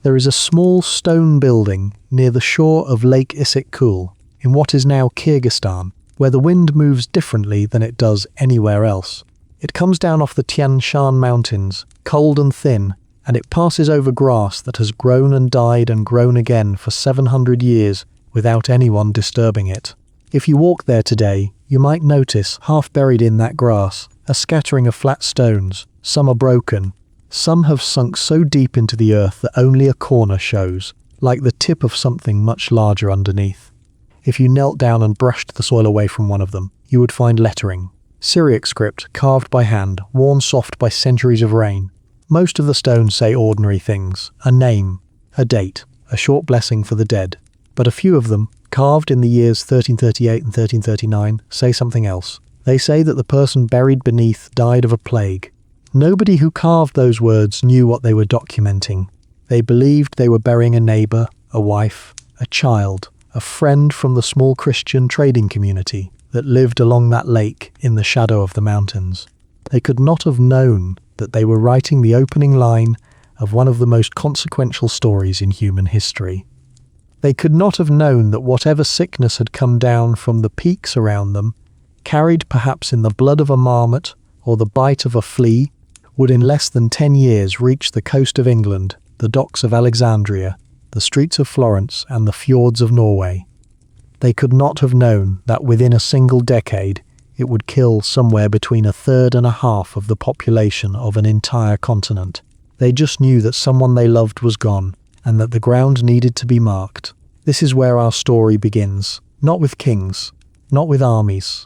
There is a small stone building near the shore of Lake Issyk-Kul, in what is now Kyrgyzstan, where the wind moves differently than it does anywhere else. It comes down off the Tian Shan mountains, cold and thin, and it passes over grass that has grown and died and grown again for 700 years without anyone disturbing it. If you walk there today, you might notice, half buried in that grass, a scattering of flat stones. Some are broken. Some have sunk so deep into the earth that only a corner shows, like the tip of something much larger underneath. If you knelt down and brushed the soil away from one of them, you would find lettering. Syriac script, carved by hand, worn soft by centuries of rain. Most of the stones say ordinary things: a name, a date, a short blessing for the dead. But a few of them, carved in the years 1338 and 1339, say something else. They say that the person buried beneath died of a plague. Nobody who carved those words knew what they were documenting. They believed they were burying a neighbour, a wife, a child, a friend from the small Christian trading community that lived along that lake in the shadow of the mountains. They could not have known that they were writing the opening line of one of the most consequential stories in human history. They could not have known that whatever sickness had come down from the peaks around them, carried perhaps in the blood of a marmot or the bite of a flea, would in less than 10 years reach the coast of England, the docks of Alexandria, the streets of Florence and the fjords of Norway. They could not have known that within a single decade it would kill somewhere between 1/3 and 1/2 of the population of an entire continent. They just knew that someone they loved was gone, and that the ground needed to be marked. This is where our story begins, not with kings, not with armies,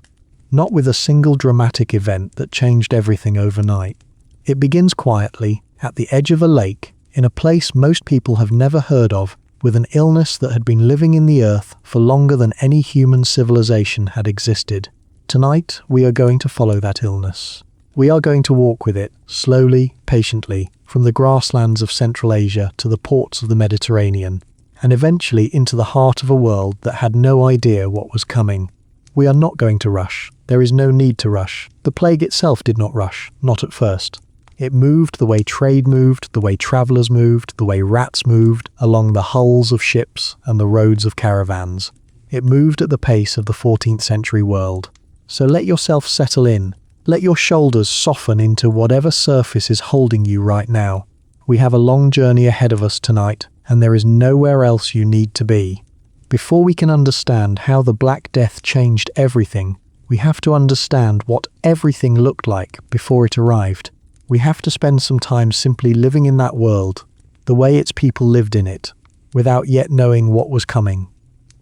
not with a single dramatic event that changed everything overnight. It begins quietly, at the edge of a lake, in a place most people have never heard of, with an illness that had been living in the earth for longer than any human civilization had existed. Tonight, we are going to follow that illness. We are going to walk with it, slowly, patiently, from the grasslands of Central Asia to the ports of the Mediterranean, and eventually into the heart of a world that had no idea what was coming. We are not going to rush. There is no need to rush. The plague itself did not rush, not at first. It moved the way trade moved, the way travellers moved, the way rats moved, along the hulls of ships and the roads of caravans. It moved at the pace of the 14th century world. So let yourself settle in. Let your shoulders soften into whatever surface is holding you right now. We have a long journey ahead of us tonight, and there is nowhere else you need to be. Before we can understand how the Black Death changed everything, we have to understand what everything looked like before it arrived. We have to spend some time simply living in that world, the way its people lived in it, without yet knowing what was coming.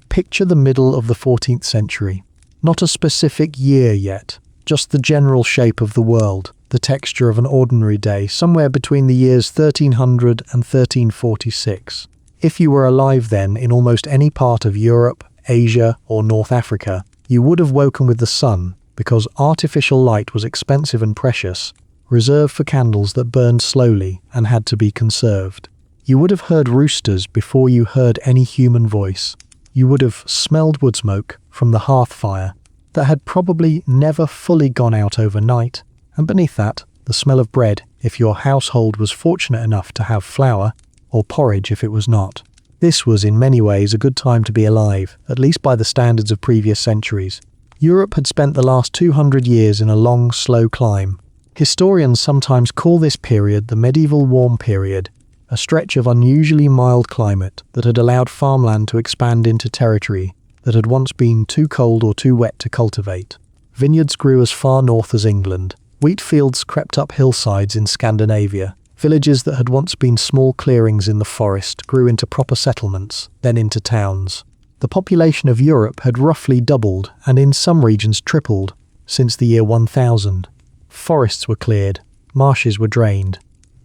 Picture the middle of the 14th century. Not a specific year yet, just the general shape of the world, the texture of an ordinary day, somewhere between the years 1300 and 1346. If you were alive then in almost any part of Europe, Asia, or North Africa, you would have woken with the sun, because artificial light was expensive and precious, reserved for candles that burned slowly and had to be conserved. You would have heard roosters before you heard any human voice. You would have smelled wood smoke from the hearth fire that had probably never fully gone out overnight, and beneath that, the smell of bread if your household was fortunate enough to have flour, or porridge if it was not. This was in many ways a good time to be alive, at least by the standards of previous centuries. Europe had spent the last 200 years in a long, slow climb. Historians sometimes call this period the medieval warm period, a stretch of unusually mild climate that had allowed farmland to expand into territory that had once been too cold or too wet to cultivate. Vineyards grew as far north as England. Wheat fields crept up hillsides in Scandinavia. Villages that had once been small clearings in the forest grew into proper settlements, then into towns. The population of Europe had roughly doubled, and in some regions tripled, since the year 1000. Forests were cleared, marshes were drained.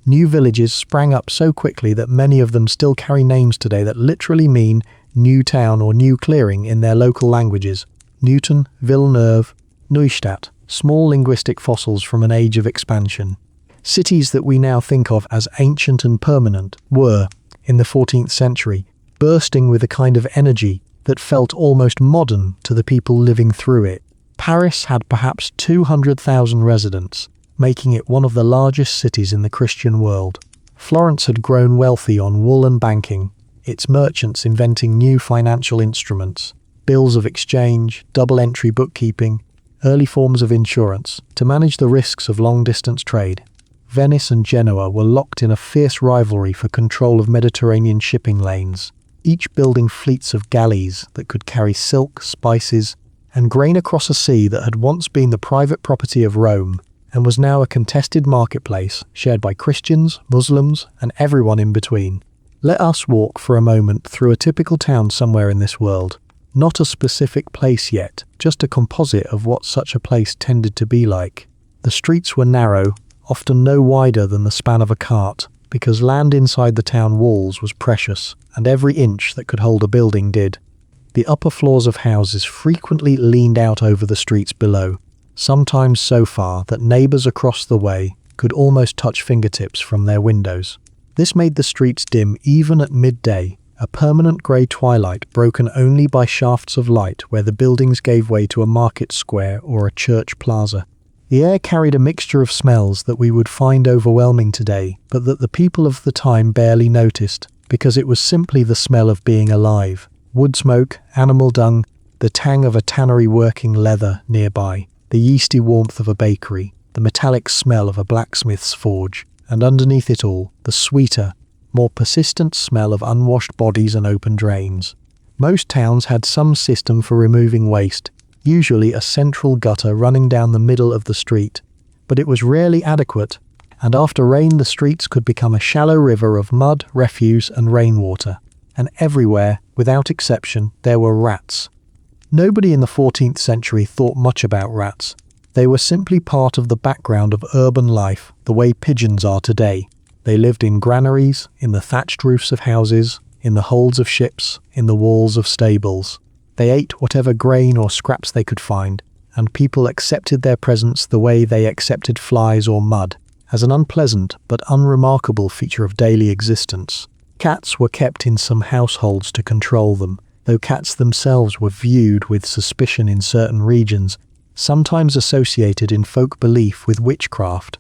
New villages sprang up so quickly that many of them still carry names today that literally mean new town or new clearing in their local languages. Newton, Villeneuve, Neustadt, small linguistic fossils from an age of expansion. Cities that we now think of as ancient and permanent were, in the 14th century, bursting with a kind of energy that felt almost modern to the people living through it. Paris had perhaps 200,000 residents, making it one of the largest cities in the Christian world. Florence had grown wealthy on wool and banking, its merchants inventing new financial instruments, bills of exchange, double-entry bookkeeping, early forms of insurance, to manage the risks of long-distance trade. Venice and Genoa were locked in a fierce rivalry for control of Mediterranean shipping lanes, each building fleets of galleys that could carry silk, spices, and grain across a sea that had once been the private property of Rome and was now a contested marketplace shared by Christians, Muslims, and everyone in between. Let us walk for a moment through a typical town somewhere in this world. Not a specific place yet, just a composite of what such a place tended to be like. The streets were narrow, often no wider than the span of a cart, because land inside the town walls was precious, and every inch that could hold a building did. The upper floors of houses frequently leaned out over the streets below, sometimes so far that neighbours across the way could almost touch fingertips from their windows. This made the streets dim even at midday, a permanent grey twilight broken only by shafts of light where the buildings gave way to a market square or a church plaza. The air carried a mixture of smells that we would find overwhelming today, but that the people of the time barely noticed, because it was simply the smell of being alive. Wood smoke, animal dung, the tang of a tannery working leather nearby, the yeasty warmth of a bakery, the metallic smell of a blacksmith's forge, and underneath it all, the sweeter, more persistent smell of unwashed bodies and open drains. Most towns had some system for removing waste, usually a central gutter running down the middle of the street, but it was rarely adequate, and after rain the streets could become a shallow river of mud, refuse, and rainwater. And everywhere, without exception, there were rats. Nobody in the 14th century thought much about rats. They were simply part of the background of urban life, the way pigeons are today. They lived in granaries, in the thatched roofs of houses, in the holds of ships, in the walls of stables. They ate whatever grain or scraps they could find, and people accepted their presence the way they accepted flies or mud, as an unpleasant but unremarkable feature of daily existence. Cats were kept in some households to control them, though cats themselves were viewed with suspicion in certain regions, sometimes associated in folk belief with witchcraft,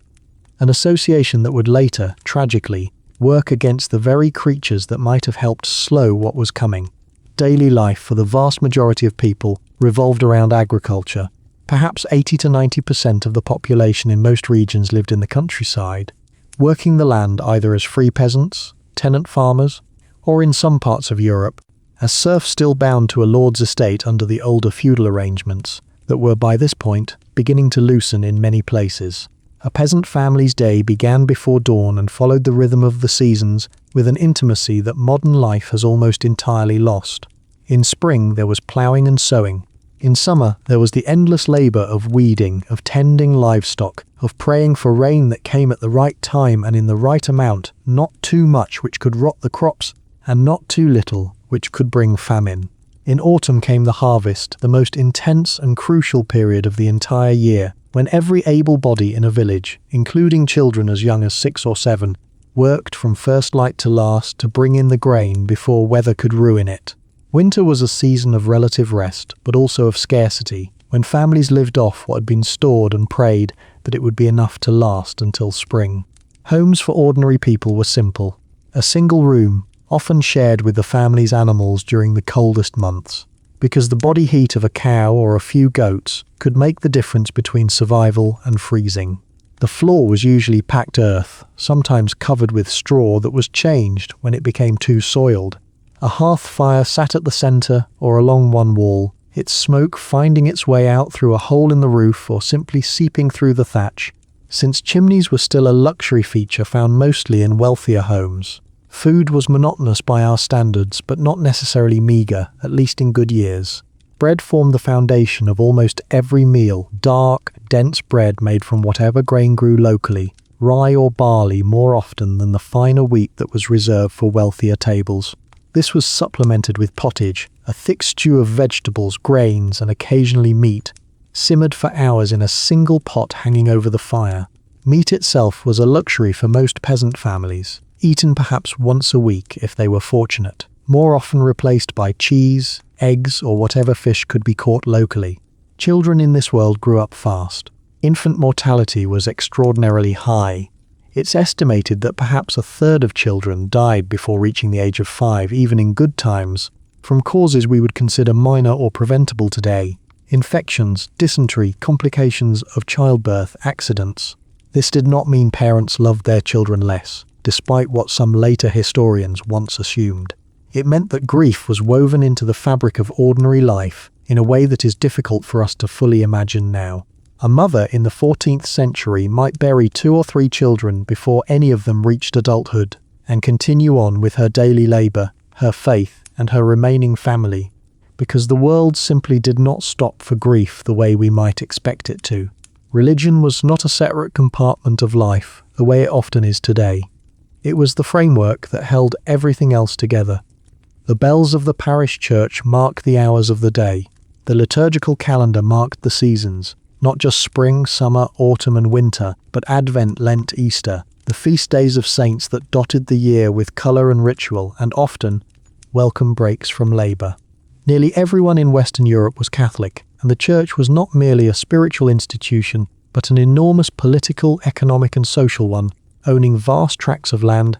an association that would later, tragically, work against the very creatures that might have helped slow what was coming. Daily life for the vast majority of people revolved around agriculture. Perhaps 80 to 90% of the population in most regions lived in the countryside, working the land either as free peasants, tenant farmers, or in some parts of Europe, as serfs still bound to a lord's estate under the older feudal arrangements that were by this point beginning to loosen in many places. A peasant family's day began before dawn and followed the rhythm of the seasons with an intimacy that modern life has almost entirely lost. In spring there was ploughing and sowing. In summer there was the endless labour of weeding, of tending livestock, of praying for rain that came at the right time and in the right amount, not too much which could rot the crops, and not too little which could bring famine. In autumn came the harvest, the most intense and crucial period of the entire year, when every able body in a village, including children as young as 6 or 7, worked from first light to last to bring in the grain before weather could ruin it. Winter was a season of relative rest, but also of scarcity, when families lived off what had been stored and prayed that it would be enough to last until spring. Homes for ordinary people were simple. A single room, often shared with the family's animals during the coldest months, because the body heat of a cow or a few goats could make the difference between survival and freezing. The floor was usually packed earth, sometimes covered with straw that was changed when it became too soiled. A hearth fire sat at the centre or along one wall, its smoke finding its way out through a hole in the roof or simply seeping through the thatch, since chimneys were still a luxury feature found mostly in wealthier homes. Food was monotonous by our standards, but not necessarily meagre, at least in good years. Bread formed the foundation of almost every meal, dark, dense bread made from whatever grain grew locally, rye or barley more often than the finer wheat that was reserved for wealthier tables. This was supplemented with pottage, a thick stew of vegetables, grains, and occasionally meat, simmered for hours in a single pot hanging over the fire. Meat itself was a luxury for most peasant families, eaten perhaps once a week if they were fortunate, more often replaced by cheese, eggs, or whatever fish could be caught locally. Children in this world grew up fast. Infant mortality was extraordinarily high. It's estimated that perhaps a third of children died before reaching the age of 5, even in good times, from causes we would consider minor or preventable today. Infections, dysentery, complications of childbirth, accidents. This did not mean parents loved their children less, despite what some later historians once assumed. It meant that grief was woven into the fabric of ordinary life in a way that is difficult for us to fully imagine now. A mother in the 14th century might bury 2 or 3 children before any of them reached adulthood, and continue on with her daily labour, her faith, and her remaining family, because the world simply did not stop for grief the way we might expect it to. Religion was not a separate compartment of life, the way it often is today. It was the framework that held everything else together. The bells of the parish church marked the hours of the day. The liturgical calendar marked the seasons, not just spring, summer, autumn and winter, but Advent, Lent, Easter, the feast days of saints that dotted the year with colour and ritual, and often welcome breaks from labour. Nearly everyone in Western Europe was Catholic, and the church was not merely a spiritual institution, but an enormous political, economic and social one, owning vast tracts of land,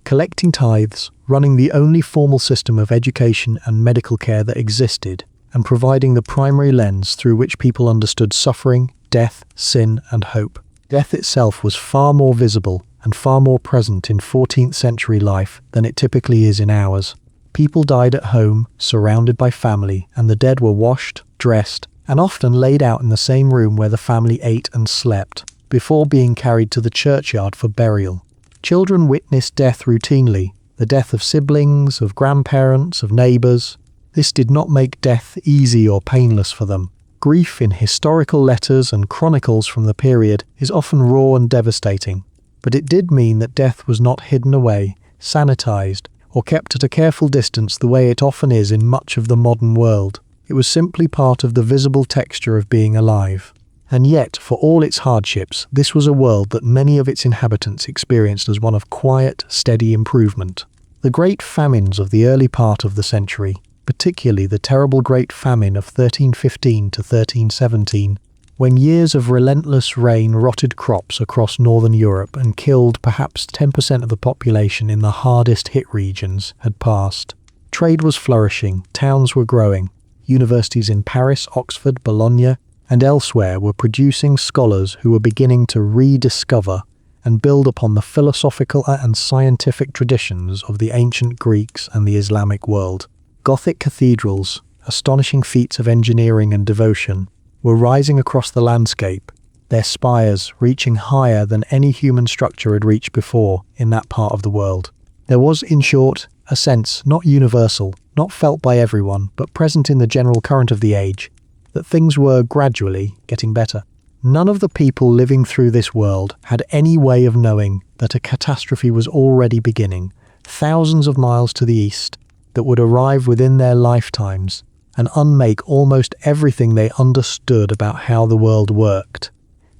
collecting tithes, running the only formal system of education and medical care that existed, and providing the primary lens through which people understood suffering, death, sin and hope. Death itself was far more visible and far more present in 14th century life than it typically is in ours. People died at home, surrounded by family, and the dead were washed, dressed, and often laid out in the same room where the family ate and slept, before being carried to the churchyard for burial. Children witnessed death routinely, the death of siblings, of grandparents, of neighbours. This did not make death easy or painless for them. Grief in historical letters and chronicles from the period is often raw and devastating, but it did mean that death was not hidden away, sanitized, or kept at a careful distance the way it often is in much of the modern world. It was simply part of the visible texture of being alive. And yet, for all its hardships, this was a world that many of its inhabitants experienced as one of quiet, steady improvement. The great famines of the early part of the century, particularly the terrible Great Famine of 1315 to 1317, when years of relentless rain rotted crops across northern Europe and killed perhaps 10% of the population in the hardest hit regions, had passed. Trade was flourishing, towns were growing. Universities in Paris, Oxford, Bologna, and elsewhere were producing scholars who were beginning to rediscover and build upon the philosophical and scientific traditions of the ancient Greeks and the Islamic world. Gothic cathedrals, astonishing feats of engineering and devotion, were rising across the landscape, their spires reaching higher than any human structure had reached before in that part of the world. There was, in short, a sense, not universal, not felt by everyone, but present in the general current of the age, that things were gradually getting better. None of the people living through this world had any way of knowing that a catastrophe was already beginning, thousands of miles to the east, that would arrive within their lifetimes and unmake almost everything they understood about how the world worked.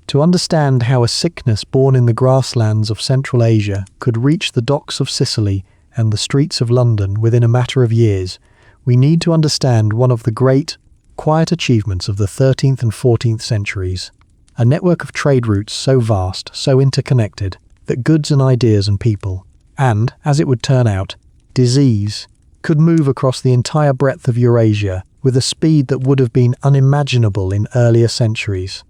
To understand how a sickness born in the grasslands of Central Asia could reach the docks of Sicily and the streets of London within a matter of years, we need to understand one of the great, quiet achievements of the 13th and 14th centuries. A network of trade routes so vast, so interconnected, that goods and ideas and people, and, as it would turn out, disease, could move across the entire breadth of Eurasia with a speed that would have been unimaginable in earlier centuries.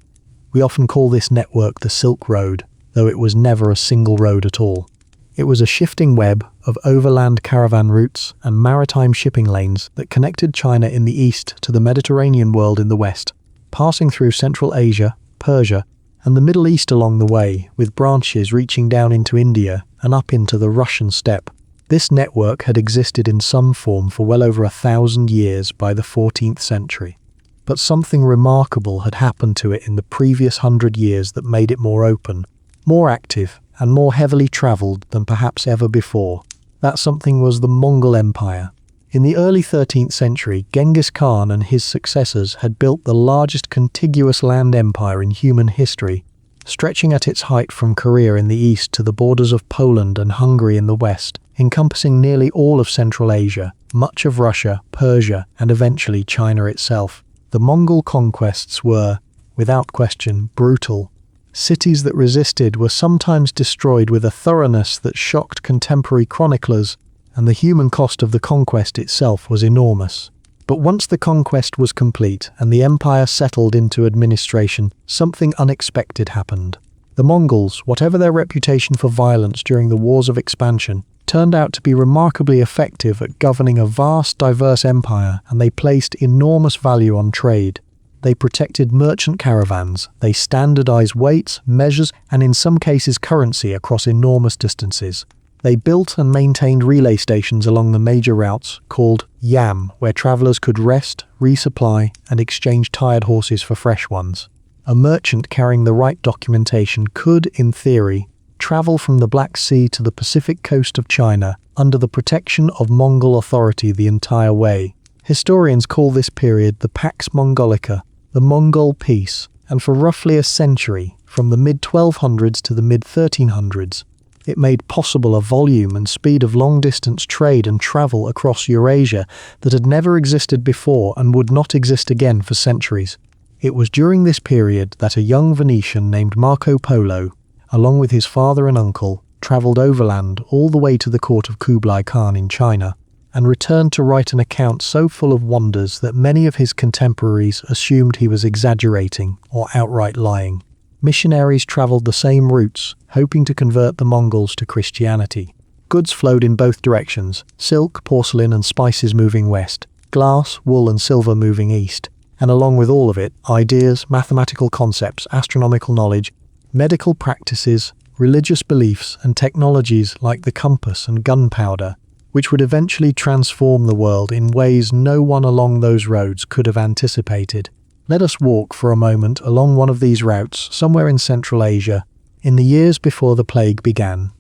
We often call this network the Silk Road, though it was never a single road at all. It was a shifting web of overland caravan routes and maritime shipping lanes that connected China in the east to the Mediterranean world in the west, passing through Central Asia, Persia, and the Middle East along the way, with branches reaching down into India and up into the Russian steppe. This network had existed in some form for well over 1,000 years by the 14th century. But something remarkable had happened to it in the previous 100 years that made it more open, more active, and more heavily travelled than perhaps ever before. That something was the Mongol Empire. In the early 13th century, Genghis Khan and his successors had built the largest contiguous land empire in human history, stretching at its height from Korea in the east to the borders of Poland and Hungary in the west, encompassing nearly all of Central Asia, much of Russia, Persia, and eventually China itself. The Mongol conquests were, without question, brutal, Cities that resisted were sometimes destroyed with a thoroughness that shocked contemporary chroniclers, and the human cost of the conquest itself was enormous. But once the conquest was complete and the empire settled into administration, something unexpected happened. The Mongols, whatever their reputation for violence during the wars of expansion, turned out to be remarkably effective at governing a vast, diverse empire, and they placed enormous value on trade. They protected merchant caravans, they standardized weights, measures, and in some cases currency across enormous distances. They built and maintained relay stations along the major routes, called yam, where travelers could rest, resupply, and exchange tired horses for fresh ones. A merchant carrying the right documentation could, in theory, travel from the Black Sea to the Pacific coast of China under the protection of Mongol authority the entire way. Historians call this period the Pax Mongolica, the Mongol Peace, and for roughly a century, from the mid-1200s to the mid-1300s, it made possible a volume and speed of long-distance trade and travel across Eurasia that had never existed before and would not exist again for centuries. It was during this period that a young Venetian named Marco Polo, along with his father and uncle, travelled overland all the way to the court of Kublai Khan in China, and returned to write an account so full of wonders that many of his contemporaries assumed he was exaggerating or outright lying. Missionaries travelled the same routes, hoping to convert the Mongols to Christianity. Goods flowed in both directions, silk, porcelain and spices moving west, glass, wool and silver moving east, and along with all of it, ideas, mathematical concepts, astronomical knowledge, medical practices, religious beliefs and technologies like the compass and gunpowder, which would eventually transform the world in ways no one along those roads could have anticipated. Let us walk for a moment along one of these routes somewhere in Central Asia, in the years before the plague began,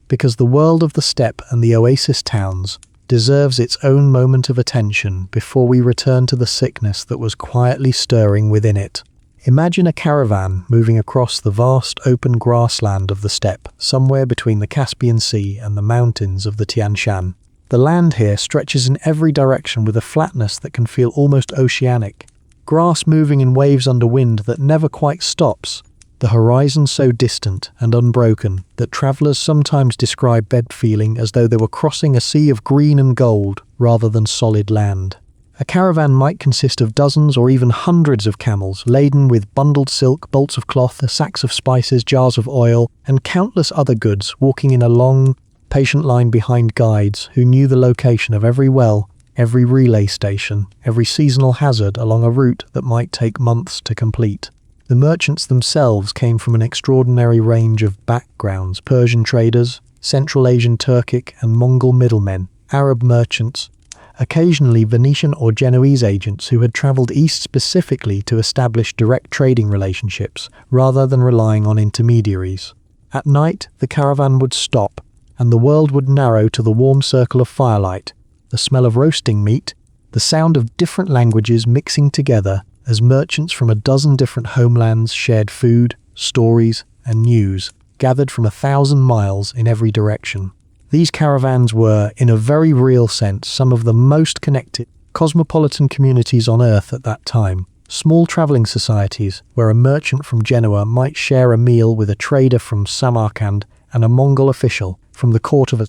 because the world of the steppe and the oasis towns deserves its own moment of attention before we return to the sickness that was quietly stirring within it. Imagine a caravan moving across the vast open grassland of the steppe, somewhere between the Caspian Sea and the mountains of the Tian Shan. The land here stretches in every direction with a flatness that can feel almost oceanic. Grass moving in waves under wind that never quite stops. The horizon so distant and unbroken that travellers sometimes describe bed feeling as though they were crossing a sea of green and gold rather than solid land. A caravan might consist of dozens or even hundreds of camels laden with bundled silk, bolts of cloth, sacks of spices, jars of oil, and countless other goods walking in a long, patient line behind guides who knew the location of every well, every relay station, every seasonal hazard along a route that might take months to complete. The merchants themselves came from an extraordinary range of backgrounds: Persian traders, Central Asian Turkic and Mongol middlemen, Arab merchants, occasionally Venetian or Genoese agents who had travelled east specifically to establish direct trading relationships rather than relying on intermediaries. At night, the caravan would stop, and the world would narrow to the warm circle of firelight, the smell of roasting meat, the sound of different languages mixing together as merchants from a dozen different homelands shared food, stories, and news, gathered from 1,000 miles in every direction. These caravans were, in a very real sense, some of the most connected cosmopolitan communities on Earth at that time. Small travelling societies where a merchant from Genoa might share a meal with a trader from Samarkand and a Mongol official from the court of a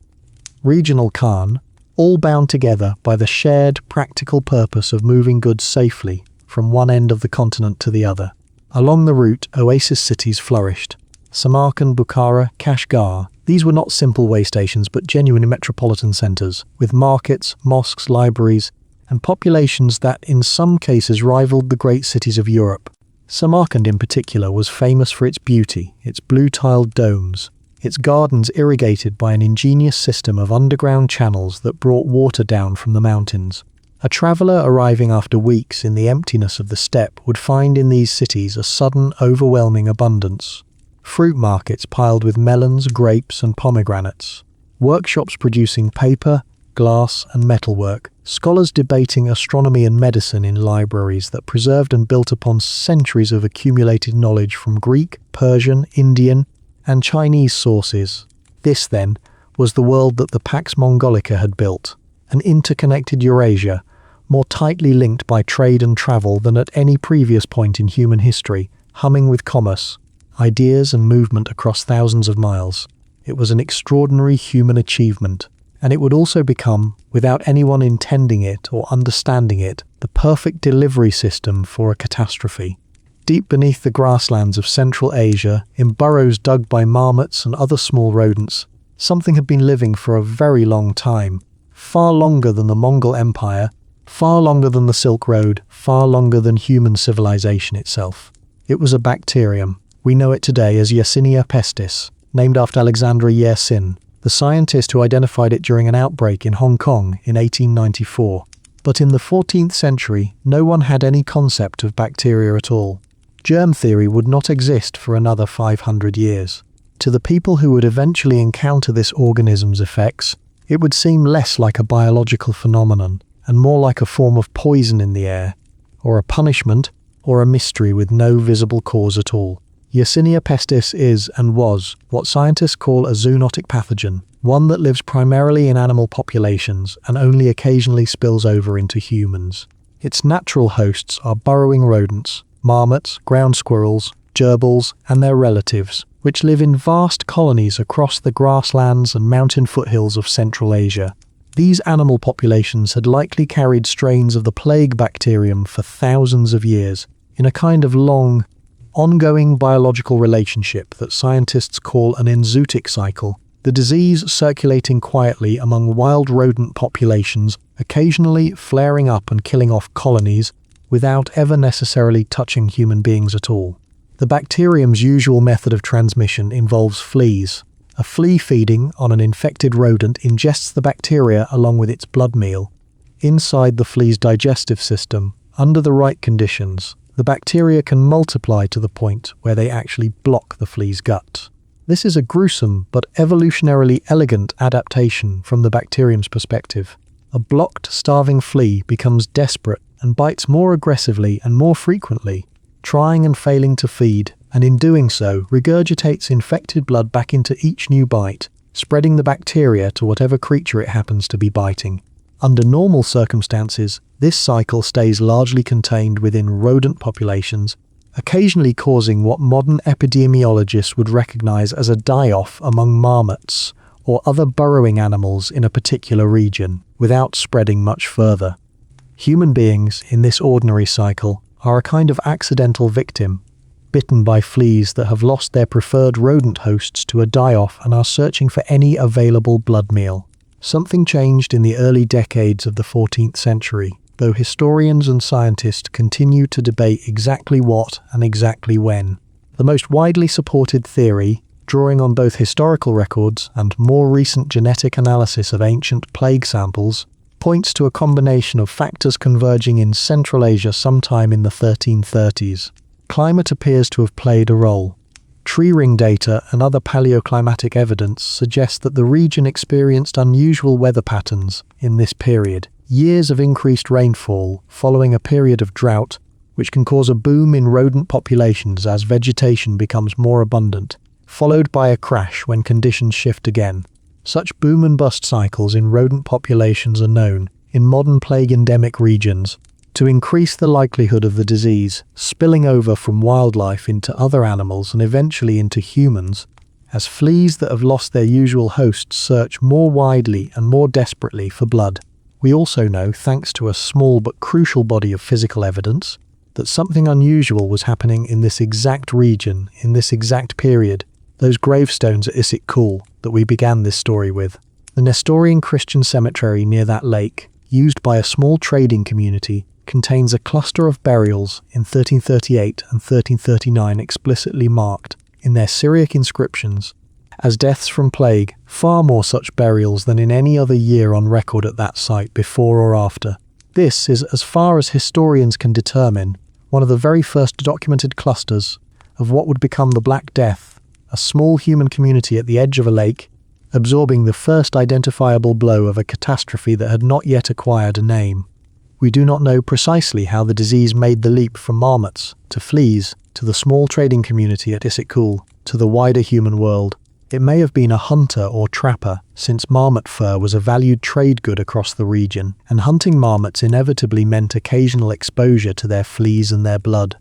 regional Khan, all bound together by the shared practical purpose of moving goods safely from one end of the continent to the other. Along the route, oasis cities flourished. Samarkand, Bukhara, Kashgar. These were not simple way stations but genuine metropolitan centres, with markets, mosques, libraries, and populations that in some cases rivaled the great cities of Europe. Samarkand in particular was famous for its beauty, its blue-tiled domes, its gardens irrigated by an ingenious system of underground channels that brought water down from the mountains. A traveller arriving after weeks in the emptiness of the steppe would find in these cities a sudden, overwhelming abundance. Fruit markets piled with melons, grapes and pomegranates. Workshops producing paper, glass and metalwork. Scholars debating astronomy and medicine in libraries that preserved and built upon centuries of accumulated knowledge from Greek, Persian, Indian and Chinese sources. This, then, was the world that the Pax Mongolica had built, an interconnected Eurasia, more tightly linked by trade and travel than at any previous point in human history, humming with commerce, ideas and movement across thousands of miles. It was an extraordinary human achievement, and it would also become, without anyone intending it or understanding it, the perfect delivery system for a catastrophe. Deep beneath the grasslands of Central Asia, in burrows dug by marmots and other small rodents, something had been living for a very long time, far longer than the Mongol Empire, far longer than the Silk Road, far longer than human civilization itself. It was a bacterium. We know it today as Yersinia pestis, named after Alexander Yersin, the scientist who identified it during an outbreak in Hong Kong in 1894. But in the 14th century, no one had any concept of bacteria at all. Germ theory would not exist for another 500 years. To the people who would eventually encounter this organism's effects, it would seem less like a biological phenomenon and more like a form of poison in the air, or a punishment, or a mystery with no visible cause at all. Yersinia pestis is and was what scientists call a zoonotic pathogen, one that lives primarily in animal populations and only occasionally spills over into humans. Its natural hosts are burrowing rodents, marmots, ground squirrels, gerbils, and their relatives, which live in vast colonies across the grasslands and mountain foothills of Central Asia. These animal populations had likely carried strains of the plague bacterium for thousands of years, in a kind of long, ongoing biological relationship that scientists call an enzootic cycle, the disease circulating quietly among wild rodent populations, occasionally flaring up and killing off colonies, without ever necessarily touching human beings at all. The bacterium's usual method of transmission involves fleas. A flea feeding on an infected rodent ingests the bacteria along with its blood meal. Inside the flea's digestive system, under the right conditions, the bacteria can multiply to the point where they actually block the flea's gut. This is a gruesome but evolutionarily elegant adaptation from the bacterium's perspective. A blocked, starving flea becomes desperate and bites more aggressively and more frequently, trying and failing to feed, and in doing so regurgitates infected blood back into each new bite, spreading the bacteria to whatever creature it happens to be biting. Under normal circumstances, this cycle stays largely contained within rodent populations, occasionally causing what modern epidemiologists would recognize as a die-off among marmots or other burrowing animals in a particular region, without spreading much further. Human beings, in this ordinary cycle, are a kind of accidental victim, bitten by fleas that have lost their preferred rodent hosts to a die-off and are searching for any available blood meal. Something changed in the early decades of the 14th century, though historians and scientists continue to debate exactly what and exactly when. The most widely supported theory, drawing on both historical records and more recent genetic analysis of ancient plague samples, points to a combination of factors converging in Central Asia sometime in the 1330s. Climate appears to have played a role. Tree ring data and other paleoclimatic evidence suggest that the region experienced unusual weather patterns in this period. Years of increased rainfall following a period of drought, which can cause a boom in rodent populations as vegetation becomes more abundant, followed by a crash when conditions shift again. Such boom and bust cycles in rodent populations are known, in modern plague-endemic regions, to increase the likelihood of the disease spilling over from wildlife into other animals and eventually into humans, as fleas that have lost their usual hosts search more widely and more desperately for blood. We also know, thanks to a small but crucial body of physical evidence, that something unusual was happening in this exact region, in this exact period, those gravestones at Issyk Kul that we began this story with. The Nestorian Christian cemetery near that lake, used by a small trading community, contains a cluster of burials in 1338 and 1339 explicitly marked, in their Syriac inscriptions, as deaths from plague, far more such burials than in any other year on record at that site before or after. This is, as far as historians can determine, one of the very first documented clusters of what would become the Black Death, a small human community at the edge of a lake, absorbing the first identifiable blow of a catastrophe that had not yet acquired a name. We do not know precisely how the disease made the leap from marmots to fleas to the small trading community at Issyk Kul to the wider human world. It may have been a hunter or trapper, since marmot fur was a valued trade good across the region, and hunting marmots inevitably meant occasional exposure to their fleas and their blood.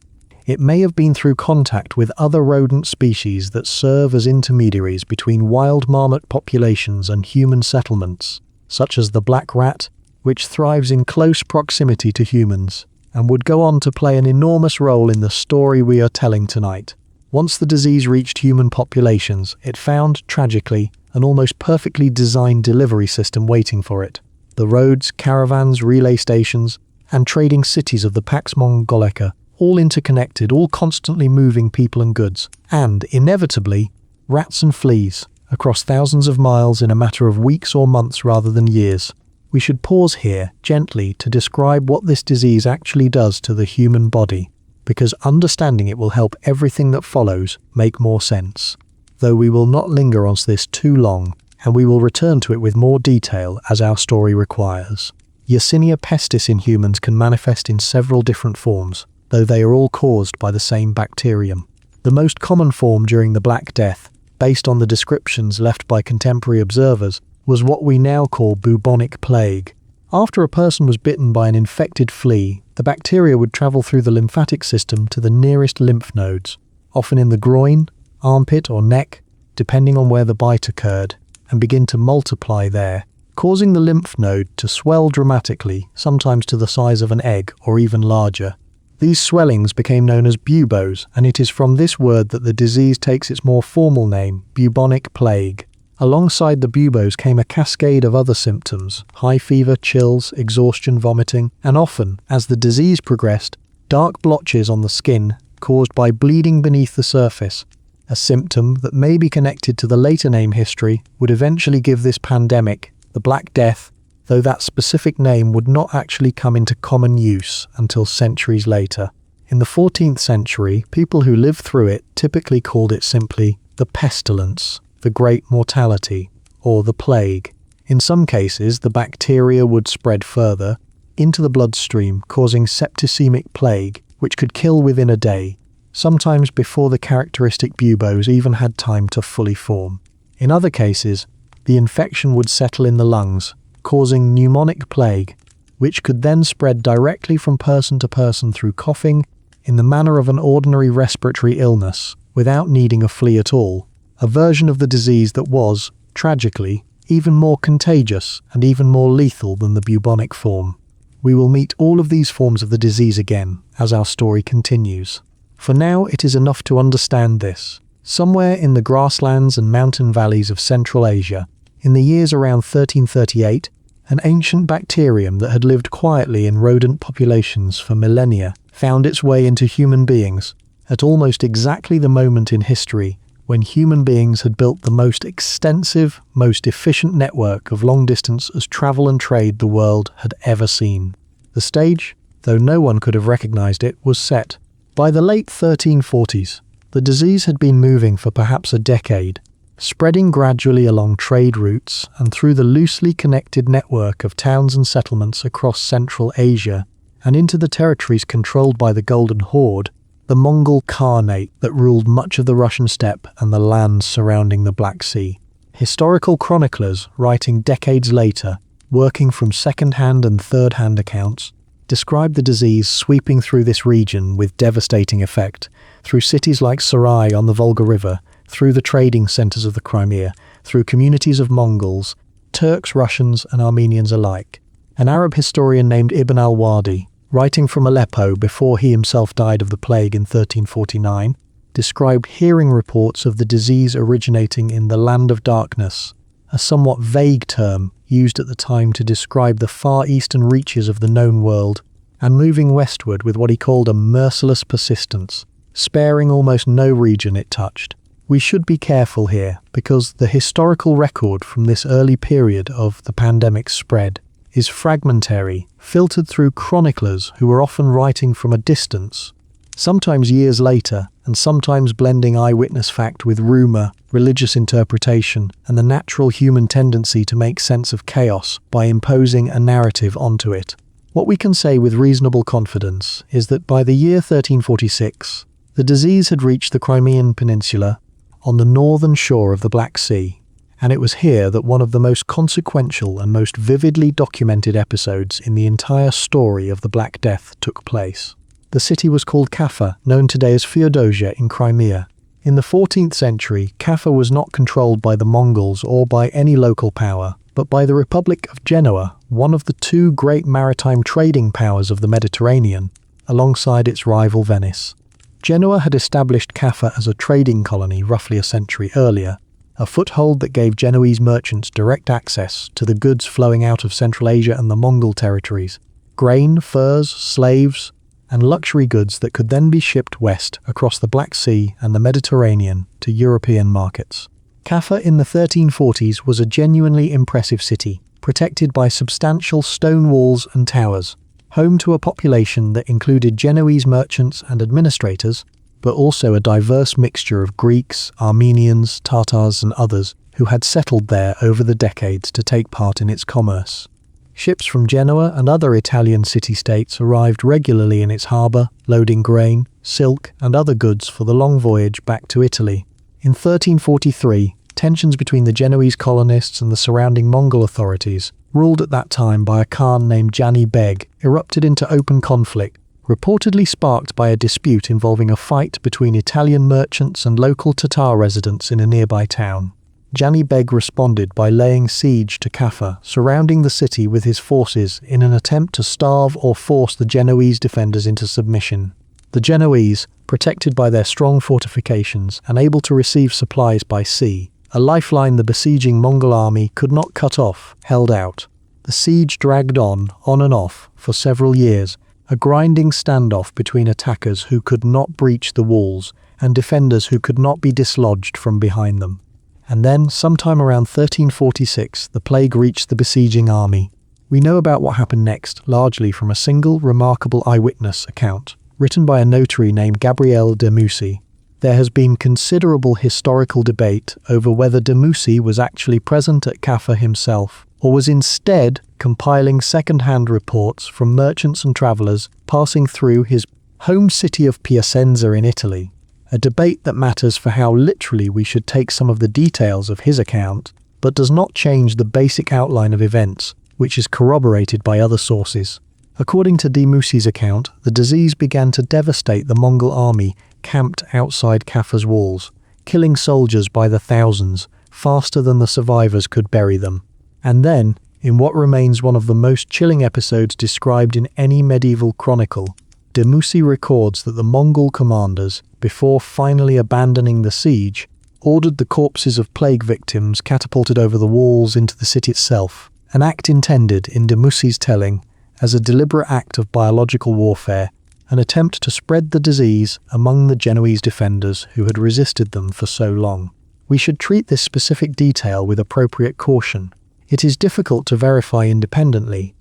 It may have been through contact with other rodent species that serve as intermediaries between wild marmot populations and human settlements, such as the black rat, which thrives in close proximity to humans, and would go on to play an enormous role in the story we are telling tonight. Once the disease reached human populations, it found, tragically, an almost perfectly designed delivery system waiting for it. The roads, caravans, relay stations, and trading cities of the Pax Mongolica, all interconnected, all constantly moving people and goods, and, inevitably, rats and fleas, across thousands of miles in a matter of weeks or months rather than years. We should pause here, gently, to describe what this disease actually does to the human body, because understanding it will help everything that follows make more sense. Though we will not linger on this too long, and we will return to it with more detail as our story requires. Yersinia pestis in humans can manifest in several different forms, though they are all caused by the same bacterium. The most common form during the Black Death, based on the descriptions left by contemporary observers, was what we now call bubonic plague. After a person was bitten by an infected flea, the bacteria would travel through the lymphatic system to the nearest lymph nodes, often in the groin, armpit or neck, depending on where the bite occurred, and begin to multiply there, causing the lymph node to swell dramatically, sometimes to the size of an egg or even larger. These swellings became known as buboes, and it is from this word that the disease takes its more formal name, bubonic plague. Alongside the buboes came a cascade of other symptoms: high fever, chills, exhaustion, vomiting, and often, as the disease progressed, dark blotches on the skin caused by bleeding beneath the surface. A symptom that may be connected to the later name history would eventually give this pandemic, the Black Death, though that specific name would not actually come into common use until centuries later. In the 14th century, people who lived through it typically called it simply the pestilence, the great mortality, or the plague. In some cases, the bacteria would spread further into the bloodstream, causing septicemic plague, which could kill within a day, sometimes before the characteristic buboes even had time to fully form. In other cases, the infection would settle in the lungs, causing pneumonic plague, which could then spread directly from person to person through coughing in the manner of an ordinary respiratory illness, without needing a flea at all, a version of the disease that was, tragically, even more contagious and even more lethal than the bubonic form. We will meet all of these forms of the disease again as our story continues. For now, it is enough to understand this. Somewhere in the grasslands and mountain valleys of Central Asia, in the years around 1338, an ancient bacterium that had lived quietly in rodent populations for millennia found its way into human beings at almost exactly the moment in history when human beings had built the most extensive, most efficient network of long-distance travel and trade the world had ever seen. The stage, though no one could have recognized it, was set. By the late 1340s, the disease had been moving for perhaps a decade, spreading gradually along trade routes and through the loosely connected network of towns and settlements across Central Asia and into the territories controlled by the Golden Horde, the Mongol Khanate that ruled much of the Russian steppe and the lands surrounding the Black Sea. Historical chroniclers, writing decades later, working from second-hand and third-hand accounts, describe the disease sweeping through this region with devastating effect, through cities like Sarai on the Volga River, through the trading centres of the Crimea, through communities of Mongols, Turks, Russians and Armenians alike. An Arab historian named Ibn al-Wadi, writing from Aleppo before he himself died of the plague in 1349, described hearing reports of the disease originating in the Land of Darkness, a somewhat vague term used at the time to describe the far eastern reaches of the known world, and moving westward with what he called a merciless persistence, sparing almost no region it touched. We should be careful here, because the historical record from this early period of the pandemic's spread is fragmentary, filtered through chroniclers who were often writing from a distance, sometimes years later, and sometimes blending eyewitness fact with rumour, religious interpretation, and the natural human tendency to make sense of chaos by imposing a narrative onto it. What we can say with reasonable confidence is that by the year 1346, the disease had reached the Crimean Peninsula on the northern shore of the Black Sea, and it was here that one of the most consequential and most vividly documented episodes in the entire story of the Black Death took place. The city was called Kaffa, known today as Feodosia in Crimea. In the 14th century, Kaffa was not controlled by the Mongols or by any local power, but by the Republic of Genoa, one of the two great maritime trading powers of the Mediterranean, alongside its rival Venice. Genoa had established Kaffa as a trading colony roughly a century earlier, a foothold that gave Genoese merchants direct access to the goods flowing out of Central Asia and the Mongol territories: grain, furs, slaves, and luxury goods that could then be shipped west across the Black Sea and the Mediterranean to European markets. Kaffa in the 1340s was a genuinely impressive city, protected by substantial stone walls and towers, home to a population that included Genoese merchants and administrators, but also a diverse mixture of Greeks, Armenians, Tatars and others who had settled there over the decades to take part in its commerce. Ships from Genoa and other Italian city-states arrived regularly in its harbour, loading grain, silk and other goods for the long voyage back to Italy. In 1343, tensions between the Genoese colonists and the surrounding Mongol authorities, ruled at that time by a Khan named Jani Beg, erupted into open conflict, reportedly sparked by a dispute involving a fight between Italian merchants and local Tatar residents in a nearby town. Jani Beg responded by laying siege to Kaffa, surrounding the city with his forces in an attempt to starve or force the Genoese defenders into submission. The Genoese, protected by their strong fortifications and able to receive supplies by sea, a lifeline the besieging Mongol army could not cut off, held out. The siege dragged on and off, for several years, a grinding standoff between attackers who could not breach the walls and defenders who could not be dislodged from behind them. And then, sometime around 1346, the plague reached the besieging army. We know about what happened next largely from a single remarkable eyewitness account, written by a notary named Gabriel de Mussy. There has been considerable historical debate over whether de Mussy was actually present at Kaffa himself, or was instead compiling second-hand reports from merchants and travellers passing through his home city of Piacenza in Italy. A debate that matters for how literally we should take some of the details of his account, but does not change the basic outline of events, which is corroborated by other sources. According to de Mussy's account, the disease began to devastate the Mongol army camped outside Kaffa's walls, killing soldiers by the thousands, faster than the survivors could bury them. And then, in what remains one of the most chilling episodes described in any medieval chronicle, de Mussy records that the Mongol commanders, before finally abandoning the siege, ordered the corpses of plague victims catapulted over the walls into the city itself, an act intended, in de Mussy's telling, as a deliberate act of biological warfare, an attempt to spread the disease among the Genoese defenders who had resisted them for so long. We should treat this specific detail with appropriate caution. It is difficult to verify independently,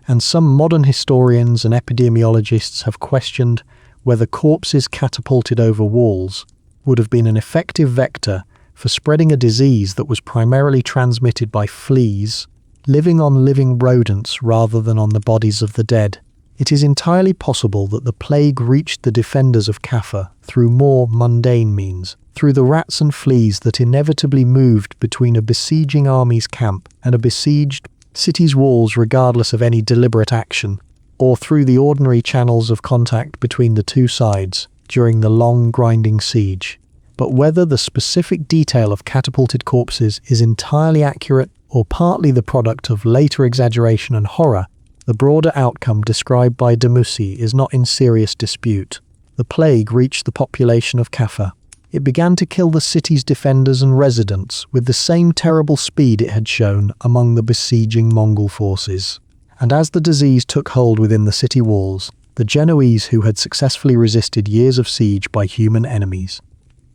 and some modern historians and epidemiologists have questioned whether corpses catapulted over walls would have been an effective vector for spreading a disease that was primarily transmitted by fleas, living on living rodents rather than on the bodies of the dead. It is entirely possible that the plague reached the defenders of Kaffa through more mundane means, through the rats and fleas that inevitably moved between a besieging army's camp and a besieged city's walls regardless of any deliberate action, or through the ordinary channels of contact between the two sides during the long grinding siege. But whether the specific detail of catapulted corpses is entirely accurate or partly the product of later exaggeration and horror, the broader outcome described by de Mussy is not in serious dispute. The plague reached the population of Kaffa. It began to kill the city's defenders and residents with the same terrible speed it had shown among the besieging Mongol forces. And as the disease took hold within the city walls, the Genoese, who had successfully resisted years of siege by human enemies,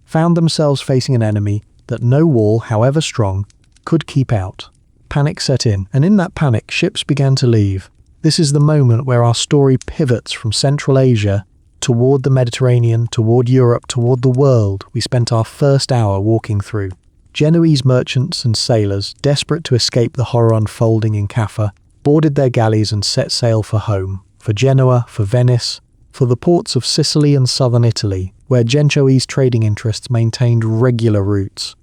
found themselves facing an enemy that no wall, however strong, could keep out. Panic set in, and in that panic, ships began to leave. This is the moment where our story pivots from Central Asia toward the Mediterranean, toward Europe, toward the world we spent our first hour walking through. Genoese merchants and sailors, desperate to escape the horror unfolding in Kaffa, boarded their galleys and set sail for home, for Genoa, for Venice, for the ports of Sicily and southern Italy, where Genoese trading interests maintained regular routes.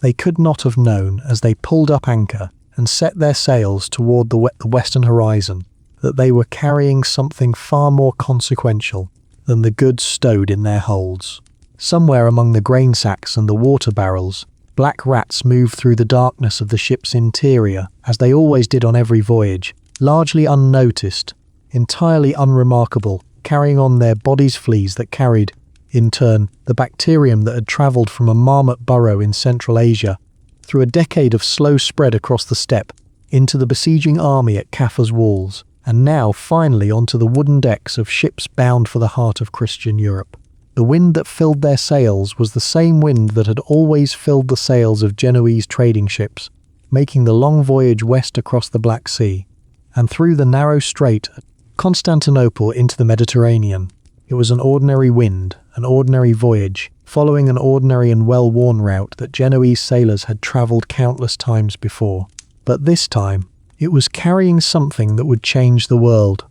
They could not have known, as they pulled up anchor and set their sails toward the western horizon, that they were carrying something far more consequential, than the goods stowed in their holds. Somewhere among the grain sacks and the water barrels, black rats moved through the darkness of the ship's interior, as they always did on every voyage, largely unnoticed, entirely unremarkable, carrying on their bodies fleas that carried, in turn, the bacterium that had travelled from a marmot burrow in Central Asia, through a decade of slow spread across the steppe, into the besieging army at Kaffa's walls, and now finally onto the wooden decks of ships bound for the heart of Christian Europe. The wind that filled their sails was the same wind that had always filled the sails of Genoese trading ships, making the long voyage west across the Black Sea, and through the narrow strait at Constantinople into the Mediterranean. It was an ordinary wind, an ordinary voyage, following an ordinary and well-worn route that Genoese sailors had travelled countless times before. But this time, it was carrying something that would change the world.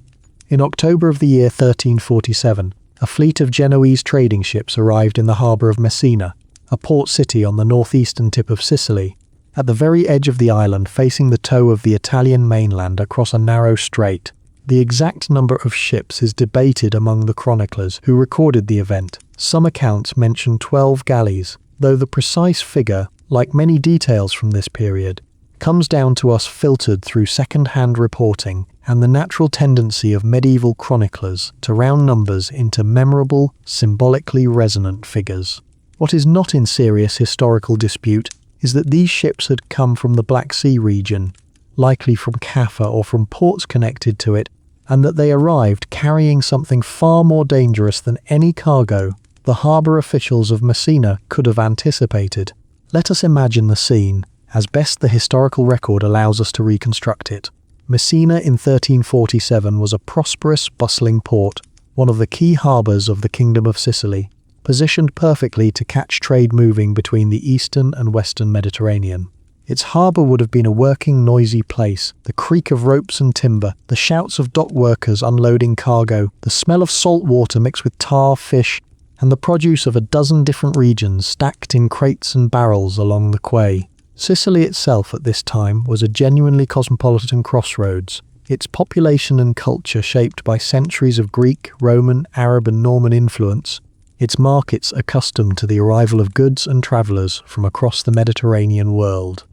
In October of the year 1347, a fleet of Genoese trading ships arrived in the harbour of Messina, a port city on the northeastern tip of Sicily, at the very edge of the island facing the toe of the Italian mainland across a narrow strait. The exact number of ships is debated among the chroniclers who recorded the event. Some accounts mention 12 galleys, though the precise figure, like many details from this period, comes down to us filtered through second-hand reporting and the natural tendency of medieval chroniclers to round numbers into memorable, symbolically resonant figures. What is not in serious historical dispute is that these ships had come from the Black Sea region, likely from Kaffa or from ports connected to it, and that they arrived carrying something far more dangerous than any cargo the harbour officials of Messina could have anticipated. Let us imagine the scene, as best the historical record allows us to reconstruct it. Messina in 1347 was a prosperous, bustling port, one of the key harbours of the Kingdom of Sicily, positioned perfectly to catch trade moving between the eastern and western Mediterranean. Its harbour would have been a working, noisy place, the creak of ropes and timber, the shouts of dock workers unloading cargo, the smell of salt water mixed with tar, fish, and the produce of a dozen different regions stacked in crates and barrels along the quay. Sicily itself at this time was a genuinely cosmopolitan crossroads, its population and culture shaped by centuries of Greek, Roman, Arab and Norman influence, its markets accustomed to the arrival of goods and travellers from across the Mediterranean world.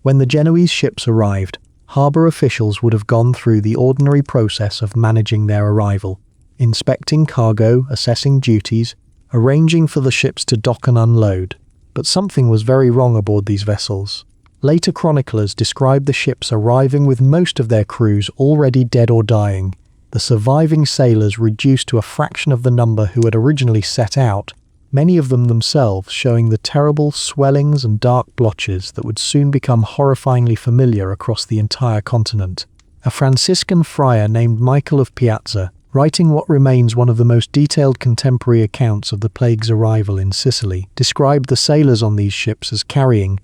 When the Genoese ships arrived, harbour officials would have gone through the ordinary process of managing their arrival, inspecting cargo, assessing duties, arranging for the ships to dock and unload. But something was very wrong aboard these vessels. Later chroniclers described the ships arriving with most of their crews already dead or dying, the surviving sailors reduced to a fraction of the number who had originally set out, many of them themselves showing the terrible swellings and dark blotches that would soon become horrifyingly familiar across the entire continent. A Franciscan friar named Michael of Piazza, writing what remains one of the most detailed contemporary accounts of the plague's arrival in Sicily, described the sailors on these ships as carrying,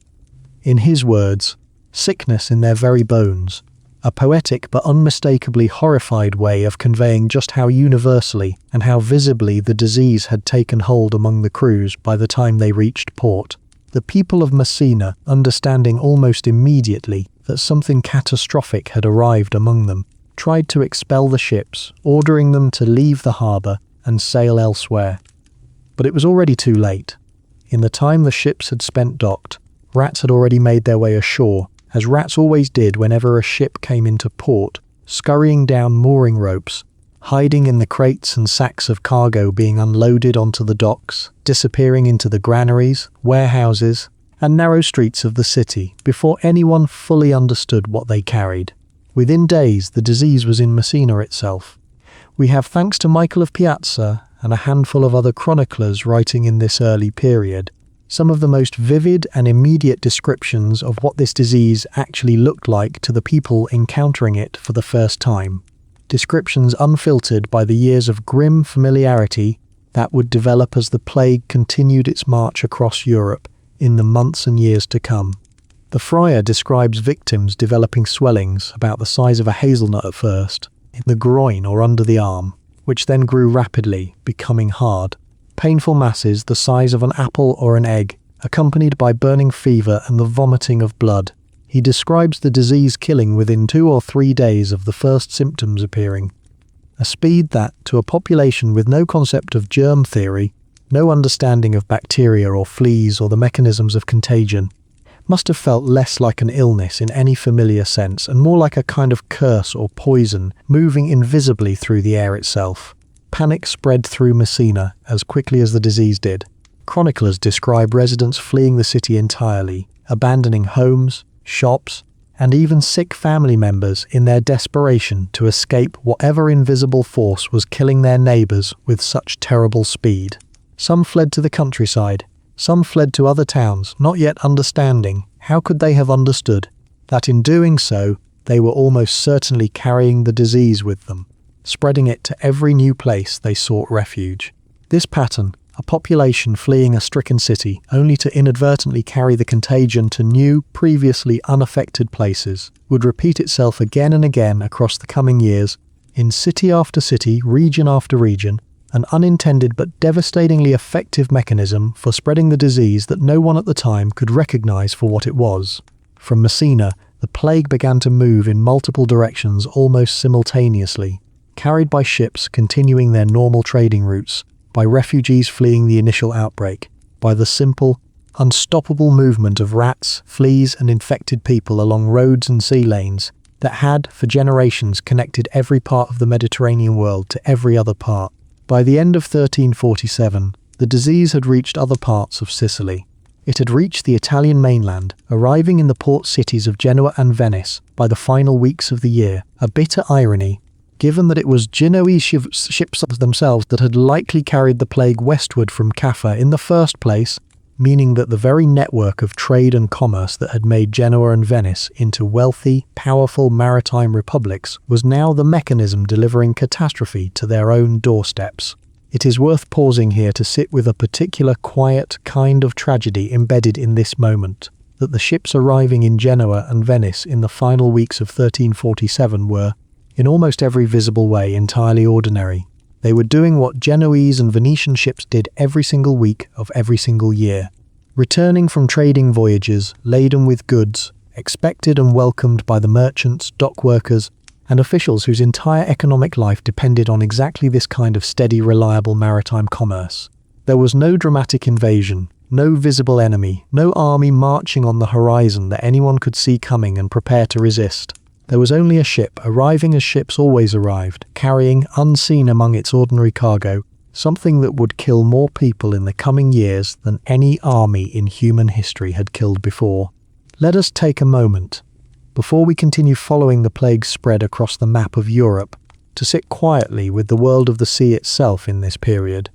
in his words, sickness in their very bones, a poetic but unmistakably horrified way of conveying just how universally and how visibly the disease had taken hold among the crews by the time they reached port. The people of Messina, understanding almost immediately that something catastrophic had arrived among them, tried to expel the ships, ordering them to leave the harbour and sail elsewhere. But it was already too late. In the time the ships had spent docked, rats had already made their way ashore, as rats always did whenever a ship came into port, scurrying down mooring ropes, hiding in the crates and sacks of cargo being unloaded onto the docks, disappearing into the granaries, warehouses, and narrow streets of the city before anyone fully understood what they carried. Within days, the disease was in Messina itself. We have, thanks to Michael of Piazza and a handful of other chroniclers writing in this early period, some of the most vivid and immediate descriptions of what this disease actually looked like to the people encountering it for the first time. Descriptions unfiltered by the years of grim familiarity that would develop as the plague continued its march across Europe in the months and years to come. The friar describes victims developing swellings about the size of a hazelnut at first, in the groin or under the arm, which then grew rapidly, becoming hard. Painful masses the size of an apple or an egg, accompanied by burning fever and the vomiting of blood. He describes the disease killing within 2 or 3 days of the first symptoms appearing. a speed that, to a population with no concept of germ theory, no understanding of bacteria or fleas or the mechanisms of contagion, must have felt less like an illness in any familiar sense and more like a kind of curse or poison moving invisibly through the air itself. Panic spread through Messina as quickly as the disease did. Chroniclers describe residents fleeing the city entirely, abandoning homes, shops, and even sick family members in their desperation to escape whatever invisible force was killing their neighbours with such terrible speed. Some fled to the countryside, some fled to other towns, not yet understanding, how could they have understood, that in doing so, they were almost certainly carrying the disease with them, spreading it to every new place they sought refuge. This pattern, a population fleeing a stricken city only to inadvertently carry the contagion to new, previously unaffected places, would repeat itself again and again across the coming years, in city after city, region after region, an unintended but devastatingly effective mechanism for spreading the disease that no one at the time could recognize for what it was. From Messina, the plague began to move in multiple directions almost simultaneously, carried by ships continuing their normal trading routes, by refugees fleeing the initial outbreak, by the simple, unstoppable movement of rats, fleas and infected people along roads and sea lanes that had, for generations, connected every part of the Mediterranean world to every other part. By the end of 1347, the disease had reached other parts of Sicily. It had reached the Italian mainland, arriving in the port cities of Genoa and Venice by the final weeks of the year, a bitter irony, given that it was Genoese ships themselves that had likely carried the plague westward from Caffa in the first place, meaning that the very network of trade and commerce that had made Genoa and Venice into wealthy, powerful maritime republics was now the mechanism delivering catastrophe to their own doorsteps. It is worth pausing here to sit with a particular quiet kind of tragedy embedded in this moment, that the ships arriving in Genoa and Venice in the final weeks of 1347 were, in almost every visible way, entirely ordinary. They were doing what Genoese and Venetian ships did every single week of every single year, returning from trading voyages laden with goods, expected and welcomed by the merchants, dock workers, and officials whose entire economic life depended on exactly this kind of steady, reliable maritime commerce. There was no dramatic invasion, no visible enemy, no army marching on the horizon that anyone could see coming and prepare to resist. There was only a ship arriving as ships always arrived, carrying, unseen among its ordinary cargo, something that would kill more people in the coming years than any army in human history had killed before. Let us take a moment, before we continue following the plague's spread across the map of Europe, to sit quietly with the world of the sea itself in this period,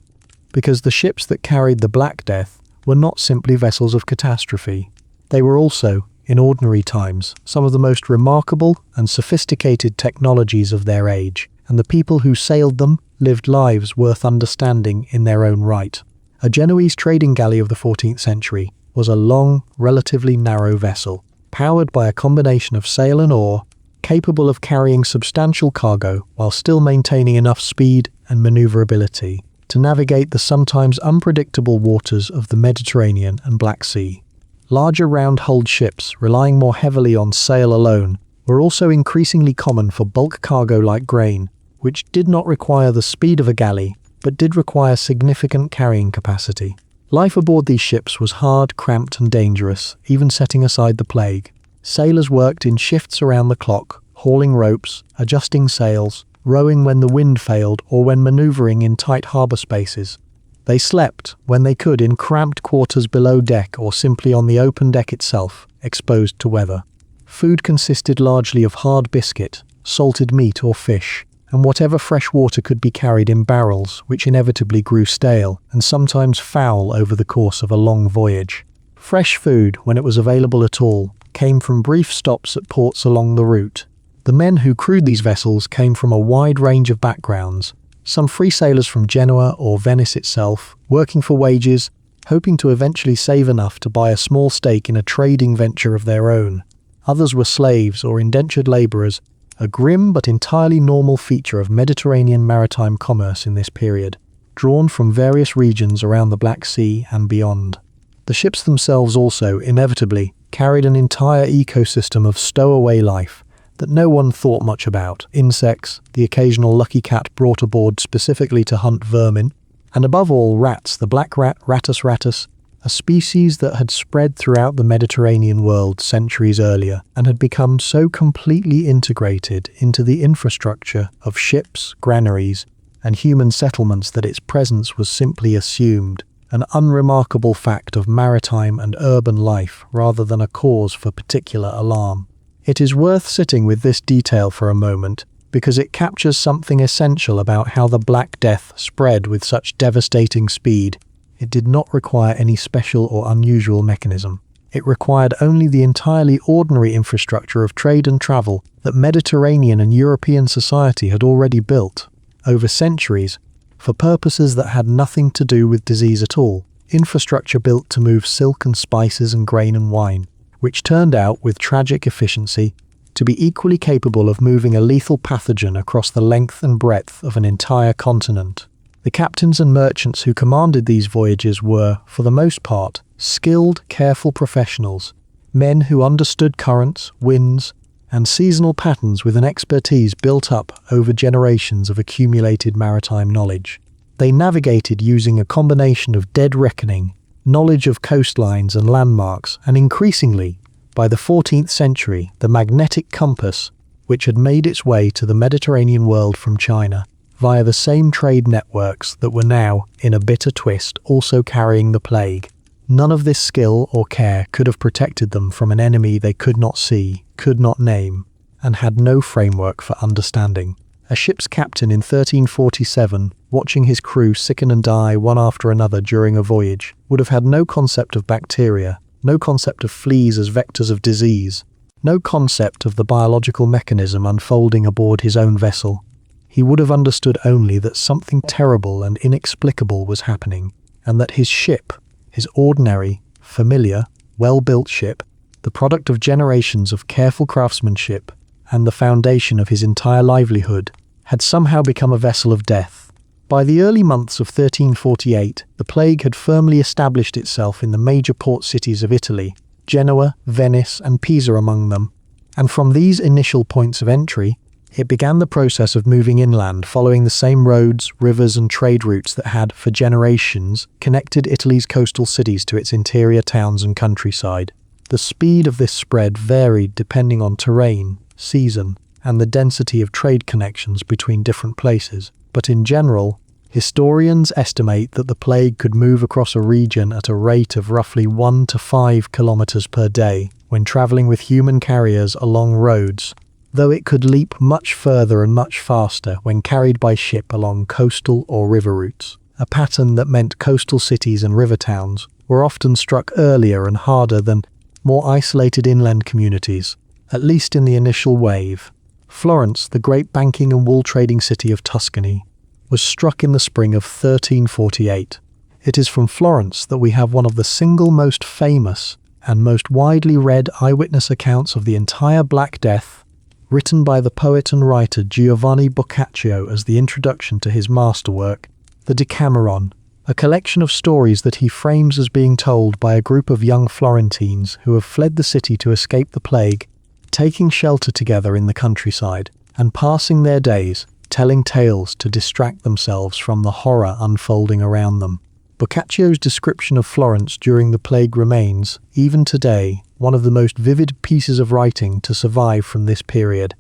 because the ships that carried the Black Death were not simply vessels of catastrophe. They were also, in ordinary times, some of the most remarkable and sophisticated technologies of their age, and the people who sailed them lived lives worth understanding in their own right. A Genoese trading galley of the 14th century was a long, relatively narrow vessel, powered by a combination of sail and oar, capable of carrying substantial cargo while still maintaining enough speed and maneuverability to navigate the sometimes unpredictable waters of the Mediterranean and Black Sea. Larger round-hulled ships, relying more heavily on sail alone, were also increasingly common for bulk cargo like grain, which did not require the speed of a galley, but did require significant carrying capacity. Life aboard these ships was hard, cramped and dangerous, even setting aside the plague. Sailors worked in shifts around the clock, hauling ropes, adjusting sails, rowing when the wind failed or when manoeuvring in tight harbour spaces. They slept, when they could, in cramped quarters below deck or simply on the open deck itself, exposed to weather. Food consisted largely of hard biscuit, salted meat or fish, and whatever fresh water could be carried in barrels, which inevitably grew stale and sometimes foul over the course of a long voyage. Fresh food, when it was available at all, came from brief stops at ports along the route. The men who crewed these vessels came from a wide range of backgrounds, some free sailors from Genoa or Venice itself, working for wages, hoping to eventually save enough to buy a small stake in a trading venture of their own. Others were slaves or indentured labourers, a grim but entirely normal feature of Mediterranean maritime commerce in this period, drawn from various regions around the Black Sea and beyond. The ships themselves also, inevitably, carried an entire ecosystem of stowaway life that no one thought much about: insects, the occasional lucky cat brought aboard specifically to hunt vermin, and above all rats, the black rat, Rattus rattus, a species that had spread throughout the Mediterranean world centuries earlier and had become so completely integrated into the infrastructure of ships, granaries, and human settlements that its presence was simply assumed, an unremarkable fact of maritime and urban life rather than a cause for particular alarm. It is worth sitting with this detail for a moment because it captures something essential about how the Black Death spread with such devastating speed. It did not require any special or unusual mechanism. It required only the entirely ordinary infrastructure of trade and travel that Mediterranean and European society had already built over centuries for purposes that had nothing to do with disease at all. Infrastructure built to move silk and spices and grain and wine, which turned out, with tragic efficiency, to be equally capable of moving a lethal pathogen across the length and breadth of an entire continent. The captains and merchants who commanded these voyages were, for the most part, skilled, careful professionals, men who understood currents, winds, and seasonal patterns with an expertise built up over generations of accumulated maritime knowledge. They navigated using a combination of dead reckoning, knowledge of coastlines and landmarks, and increasingly, by the 14th century, the magnetic compass, which had made its way to the Mediterranean world from China, via the same trade networks that were now, in a bitter twist, also carrying the plague. None of this skill or care could have protected them from an enemy they could not see, could not name, and had no framework for understanding. A ship's captain in 1347, watching his crew sicken and die one after another during a voyage, would have had no concept of bacteria, no concept of fleas as vectors of disease, no concept of the biological mechanism unfolding aboard his own vessel. He would have understood only that something terrible and inexplicable was happening, and that his ship, his ordinary, familiar, well-built ship, the product of generations of careful craftsmanship and the foundation of his entire livelihood, had somehow become a vessel of death. By the early months of 1348, the plague had firmly established itself in the major port cities of Italy, Genoa, Venice, and Pisa among them, and from these initial points of entry, it began the process of moving inland following the same roads, rivers and trade routes that had, for generations, connected Italy's coastal cities to its interior towns and countryside. The speed of this spread varied depending on terrain, season, and the density of trade connections between different places, but in general, historians estimate that the plague could move across a region at a rate of roughly 1 to 5 kilometers per day when traveling with human carriers along roads, though it could leap much further and much faster when carried by ship along coastal or river routes, a pattern that meant coastal cities and river towns were often struck earlier and harder than more isolated inland communities, at least in the initial wave. Florence, the great banking and wool trading city of Tuscany, was struck in the spring of 1348. It is from Florence that we have one of the single most famous and most widely read eyewitness accounts of the entire Black Death, written by the poet and writer Giovanni Boccaccio as the introduction to his masterwork, the Decameron, a collection of stories that he frames as being told by a group of young Florentines who have fled the city to escape the plague, taking shelter together in the countryside, and passing their days telling tales to distract themselves from the horror unfolding around them. Boccaccio's description of Florence during the plague remains, even today, one of the most vivid pieces of writing to survive from this period,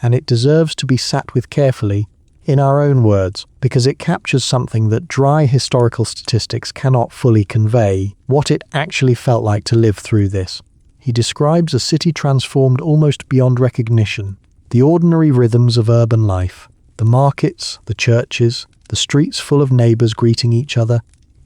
and it deserves to be sat with carefully, in our own words, because it captures something that dry historical statistics cannot fully convey: what it actually felt like to live through this. He describes a city transformed almost beyond recognition, the ordinary rhythms of urban life, the markets, the churches, the streets full of neighbours greeting each other,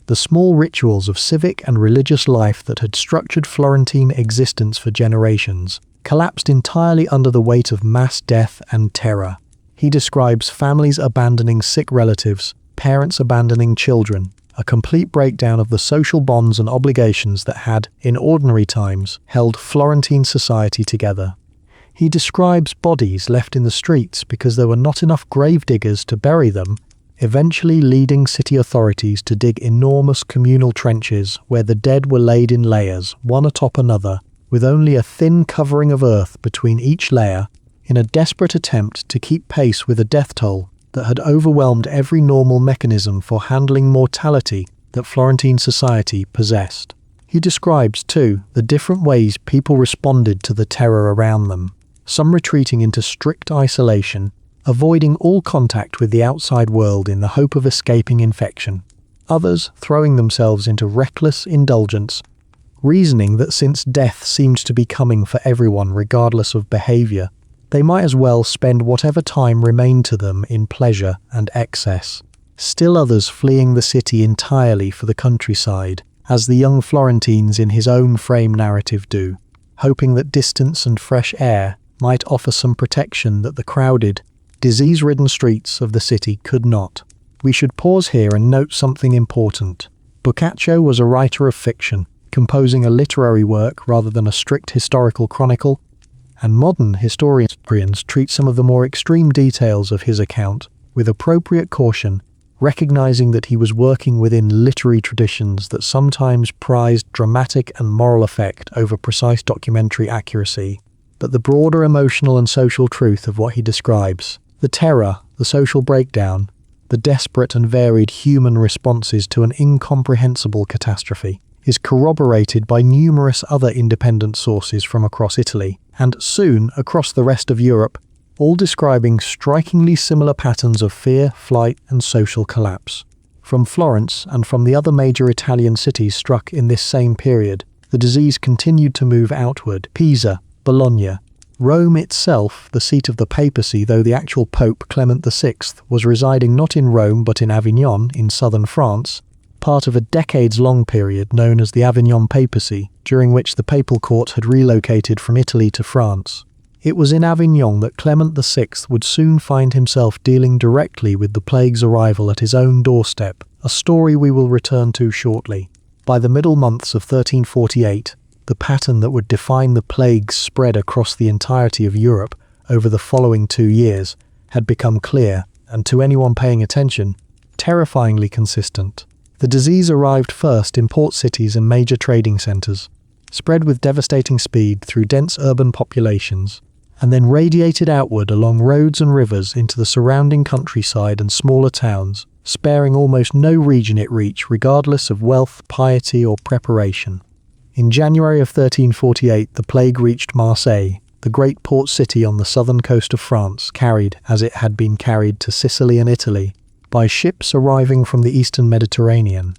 the small rituals of civic and religious life that had structured Florentine existence for generations, collapsed entirely under the weight of mass death and terror. He describes families abandoning sick relatives, parents abandoning children, a complete breakdown of the social bonds and obligations that had, in ordinary times, held Florentine society together. He describes bodies left in the streets because there were not enough grave diggers to bury them, eventually leading city authorities to dig enormous communal trenches where the dead were laid in layers, one atop another, with only a thin covering of earth between each layer, in a desperate attempt to keep pace with a death toll that had overwhelmed every normal mechanism for handling mortality that Florentine society possessed. He describes, too, the different ways people responded to the terror around them, some retreating into strict isolation, avoiding all contact with the outside world in the hope of escaping infection, others throwing themselves into reckless indulgence, reasoning that since death seemed to be coming for everyone regardless of behaviour, they might as well spend whatever time remained to them in pleasure and excess. Still others fleeing the city entirely for the countryside, as the young Florentines in his own frame narrative do, hoping that distance and fresh air might offer some protection that the crowded, disease-ridden streets of the city could not. We should pause here and note something important. Boccaccio was a writer of fiction, composing a literary work rather than a strict historical chronicle, and modern historians treat some of the more extreme details of his account with appropriate caution, recognizing that he was working within literary traditions that sometimes prized dramatic and moral effect over precise documentary accuracy. But the broader emotional and social truth of what he describes, the terror, the social breakdown, the desperate and varied human responses to an incomprehensible catastrophe, is corroborated by numerous other independent sources from across Italy, and soon across the rest of Europe, all describing strikingly similar patterns of fear, flight, and social collapse. From Florence and from the other major Italian cities struck in this same period, the disease continued to move outward. Pisa, Bologna, Rome itself, the seat of the papacy, though the actual Pope Clement VI was residing not in Rome but in Avignon in southern France, part of a decades-long period known as the Avignon Papacy, during which the papal court had relocated from Italy to France. It was in Avignon that Clement VI would soon find himself dealing directly with the plague's arrival at his own doorstep, a story we will return to shortly. By the middle months of 1348, the pattern that would define the plague's spread across the entirety of Europe over the following 2 years had become clear, and to anyone paying attention, terrifyingly consistent. The disease arrived first in port cities and major trading centres, spread with devastating speed through dense urban populations, and then radiated outward along roads and rivers into the surrounding countryside and smaller towns, sparing almost no region it reached regardless of wealth, piety or preparation. In January of 1348 the plague reached Marseille, the great port city on the southern coast of France, carried, as it had been carried to Sicily and Italy, by ships arriving from the eastern Mediterranean.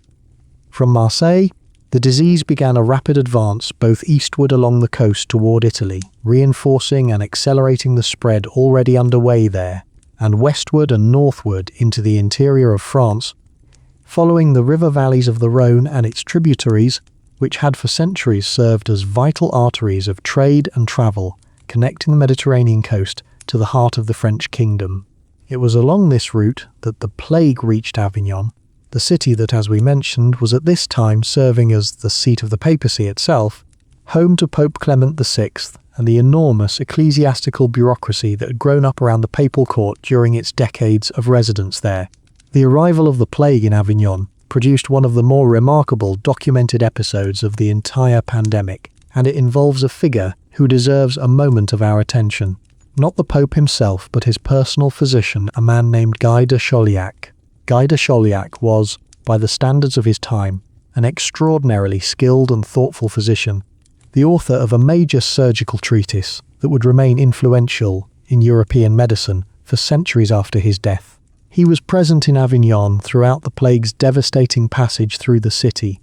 From Marseille, the disease began a rapid advance both eastward along the coast toward Italy, reinforcing and accelerating the spread already underway there, and westward and northward into the interior of France, following the river valleys of the Rhône and its tributaries, which had for centuries served as vital arteries of trade and travel, connecting the Mediterranean coast to the heart of the French kingdom. It was along this route that the plague reached Avignon, the city that, as we mentioned, was at this time serving as the seat of the papacy itself, home to Pope Clement VI and the enormous ecclesiastical bureaucracy that had grown up around the papal court during its decades of residence there. The arrival of the plague in Avignon produced one of the more remarkable documented episodes of the entire pandemic, and it involves a figure who deserves a moment of our attention. Not the Pope himself, but his personal physician, a man named Guy de Chauliac. Guy de Chauliac was, by the standards of his time, an extraordinarily skilled and thoughtful physician, the author of a major surgical treatise that would remain influential in European medicine for centuries after his death. He was present in Avignon throughout the plague's devastating passage through the city,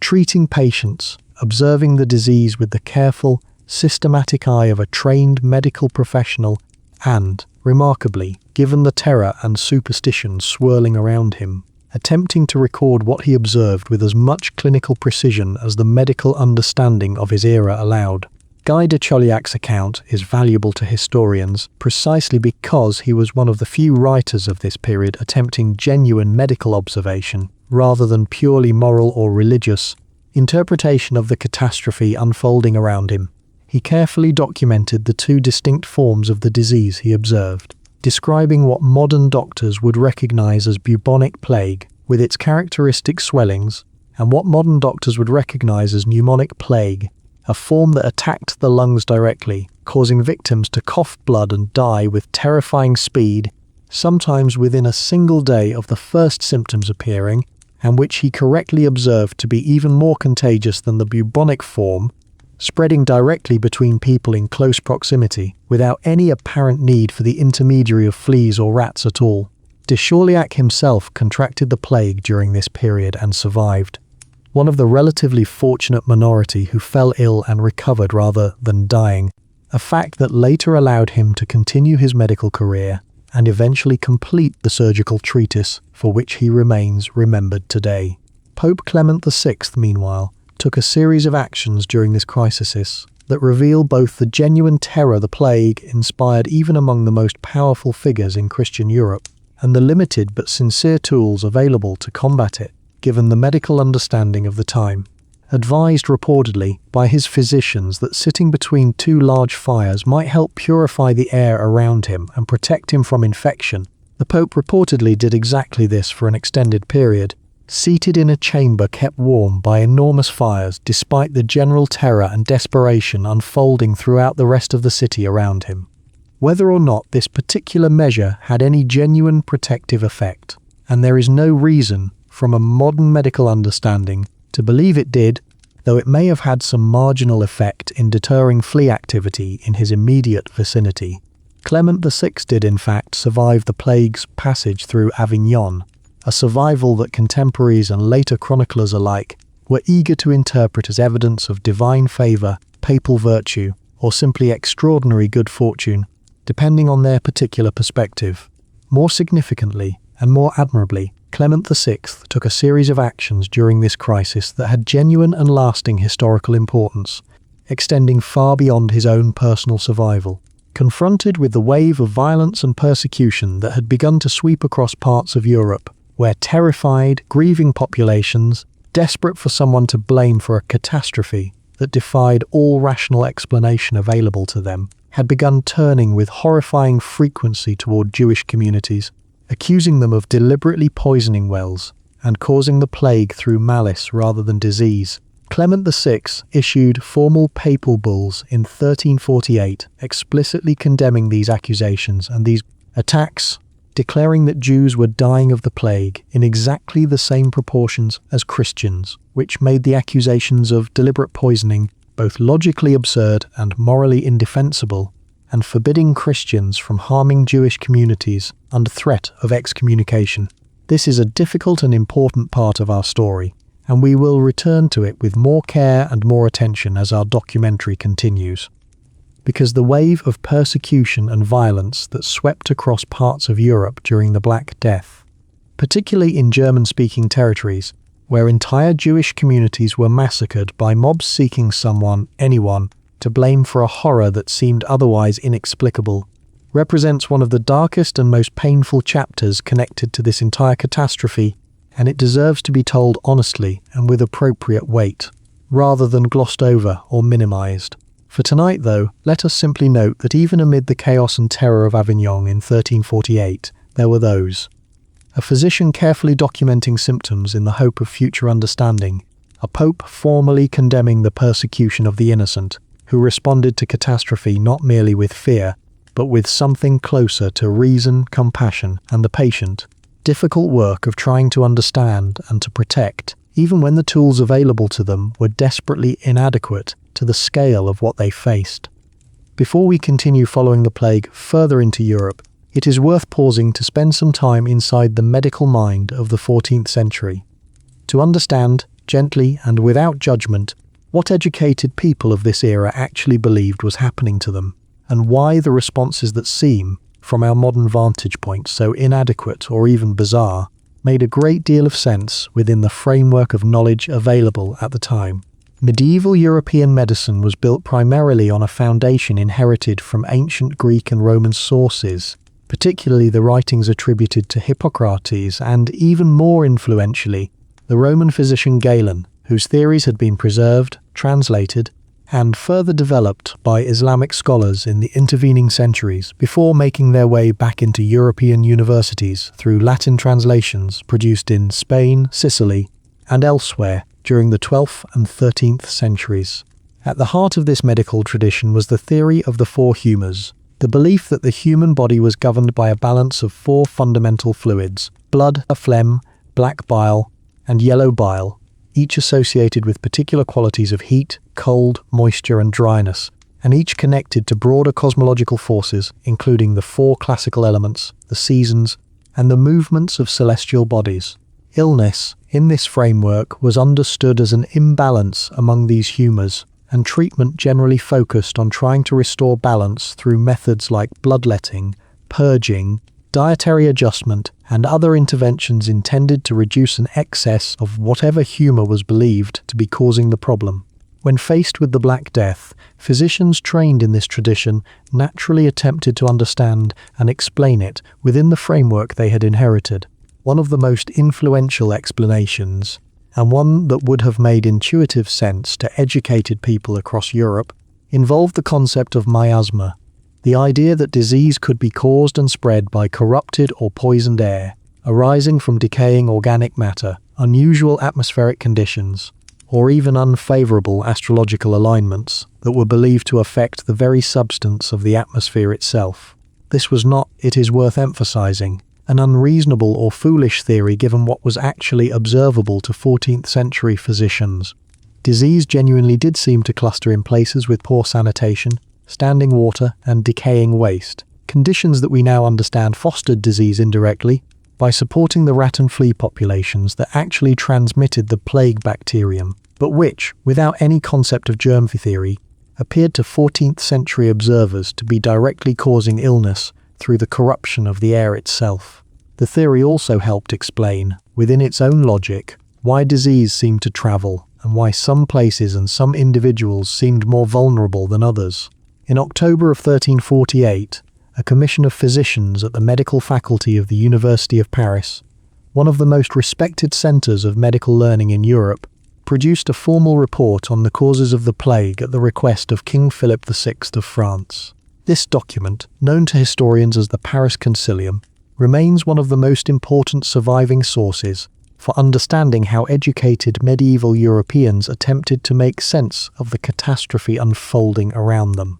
treating patients, observing the disease with the careful, systematic eye of a trained medical professional, and, remarkably, given the terror and superstition swirling around him, attempting to record what he observed with as much clinical precision as the medical understanding of his era allowed. Guy de Chauliac's account is valuable to historians precisely because he was one of the few writers of this period attempting genuine medical observation, rather than purely moral or religious interpretation of the catastrophe unfolding around him. He carefully documented the two distinct forms of the disease he observed, describing what modern doctors would recognize as bubonic plague, with its characteristic swellings, and what modern doctors would recognize as pneumonic plague, a form that attacked the lungs directly, causing victims to cough blood and die with terrifying speed, sometimes within a single day of the first symptoms appearing, and which he correctly observed to be even more contagious than the bubonic form, spreading directly between people in close proximity, without any apparent need for the intermediary of fleas or rats at all. De Chauliac himself contracted the plague during this period and survived, one of the relatively fortunate minority who fell ill and recovered rather than dying, a fact that later allowed him to continue his medical career and eventually complete the surgical treatise for which he remains remembered today. Pope Clement VI, meanwhile, took a series of actions during this crisis that reveal both the genuine terror the plague inspired even among the most powerful figures in Christian Europe, and the limited but sincere tools available to combat it, given the medical understanding of the time. Advised reportedly by his physicians that sitting between two large fires might help purify the air around him and protect him from infection, the Pope reportedly did exactly this for an extended period, seated in a chamber kept warm by enormous fires despite the general terror and desperation unfolding throughout the rest of the city around him. Whether or not this particular measure had any genuine protective effect, and there is no reason, from a modern medical understanding, to believe it did, though it may have had some marginal effect in deterring flea activity in his immediate vicinity. Clement VI did in fact survive the plague's passage through Avignon, a survival that contemporaries and later chroniclers alike were eager to interpret as evidence of divine favour, papal virtue, or simply extraordinary good fortune, depending on their particular perspective. More significantly, and more admirably, Clement VI took a series of actions during this crisis that had genuine and lasting historical importance, extending far beyond his own personal survival. Confronted with the wave of violence and persecution that had begun to sweep across parts of Europe, where terrified, grieving populations, desperate for someone to blame for a catastrophe that defied all rational explanation available to them, had begun turning with horrifying frequency toward Jewish communities, accusing them of deliberately poisoning wells and causing the plague through malice rather than disease. Clement VI issued formal papal bulls in 1348 explicitly condemning these accusations and these attacks, declaring that Jews were dying of the plague in exactly the same proportions as Christians, which made the accusations of deliberate poisoning both logically absurd and morally indefensible, and forbidding Christians from harming Jewish communities under threat of excommunication. This is a difficult and important part of our story, and we will return to it with more care and more attention as our documentary continues. Because the wave of persecution and violence that swept across parts of Europe during the Black Death, particularly in German-speaking territories, where entire Jewish communities were massacred by mobs seeking anyone, to blame for a horror that seemed otherwise inexplicable, represents one of the darkest and most painful chapters connected to this entire catastrophe, and it deserves to be told honestly and with appropriate weight, rather than glossed over or minimized. For tonight, though, let us simply note that even amid the chaos and terror of Avignon in 1348, there were those: a physician carefully documenting symptoms in the hope of future understanding, a pope formally condemning the persecution of the innocent, who responded to catastrophe not merely with fear, but with something closer to reason, compassion, and the patient, difficult work of trying to understand and to protect, even when the tools available to them were desperately inadequate to the scale of what they faced. Before we continue following the plague further into Europe, it is worth pausing to spend some time inside the medical mind of the 14th century, to understand, gently and without judgment, what educated people of this era actually believed was happening to them, and why the responses that seem, from our modern vantage point, so inadequate or even bizarre, made a great deal of sense within the framework of knowledge available at the time. Medieval European medicine was built primarily on a foundation inherited from ancient Greek and Roman sources, particularly the writings attributed to Hippocrates and, even more influentially, the Roman physician Galen, whose theories had been preserved, translated, and further developed by Islamic scholars in the intervening centuries before making their way back into European universities through Latin translations produced in Spain, Sicily, and elsewhere during the 12th and 13th centuries. At the heart of this medical tradition was the theory of the four humours, the belief that the human body was governed by a balance of four fundamental fluids: blood, phlegm, black bile, and yellow bile, each associated with particular qualities of heat, cold, moisture, and dryness, and each connected to broader cosmological forces, including the four classical elements, the seasons, and the movements of celestial bodies. Illness, in this framework, was understood as an imbalance among these humours, and treatment generally focused on trying to restore balance through methods like bloodletting, purging, dietary adjustment, and other interventions intended to reduce an excess of whatever humour was believed to be causing the problem. When faced with the Black Death, physicians trained in this tradition naturally attempted to understand and explain it within the framework they had inherited. One of the most influential explanations, and one that would have made intuitive sense to educated people across Europe, involved the concept of miasma, the idea that disease could be caused and spread by corrupted or poisoned air, arising from decaying organic matter, unusual atmospheric conditions, or even unfavourable astrological alignments that were believed to affect the very substance of the atmosphere itself. This was not, it is worth emphasising, an unreasonable or foolish theory given what was actually observable to 14th century physicians. Disease genuinely did seem to cluster in places with poor sanitation, standing water, and decaying waste, conditions that we now understand fostered disease indirectly by supporting the rat and flea populations that actually transmitted the plague bacterium, but which, without any concept of germ theory, appeared to 14th century observers to be directly causing illness through the corruption of the air itself. The theory also helped explain, within its own logic, why disease seemed to travel and why some places and some individuals seemed more vulnerable than others. In October of 1348, a commission of physicians at the medical faculty of the University of Paris, one of the most respected centres of medical learning in Europe, produced a formal report on the causes of the plague at the request of King Philip VI of France. This document, known to historians as the Paris Concilium, remains one of the most important surviving sources for understanding how educated medieval Europeans attempted to make sense of the catastrophe unfolding around them.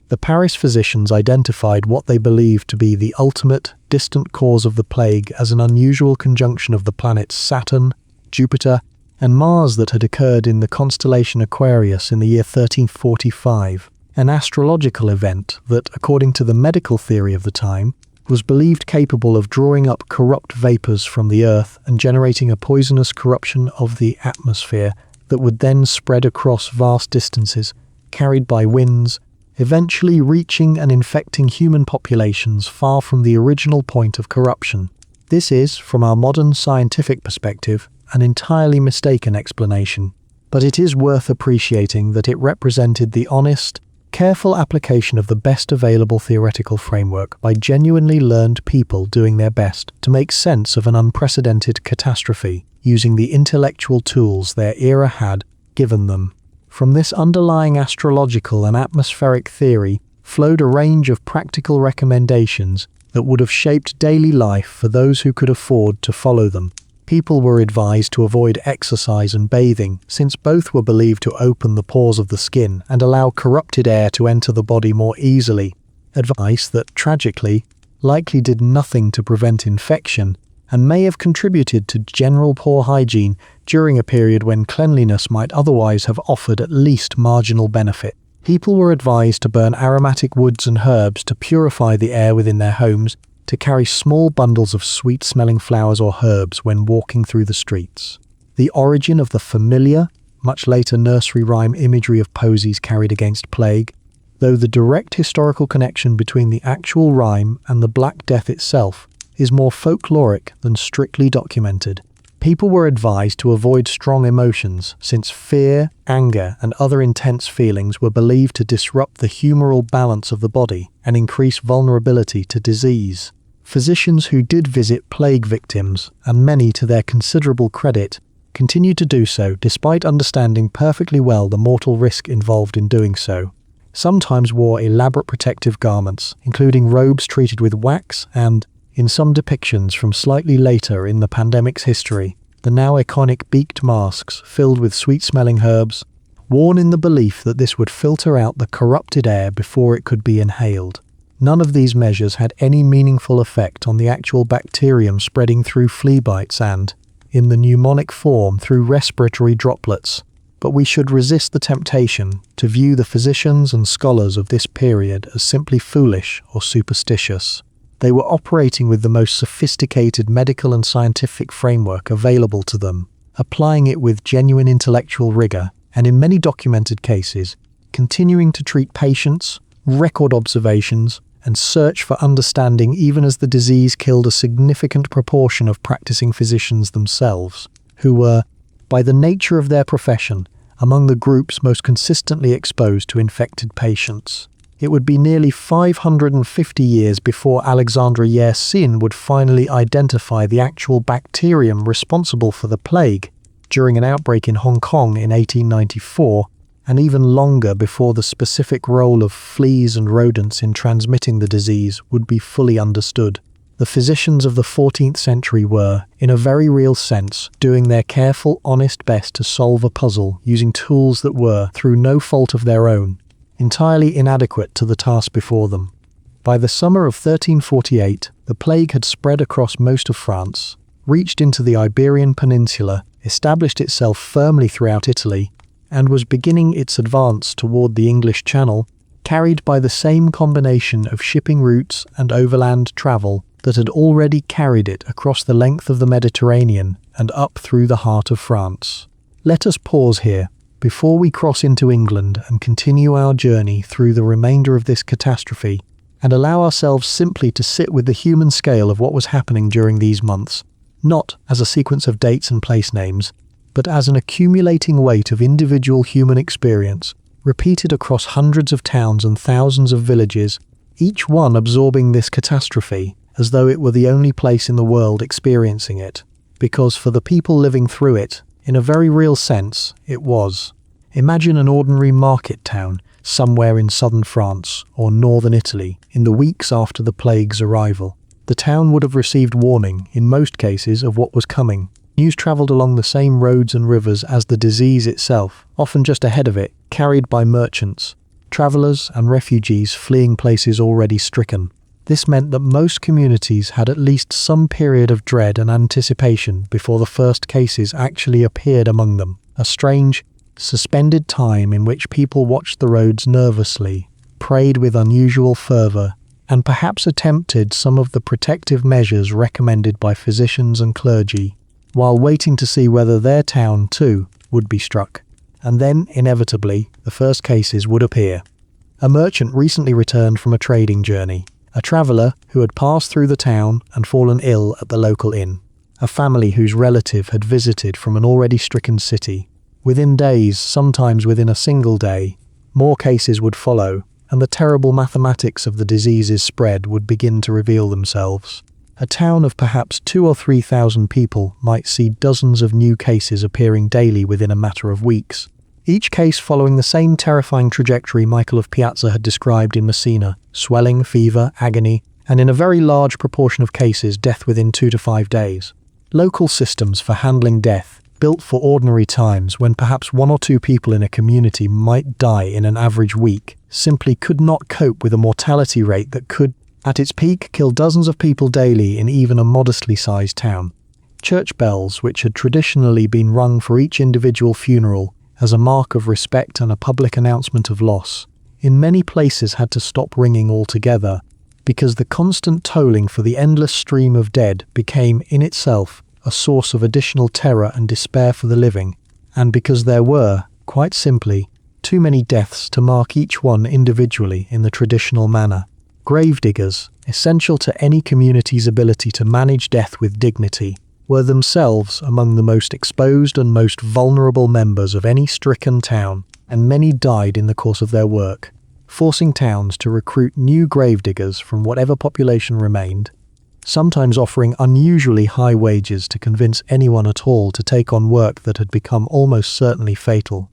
The Paris physicians identified what they believed to be the ultimate, distant cause of the plague as an unusual conjunction of the planets Saturn, Jupiter, and Mars that had occurred in the constellation Aquarius in the year 1345, an astrological event that, according to the medical theory of the time, was believed capable of drawing up corrupt vapours from the Earth and generating a poisonous corruption of the atmosphere that would then spread across vast distances, carried by winds, eventually reaching and infecting human populations far from the original point of corruption. This is, from our modern scientific perspective, an entirely mistaken explanation, but it is worth appreciating that it represented the honest, careful application of the best available theoretical framework by genuinely learned people doing their best to make sense of an unprecedented catastrophe using the intellectual tools their era had given them. From this underlying astrological and atmospheric theory flowed a range of practical recommendations that would have shaped daily life for those who could afford to follow them. People were advised to avoid exercise and bathing, since both were believed to open the pores of the skin and allow corrupted air to enter the body more easily, advice that, tragically, likely did nothing to prevent infection and may have contributed to general poor hygiene during a period when cleanliness might otherwise have offered at least marginal benefit. People were advised to burn aromatic woods and herbs to purify the air within their homes, to carry small bundles of sweet-smelling flowers or herbs when walking through the streets. The origin of the familiar, much later nursery rhyme imagery of posies carried against plague, though the direct historical connection between the actual rhyme and the Black Death itself is more folkloric than strictly documented. People were advised to avoid strong emotions, since fear, anger, and other intense feelings were believed to disrupt the humoral balance of the body and increase vulnerability to disease. Physicians who did visit plague victims, and many to their considerable credit, continued to do so despite understanding perfectly well the mortal risk involved in doing so. Sometimes wore elaborate protective garments, including robes treated with wax and, in some depictions from slightly later in the pandemic's history, the now iconic beaked masks filled with sweet-smelling herbs, worn in the belief that this would filter out the corrupted air before it could be inhaled. None of these measures had any meaningful effect on the actual bacterium spreading through flea bites and, in the pneumonic form, through respiratory droplets. But we should resist the temptation to view the physicians and scholars of this period as simply foolish or superstitious. They were operating with the most sophisticated medical and scientific framework available to them, applying it with genuine intellectual rigor, and in many documented cases, continuing to treat patients, record observations, and search for understanding even as the disease killed a significant proportion of practicing physicians themselves, who were, by the nature of their profession, among the groups most consistently exposed to infected patients. It would be nearly 550 years before Alexandre Yersin would finally identify the actual bacterium responsible for the plague during an outbreak in Hong Kong in 1894, and even longer before the specific role of fleas and rodents in transmitting the disease would be fully understood. The physicians of the 14th century were, in a very real sense, doing their careful, honest best to solve a puzzle using tools that were, through no fault of their own, entirely inadequate to the task before them. By the summer of 1348, the plague had spread across most of France, reached into the Iberian Peninsula, established itself firmly throughout Italy, and was beginning its advance toward the English Channel, carried by the same combination of shipping routes and overland travel that had already carried it across the length of the Mediterranean and up through the heart of France. Let us pause here, before we cross into England and continue our journey through the remainder of this catastrophe, and allow ourselves simply to sit with the human scale of what was happening during these months, not as a sequence of dates and place names, but as an accumulating weight of individual human experience, repeated across hundreds of towns and thousands of villages, each one absorbing this catastrophe as though it were the only place in the world experiencing it, because for the people living through it, in a very real sense, it was. Imagine an ordinary market town somewhere in southern France or northern Italy in the weeks after the plague's arrival. The town would have received warning, in most cases, of what was coming. News travelled along the same roads and rivers as the disease itself, often just ahead of it, carried by merchants, travellers and refugees fleeing places already stricken. This meant that most communities had at least some period of dread and anticipation before the first cases actually appeared among them, a strange, suspended time in which people watched the roads nervously, prayed with unusual fervour, and perhaps attempted some of the protective measures recommended by physicians and clergy, while waiting to see whether their town, too, would be struck. And then, inevitably, the first cases would appear. A merchant recently returned from a trading journey, a traveller who had passed through the town and fallen ill at the local inn, a family whose relative had visited from an already stricken city. Within days, sometimes within a single day, more cases would follow, and the terrible mathematics of the disease's spread would begin to reveal themselves. A town of perhaps 2,000 or 3,000 people might see dozens of new cases appearing daily within a matter of weeks, each case following the same terrifying trajectory Michael of Piazza had described in Messina: swelling, fever, agony, and in a very large proportion of cases death within 2 to 5 days. Local systems for handling death, built for ordinary times when perhaps 1 or 2 people in a community might die in an average week, simply could not cope with a mortality rate that could, at its peak, kill dozens of people daily in even a modestly sized town. Church bells, which had traditionally been rung for each individual funeral as a mark of respect and a public announcement of loss, in many places had to stop ringing altogether, because the constant tolling for the endless stream of dead became, in itself, a source of additional terror and despair for the living, and because there were, quite simply, too many deaths to mark each one individually in the traditional manner. Gravediggers, essential to any community's ability to manage death with dignity, were themselves among the most exposed and most vulnerable members of any stricken town, and many died in the course of their work, forcing towns to recruit new gravediggers from whatever population remained, sometimes offering unusually high wages to convince anyone at all to take on work that had become almost certainly fatal.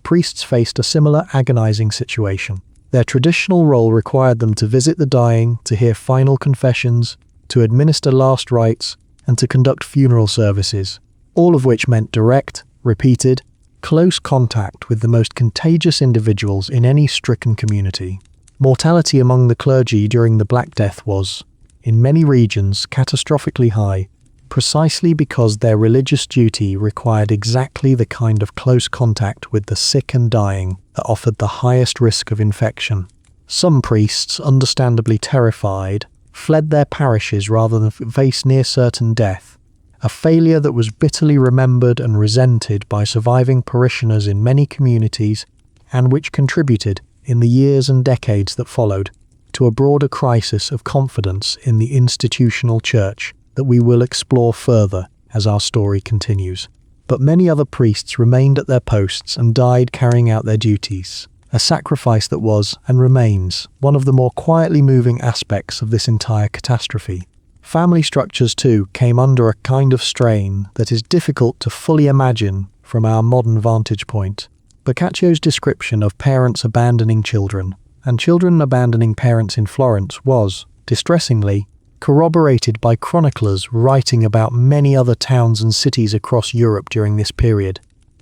Priests faced a similar agonizing situation. Their traditional role required them to visit the dying, to hear final confessions, to administer last rites, and to conduct funeral services, all of which meant direct, repeated, close contact with the most contagious individuals in any stricken community. Mortality among the clergy during the Black Death was, in many regions, catastrophically high, precisely because their religious duty required exactly the kind of close contact with the sick and dying that offered the highest risk of infection. Some priests, understandably terrified, fled their parishes rather than face near certain death, a failure that was bitterly remembered and resented by surviving parishioners in many communities, and which contributed, in the years and decades that followed, to a broader crisis of confidence in the institutional church that we will explore further as our story continues. But many other priests remained at their posts and died carrying out their duties, a sacrifice that was, and remains, one of the more quietly moving aspects of this entire catastrophe. Family structures, too, came under a kind of strain that is difficult to fully imagine from our modern vantage point. Boccaccio's description of parents abandoning children, and children abandoning parents in Florence was, distressingly, corroborated by chroniclers writing about many other towns and cities across Europe during this period.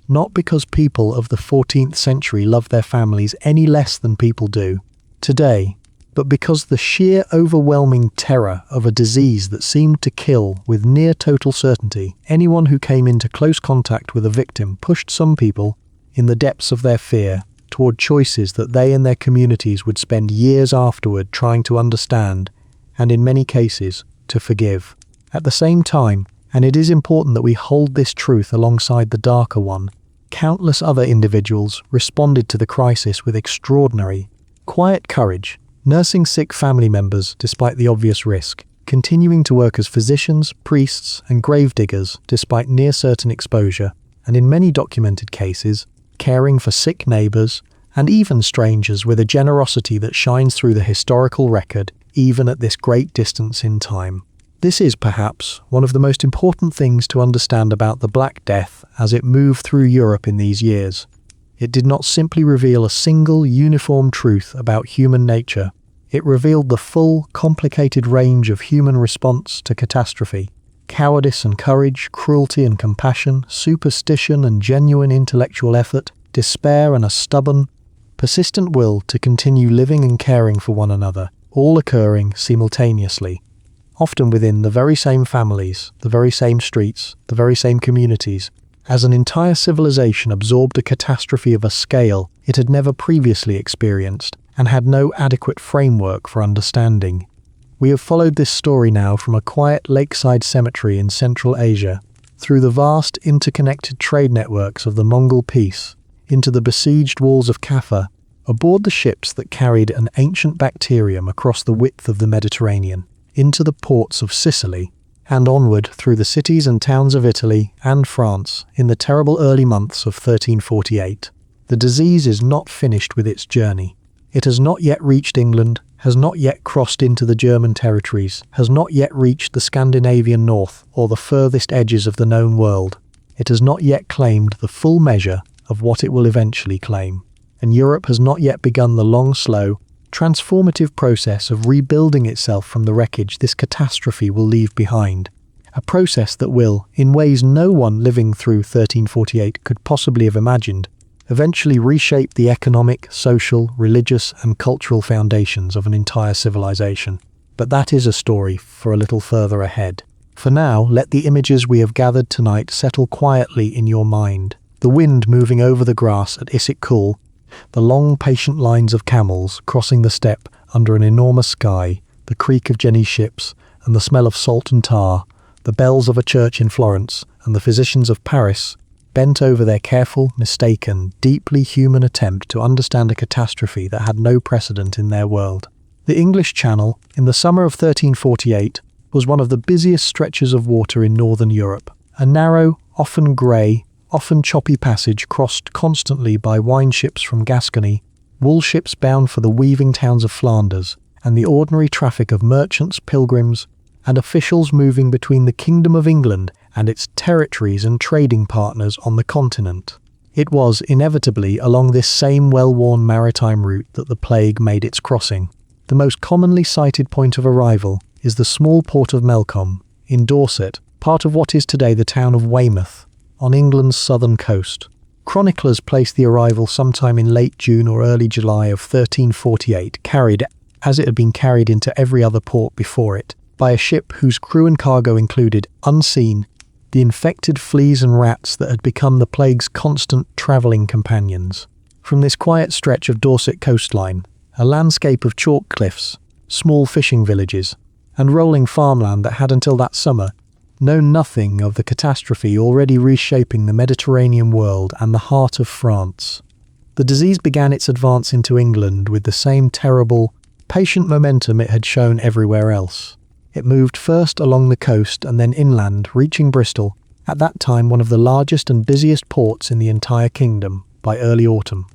Not because people of the 14th century loved their families any less than people do today, but because the sheer overwhelming terror of a disease that seemed to kill with near total certainty anyone who came into close contact with a victim pushed some people, in the depths of their fear, toward choices that they and their communities would spend years afterward trying to understand, and in many cases, to forgive. At the same time, and it is important that we hold this truth alongside the darker one, countless other individuals responded to the crisis with extraordinary, quiet courage, nursing sick family members despite the obvious risk, continuing to work as physicians, priests, and gravediggers despite near-certain exposure, and in many documented cases, caring for sick neighbours, and even strangers with a generosity that shines through the historical record, even at this great distance in time. This is, perhaps, one of the most important things to understand about the Black Death as it moved through Europe in these years. It did not simply reveal a single, uniform truth about human nature. It revealed the full, complicated range of human response to catastrophe. Cowardice and courage, cruelty and compassion, superstition and genuine intellectual effort, despair and a stubborn, persistent will to continue living and caring for one another, all occurring simultaneously, often within the very same families, the very same streets, the very same communities, as an entire civilization absorbed a catastrophe of a scale it had never previously experienced and had no adequate framework for understanding. We have followed this story now from a quiet lakeside cemetery in Central Asia, through the vast interconnected trade networks of the Mongol Peace, into the besieged walls of Kaffa, aboard the ships that carried an ancient bacterium across the width of the Mediterranean, into the ports of Sicily, and onward through the cities and towns of Italy and France in the terrible early months of 1348. The disease is not finished with its journey. It has not yet reached England, has not yet crossed into the German territories, has not yet reached the Scandinavian north or the furthest edges of the known world. It has not yet claimed the full measure of what it will eventually claim. And Europe has not yet begun the long, slow, transformative process of rebuilding itself from the wreckage this catastrophe will leave behind. A process that will, in ways no one living through 1348 could possibly have imagined, eventually reshape the economic, social, religious and cultural foundations of an entire civilization. But that is a story for a little further ahead. For now, let the images we have gathered tonight settle quietly in your mind. The wind moving over the grass at Issyk-Kul, the long patient lines of camels crossing the steppe under an enormous sky, the creak of Jenny's ships and the smell of salt and tar, the bells of a church in Florence and the physicians of Paris, bent over their careful, mistaken, deeply human attempt to understand a catastrophe that had no precedent in their world. The English Channel, in the summer of 1348, was one of the busiest stretches of water in northern Europe, a narrow, often grey, often choppy passage crossed constantly by wine ships from Gascony, wool ships bound for the weaving towns of Flanders, and the ordinary traffic of merchants, pilgrims, and officials moving between the Kingdom of England and its territories and trading partners on the continent. It was inevitably along this same well-worn maritime route that the plague made its crossing. The most commonly cited point of arrival is the small port of Melcombe, in Dorset, part of what is today the town of Weymouth, on England's southern coast. Chroniclers place the arrival sometime in late June or early July of 1348, carried, as it had been carried into every other port before it, by a ship whose crew and cargo included, unseen, the infected fleas and rats that had become the plague's constant travelling companions. From this quiet stretch of Dorset coastline, a landscape of chalk cliffs, small fishing villages, and rolling farmland that had until that summer known nothing of the catastrophe already reshaping the Mediterranean world and the heart of France. The disease began its advance into England with the same terrible, patient momentum it had shown everywhere else. It moved first along the coast and then inland, reaching Bristol, at that time one of the largest and busiest ports in the entire kingdom, by early autumn.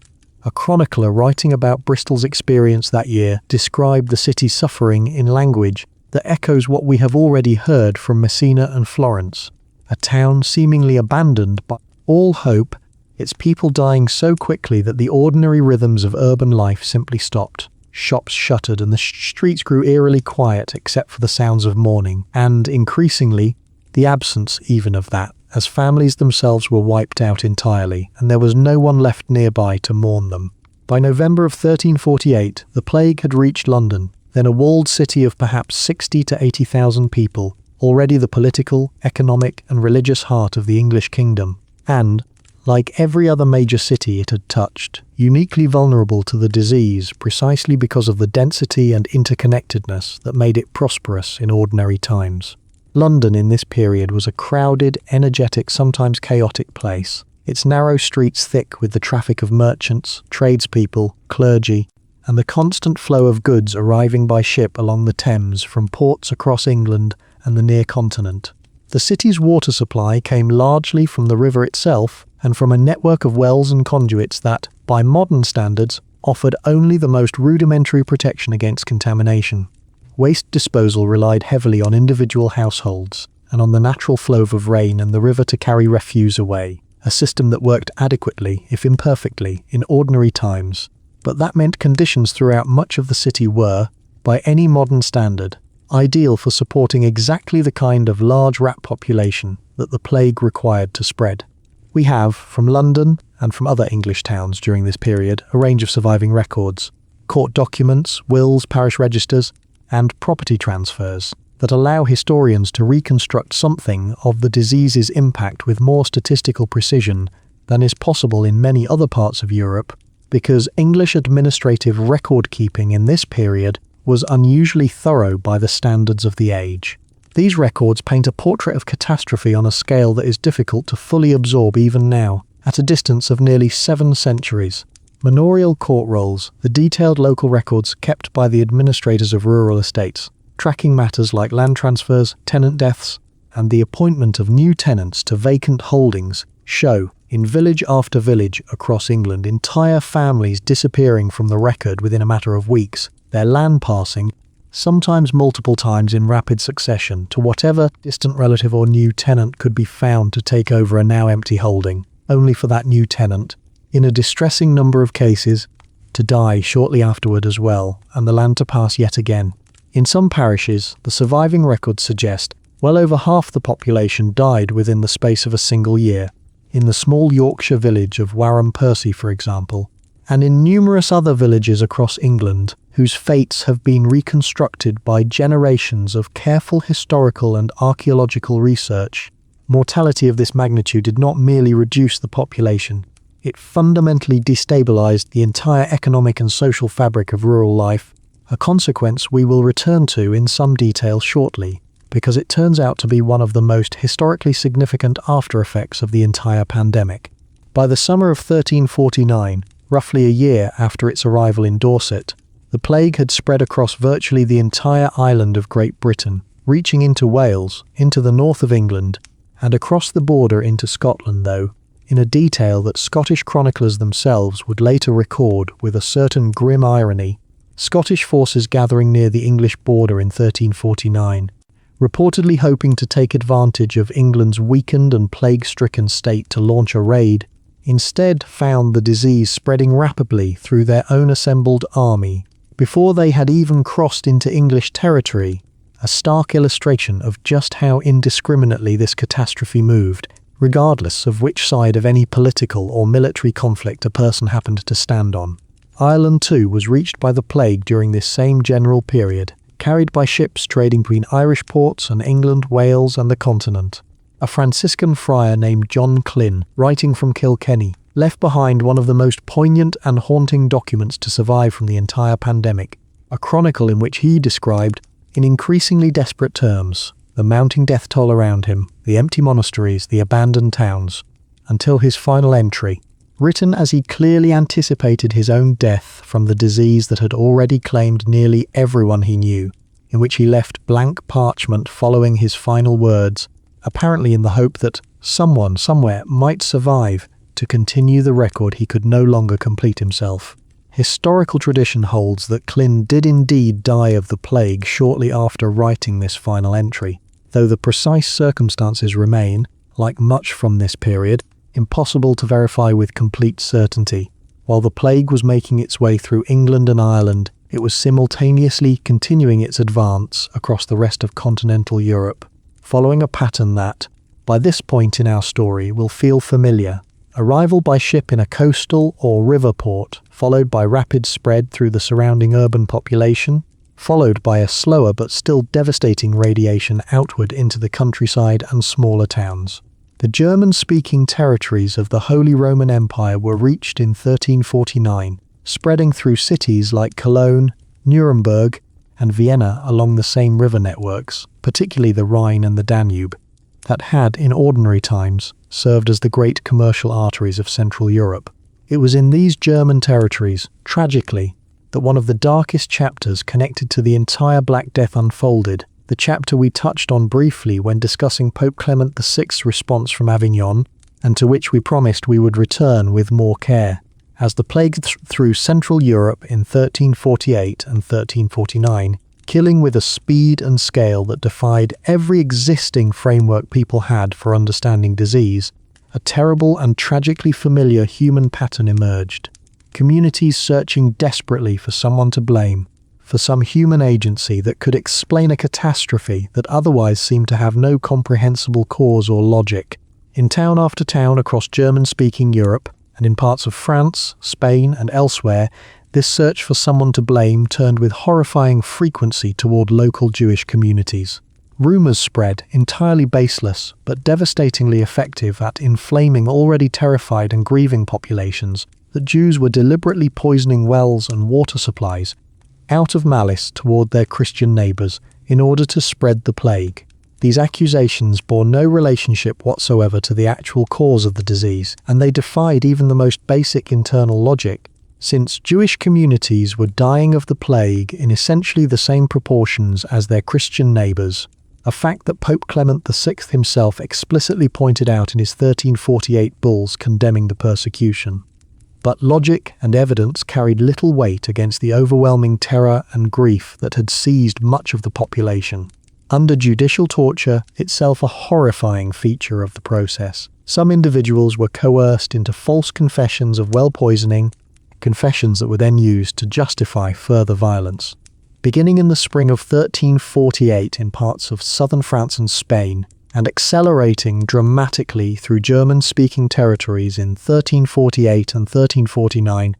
A chronicler writing about Bristol's experience that year described the city's suffering in language that echoes what we have already heard from Messina and Florence, a town seemingly abandoned by all hope, its people dying so quickly that the ordinary rhythms of urban life simply stopped. Shops shuttered and the streets grew eerily quiet except for the sounds of mourning, and, increasingly, the absence even of that, as families themselves were wiped out entirely, and there was no one left nearby to mourn them. By November of 1348, the plague had reached London, then a walled city of perhaps 60 to 80,000 people, already the political, economic and religious heart of the English kingdom, and, like every other major city it had touched, uniquely vulnerable to the disease precisely because of the density and interconnectedness that made it prosperous in ordinary times. London in this period was a crowded, energetic, sometimes chaotic place, its narrow streets thick with the traffic of merchants, tradespeople, clergy, and the constant flow of goods arriving by ship along the Thames from ports across England and the near continent. The city's water supply came largely from the river itself and from a network of wells and conduits that, by modern standards, offered only the most rudimentary protection against contamination. Waste disposal relied heavily on individual households and on the natural flow of rain and the river to carry refuse away, a system that worked adequately, if imperfectly, in ordinary times. But that meant conditions throughout much of the city were, by any modern standard, ideal for supporting exactly the kind of large rat population that the plague required to spread. We have, from London and from other English towns during this period, a range of surviving records, court documents, wills, parish registers, and property transfers that allow historians to reconstruct something of the disease's impact with more statistical precision than is possible in many other parts of Europe, because English administrative record-keeping in this period was unusually thorough by the standards of the age. These records paint a portrait of catastrophe on a scale that is difficult to fully absorb even now, at a distance of nearly 7 centuries. Manorial court rolls, the detailed local records kept by the administrators of rural estates, tracking matters like land transfers, tenant deaths, and the appointment of new tenants to vacant holdings, show, in village after village across England, entire families disappearing from the record within a matter of weeks, their land passing, sometimes multiple times in rapid succession, to whatever distant relative or new tenant could be found to take over a now empty holding, only for that new tenant, in a distressing number of cases, to die shortly afterward as well, and the land to pass yet again. In some parishes, the surviving records suggest well over half the population died within the space of a single year, in the small Yorkshire village of Wareham Percy, for example, and in numerous other villages across England, whose fates have been reconstructed by generations of careful historical and archaeological research. Mortality of this magnitude did not merely reduce the population, it fundamentally destabilized the entire economic and social fabric of rural life, a consequence we will return to in some detail shortly, because it turns out to be one of the most historically significant after effects of the entire pandemic. By the summer of 1349, roughly a year after its arrival in Dorset, the plague had spread across virtually the entire island of Great Britain, reaching into Wales, into the north of England, and across the border into Scotland, though, in a detail that Scottish chroniclers themselves would later record with a certain grim irony. Scottish forces gathering near the English border in 1349, reportedly hoping to take advantage of England's weakened and plague-stricken state to launch a raid, instead found the disease spreading rapidly through their own assembled army before they had even crossed into English territory, a stark illustration of just how indiscriminately this catastrophe moved, regardless of which side of any political or military conflict a person happened to stand on. Ireland too was reached by the plague during this same general period, carried by ships trading between Irish ports and England, Wales and the continent. A Franciscan friar named John Glynn, writing from Kilkenny, left behind one of the most poignant and haunting documents to survive from the entire pandemic, a chronicle in which he described, in increasingly desperate terms, the mounting death toll around him, the empty monasteries, the abandoned towns, until his final entry, written as he clearly anticipated his own death from the disease that had already claimed nearly everyone he knew, in which he left blank parchment following his final words, apparently in the hope that someone somewhere might survive to continue the record he could no longer complete himself. Historical tradition holds that Glynn did indeed die of the plague shortly after writing this final entry, though the precise circumstances remain, like much from this period, impossible to verify with complete certainty. While the plague was making its way through England and Ireland, it was simultaneously continuing its advance across the rest of continental Europe, following a pattern that, by this point in our story, will feel familiar. Arrival by ship in a coastal or river port, followed by rapid spread through the surrounding urban population, followed by a slower but still devastating radiation outward into the countryside and smaller towns. The German-speaking territories of the Holy Roman Empire were reached in 1349, spreading through cities like Cologne, Nuremberg, and Vienna along the same river networks, particularly the Rhine and the Danube, that had, in ordinary times, served as the great commercial arteries of Central Europe. It was in these German territories, tragically, that one of the darkest chapters connected to the entire Black Death unfolded, the chapter we touched on briefly when discussing Pope Clement VI's response from Avignon, and to which we promised we would return with more care, as the plague through Central Europe in 1348 and 1349, killing with a speed and scale that defied every existing framework people had for understanding disease, a terrible and tragically familiar human pattern emerged. Communities searching desperately for someone to blame, for some human agency that could explain a catastrophe that otherwise seemed to have no comprehensible cause or logic. In town after town across German-speaking Europe, and in parts of France, Spain, and elsewhere, this search for someone to blame turned with horrifying frequency toward local Jewish communities. Rumours spread, entirely baseless, but devastatingly effective at inflaming already terrified and grieving populations, that Jews were deliberately poisoning wells and water supplies, out of malice toward their Christian neighbours, in order to spread the plague. These accusations bore no relationship whatsoever to the actual cause of the disease, and they defied even the most basic internal logic, since Jewish communities were dying of the plague in essentially the same proportions as their Christian neighbours, a fact that Pope Clement VI himself explicitly pointed out in his 1348 bulls condemning the persecution. But logic and evidence carried little weight against the overwhelming terror and grief that had seized much of the population. Under judicial torture, itself a horrifying feature of the process, some individuals were coerced into false confessions of well poisoning, confessions that were then used to justify further violence. Beginning in the spring of 1348 in parts of southern France and Spain, and accelerating dramatically through German-speaking territories in 1348 and 1349,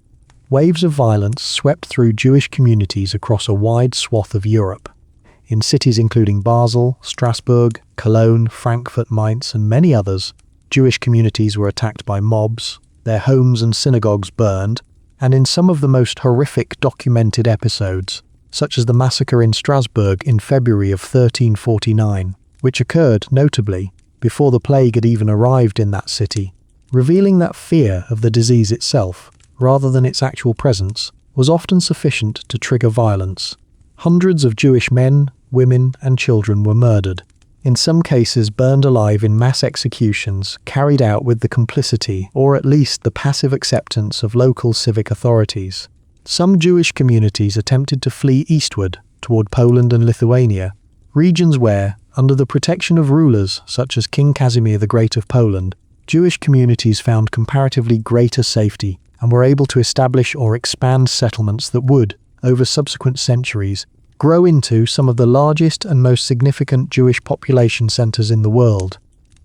waves of violence swept through Jewish communities across a wide swath of Europe. In cities including Basel, Strasbourg, Cologne, Frankfurt, Mainz, and many others, Jewish communities were attacked by mobs, their homes and synagogues burned, and in some of the most horrific documented episodes, such as the massacre in Strasbourg in February of 1349, which occurred, notably, before the plague had even arrived in that city, revealing that fear of the disease itself, rather than its actual presence, was often sufficient to trigger violence. Hundreds of Jewish men, women, and children were murdered, in some cases burned alive in mass executions carried out with the complicity, or at least the passive acceptance, of local civic authorities. Some Jewish communities attempted to flee eastward, toward Poland and Lithuania, regions where, under the protection of rulers such as King Casimir the Great of Poland, Jewish communities found comparatively greater safety and were able to establish or expand settlements that would, over subsequent centuries, grow into some of the largest and most significant Jewish population centers in the world.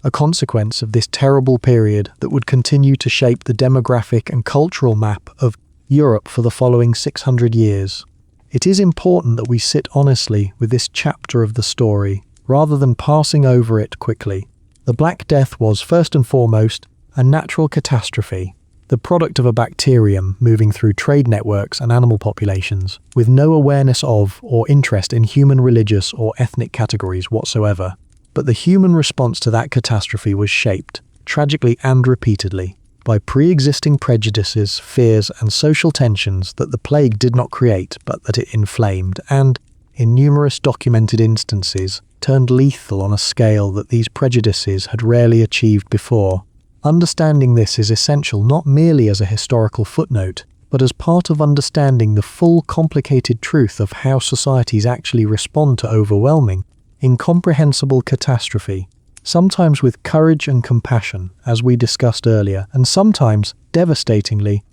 a consequence of this terrible period that would continue to shape the demographic and cultural map of Europe for the following 600 years. It is important that we sit honestly with this chapter of the story, rather than passing over it quickly. The Black Death was, first and foremost, a natural catastrophe, the product of a bacterium moving through trade networks and animal populations, with no awareness of or interest in human religious or ethnic categories whatsoever. But the human response to that catastrophe was shaped, tragically and repeatedly, by pre-existing prejudices, fears, and social tensions that the plague did not create but that it inflamed, and, in numerous documented instances, turned lethal on a scale that these prejudices had rarely achieved before. Understanding this is essential not merely as a historical footnote, but as part of understanding the full complicated truth of how societies actually respond to overwhelming, incomprehensible catastrophe, sometimes with courage and compassion, as we discussed earlier, and sometimes, devastatingly,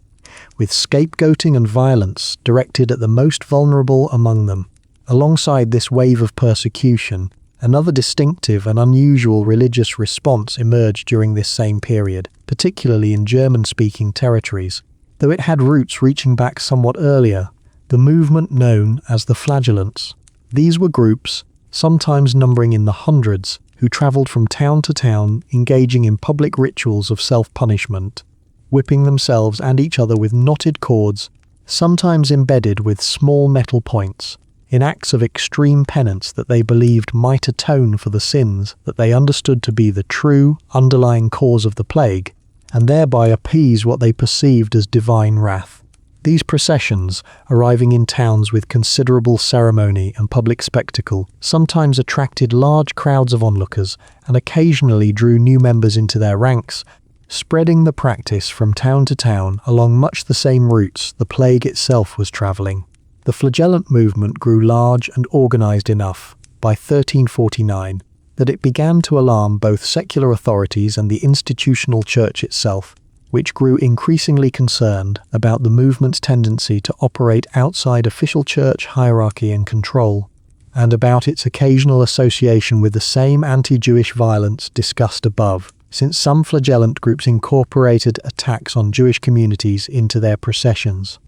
with scapegoating and violence directed at the most vulnerable among them. Alongside this wave of persecution, another distinctive and unusual religious response emerged during this same period, particularly in German-speaking territories. Though it had roots reaching back somewhat earlier, the movement known as the Flagellants. These were groups, sometimes numbering in the hundreds, who travelled from town to town, engaging in public rituals of self-punishment, whipping themselves and each other with knotted cords, sometimes embedded with small metal points, in acts of extreme penance that they believed might atone for the sins that they understood to be the true, underlying cause of the plague, and thereby appease what they perceived as divine wrath. These processions, arriving in towns with considerable ceremony and public spectacle, sometimes attracted large crowds of onlookers and occasionally drew new members into their ranks, spreading the practice from town to town along much the same routes the plague itself was travelling. The flagellant movement grew large and organised enough, by 1349, that it began to alarm both secular authorities and the institutional church itself, which grew increasingly concerned about the movement's tendency to operate outside official church hierarchy and control, and about its occasional association with the same anti-Jewish violence discussed above, since some flagellant groups incorporated attacks on Jewish communities into their processions.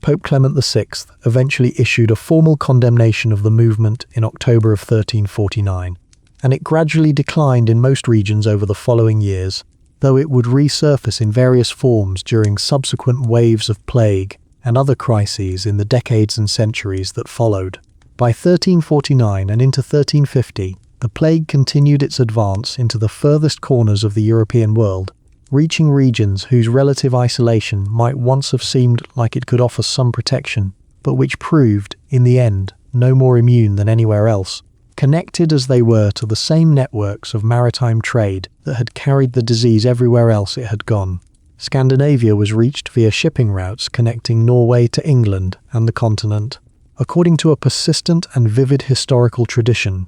Pope Clement VI eventually issued a formal condemnation of the movement in October of 1349, and it gradually declined in most regions over the following years, though it would resurface in various forms during subsequent waves of plague and other crises in the decades and centuries that followed. By 1349 and into 1350, the plague continued its advance into the furthest corners of the European world, reaching regions whose relative isolation might once have seemed like it could offer some protection, but which proved, in the end, no more immune than anywhere else, connected as they were to the same networks of maritime trade that had carried the disease everywhere else it had gone. Scandinavia was reached via shipping routes connecting Norway to England and the continent. According to a persistent and vivid historical tradition,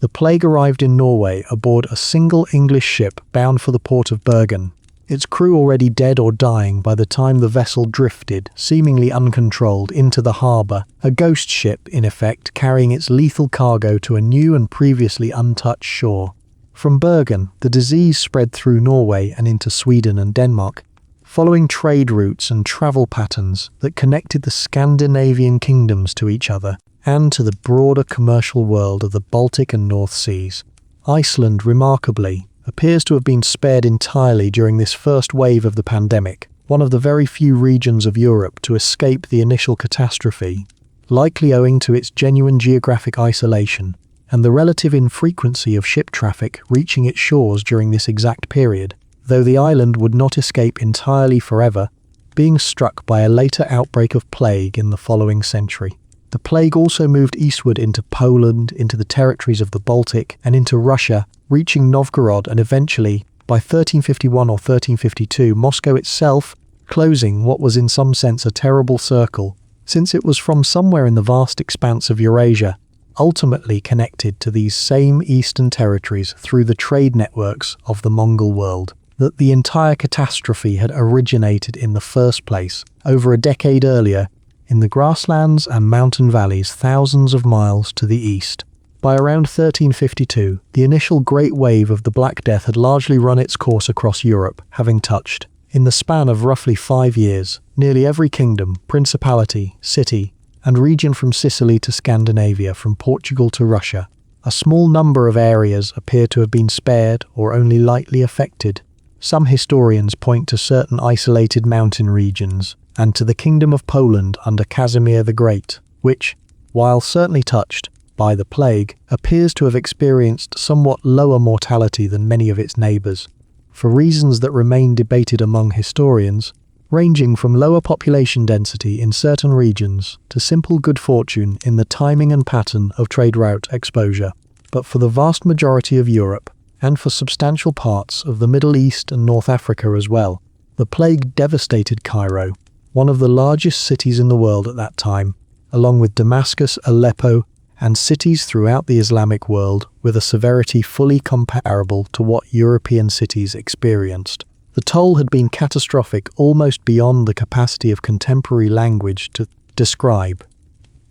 the plague arrived in Norway aboard a single English ship bound for the port of Bergen, its crew already dead or dying by the time the vessel drifted, seemingly uncontrolled, into the harbour, a ghost ship, in effect, carrying its lethal cargo to a new and previously untouched shore. From Bergen, the disease spread through Norway and into Sweden and Denmark, following trade routes and travel patterns that connected the Scandinavian kingdoms to each other and to the broader commercial world of the Baltic and North Seas. Iceland, remarkably, appears to have been spared entirely during this first wave of the pandemic, one of the very few regions of Europe to escape the initial catastrophe, likely owing to its genuine geographic isolation and the relative infrequency of ship traffic reaching its shores during this exact period, though the island would not escape entirely forever, being struck by a later outbreak of plague in the following century. The plague also moved eastward into Poland, into the territories of the Baltic, and into Russia, reaching Novgorod and eventually, by 1351 or 1352, Moscow itself, closing what was in some sense a terrible circle, since it was from somewhere in the vast expanse of Eurasia, ultimately connected to these same eastern territories through the trade networks of the Mongol world, that the entire catastrophe had originated in the first place, over a decade earlier, in the grasslands and mountain valleys thousands of miles to the east. By around 1352, the initial Great Wave of the Black Death had largely run its course across Europe, having touched, in the span of roughly 5 years, nearly every kingdom, principality, city, and region from Sicily to Scandinavia, from Portugal to Russia. A small number of areas appear to have been spared or only lightly affected. Some historians point to certain isolated mountain regions and to the Kingdom of Poland under Casimir the Great, which, while certainly touched by the plague, appears to have experienced somewhat lower mortality than many of its neighbours, for reasons that remain debated among historians, ranging from lower population density in certain regions to simple good fortune in the timing and pattern of trade route exposure. But for the vast majority of Europe, and for substantial parts of the Middle East and North Africa as well, the plague devastated Cairo, one of the largest cities in the world at that time, along with Damascus, Aleppo, and cities throughout the Islamic world with a severity fully comparable to what European cities experienced. The toll had been catastrophic, almost beyond the capacity of contemporary language to describe.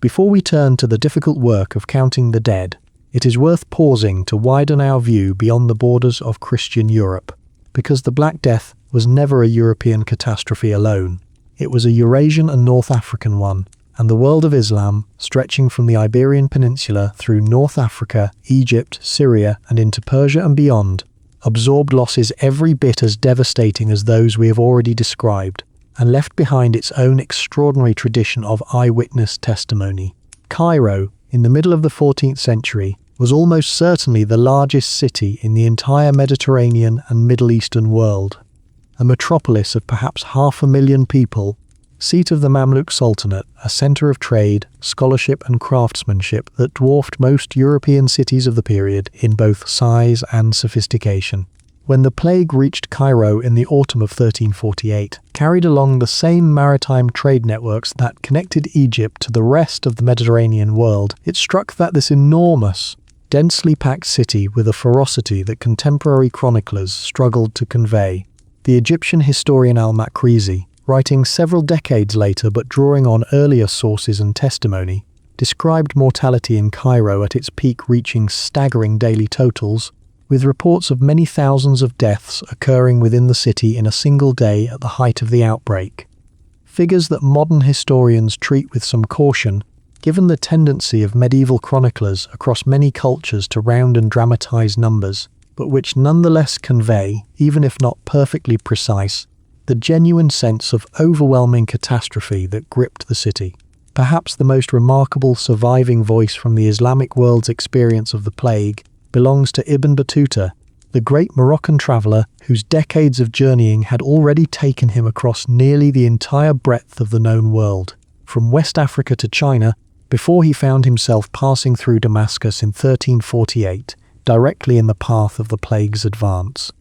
Before we turn to the difficult work of counting the dead, it is worth pausing to widen our view beyond the borders of Christian Europe, because the Black Death was never a European catastrophe alone. It was a Eurasian and North African one, and the world of Islam, stretching from the Iberian Peninsula through North Africa, Egypt, Syria, and into Persia and beyond, absorbed losses every bit as devastating as those we have already described, and left behind its own extraordinary tradition of eyewitness testimony. Cairo, in the middle of the 14th century, was almost certainly the largest city in the entire Mediterranean and Middle Eastern world, a metropolis of perhaps 500,000 people, seat of the Mamluk Sultanate, a centre of trade, scholarship and craftsmanship that dwarfed most European cities of the period in both size and sophistication. When the plague reached Cairo in the autumn of 1348, carried along the same maritime trade networks that connected Egypt to the rest of the Mediterranean world, it struck that this enormous, densely packed city with a ferocity that contemporary chroniclers struggled to convey. The Egyptian historian al-Makrizi, writing several decades later but drawing on earlier sources and testimony, described mortality in Cairo at its peak reaching staggering daily totals, with reports of many thousands of deaths occurring within the city in a single day at the height of the outbreak. Figures that modern historians treat with some caution, given the tendency of medieval chroniclers across many cultures to round and dramatize numbers, but which nonetheless convey, even if not perfectly precise, the genuine sense of overwhelming catastrophe that gripped the city. Perhaps the most remarkable surviving voice from the Islamic world's experience of the plague belongs to Ibn Battuta, the great Moroccan traveller whose decades of journeying had already taken him across nearly the entire breadth of the known world, from West Africa to China, before he found himself passing through Damascus in 1348, directly in the path of the plague's advance.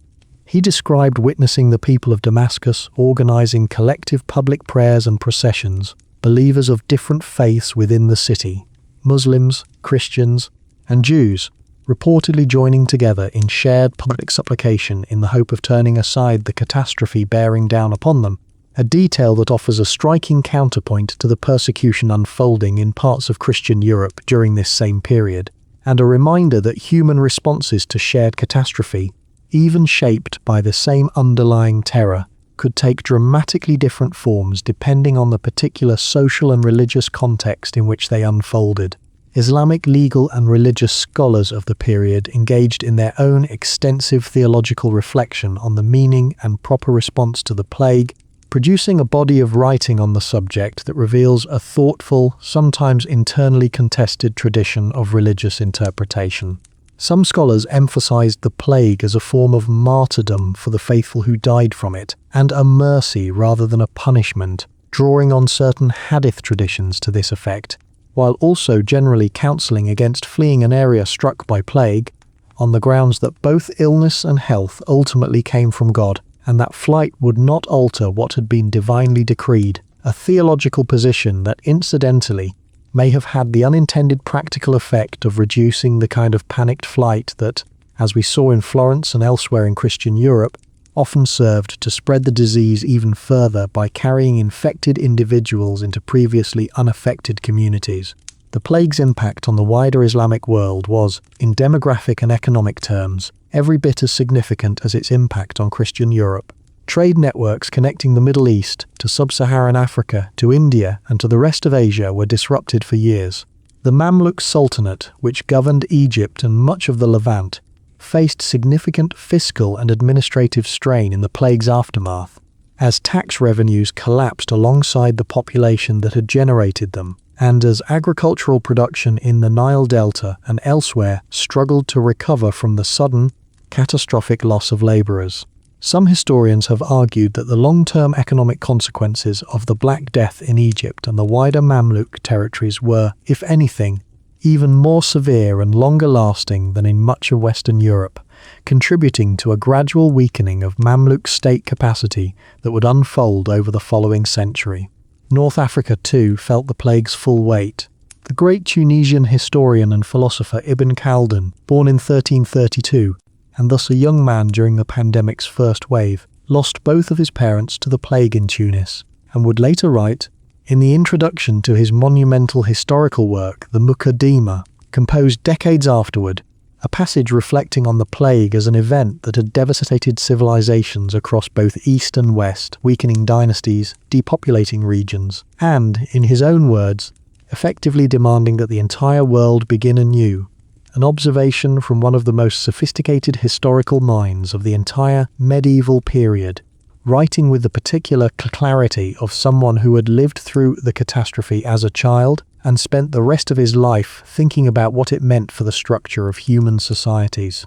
He described witnessing the people of Damascus organising collective public prayers and processions, believers of different faiths within the city, Muslims, Christians, and Jews, reportedly joining together in shared public supplication in the hope of turning aside the catastrophe bearing down upon them, a detail that offers a striking counterpoint to the persecution unfolding in parts of Christian Europe during this same period, and a reminder that human responses to shared catastrophe, even shaped by the same underlying terror, could take dramatically different forms depending on the particular social and religious context in which they unfolded. Islamic legal and religious scholars of the period engaged in their own extensive theological reflection on the meaning and proper response to the plague, producing a body of writing on the subject that reveals a thoughtful, sometimes internally contested tradition of religious interpretation. Some scholars emphasized the plague as a form of martyrdom for the faithful who died from it, and a mercy rather than a punishment, drawing on certain hadith traditions to this effect, while also generally counseling against fleeing an area struck by plague, on the grounds that both illness and health ultimately came from God, and that flight would not alter what had been divinely decreed, a theological position that incidentally may have had the unintended practical effect of reducing the kind of panicked flight that, as we saw in Florence and elsewhere in Christian Europe, often served to spread the disease even further by carrying infected individuals into previously unaffected communities. The plague's impact on the wider Islamic world was, in demographic and economic terms, every bit as significant as its impact on Christian Europe. Trade networks connecting the Middle East to sub-Saharan Africa, to India, and to the rest of Asia were disrupted for years. The Mamluk Sultanate, which governed Egypt and much of the Levant, faced significant fiscal and administrative strain in the plague's aftermath, as tax revenues collapsed alongside the population that had generated them, and as agricultural production in the Nile Delta and elsewhere struggled to recover from the sudden, catastrophic loss of labourers. Some historians have argued that the long-term economic consequences of the Black Death in Egypt and the wider Mamluk territories were, if anything, even more severe and longer-lasting than in much of Western Europe, contributing to a gradual weakening of Mamluk state capacity that would unfold over the following century. North Africa, too, felt the plague's full weight. The great Tunisian historian and philosopher Ibn Khaldun, born in 1332, and thus a young man during the pandemic's first wave, lost both of his parents to the plague in Tunis, and would later write, in the introduction to his monumental historical work, the Muqaddimah, composed decades afterward, a passage reflecting on the plague as an event that had devastated civilizations across both East and West, weakening dynasties, depopulating regions, and, in his own words, effectively demanding that the entire world begin anew, an observation from one of the most sophisticated historical minds of the entire medieval period, writing with the particular clarity of someone who had lived through the catastrophe as a child and spent the rest of his life thinking about what it meant for the structure of human societies.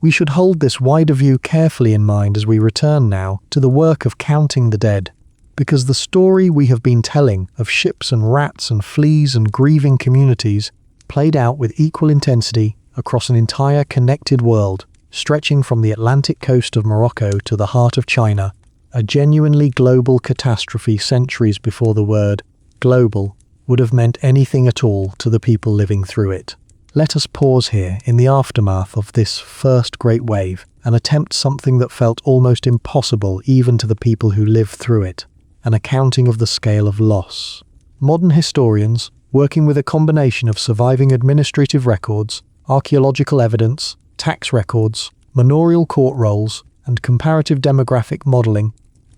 We should hold this wider view carefully in mind as we return now to the work of counting the dead, because the story we have been telling of ships and rats and fleas and grieving communities played out with equal intensity across an entire connected world, stretching from the Atlantic coast of Morocco to the heart of China, a genuinely global catastrophe centuries before the word global would have meant anything at all to the people living through it. Let us pause here in the aftermath of this first great wave and attempt something that felt almost impossible even to the people who lived through it, an accounting of the scale of loss. Modern historians, working with a combination of surviving administrative records, archaeological evidence, tax records, manorial court rolls, and comparative demographic modelling,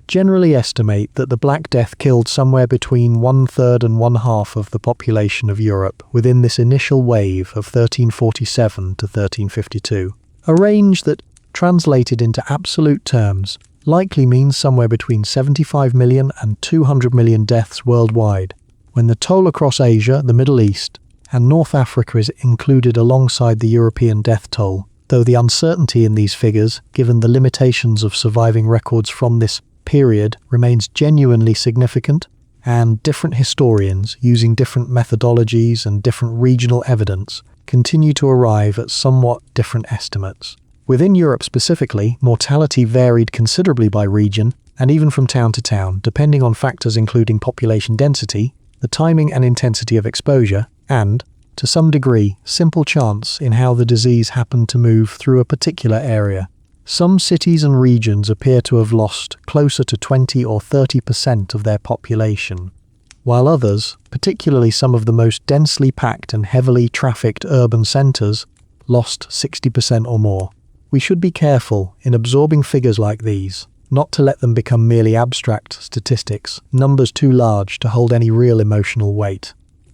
generally estimate that the Black Death killed somewhere between 1/3 and 1/2 of the population of Europe within this initial wave of 1347 to 1352, a range that, translated into absolute terms, likely means somewhere between 75 million and 200 million deaths worldwide, when the toll across Asia, the Middle East, and North Africa is included alongside the European death toll, though the uncertainty in these figures, given the limitations of surviving records from this period, remains genuinely significant, and different historians, using different methodologies and different regional evidence, continue to arrive at somewhat different estimates. Within Europe specifically, mortality varied considerably by region, and even from town to town, depending on factors including population density, the timing and intensity of exposure, and, to some degree, simple chance in how the disease happened to move through a particular area. Some cities and regions appear to have lost closer to 20 or 30% of their population, while others, particularly some of the most densely packed and heavily trafficked urban centres, lost 60% or more. We should be careful in absorbing figures like these, not to let them become merely abstract statistics, numbers too large to hold any real emotional weight.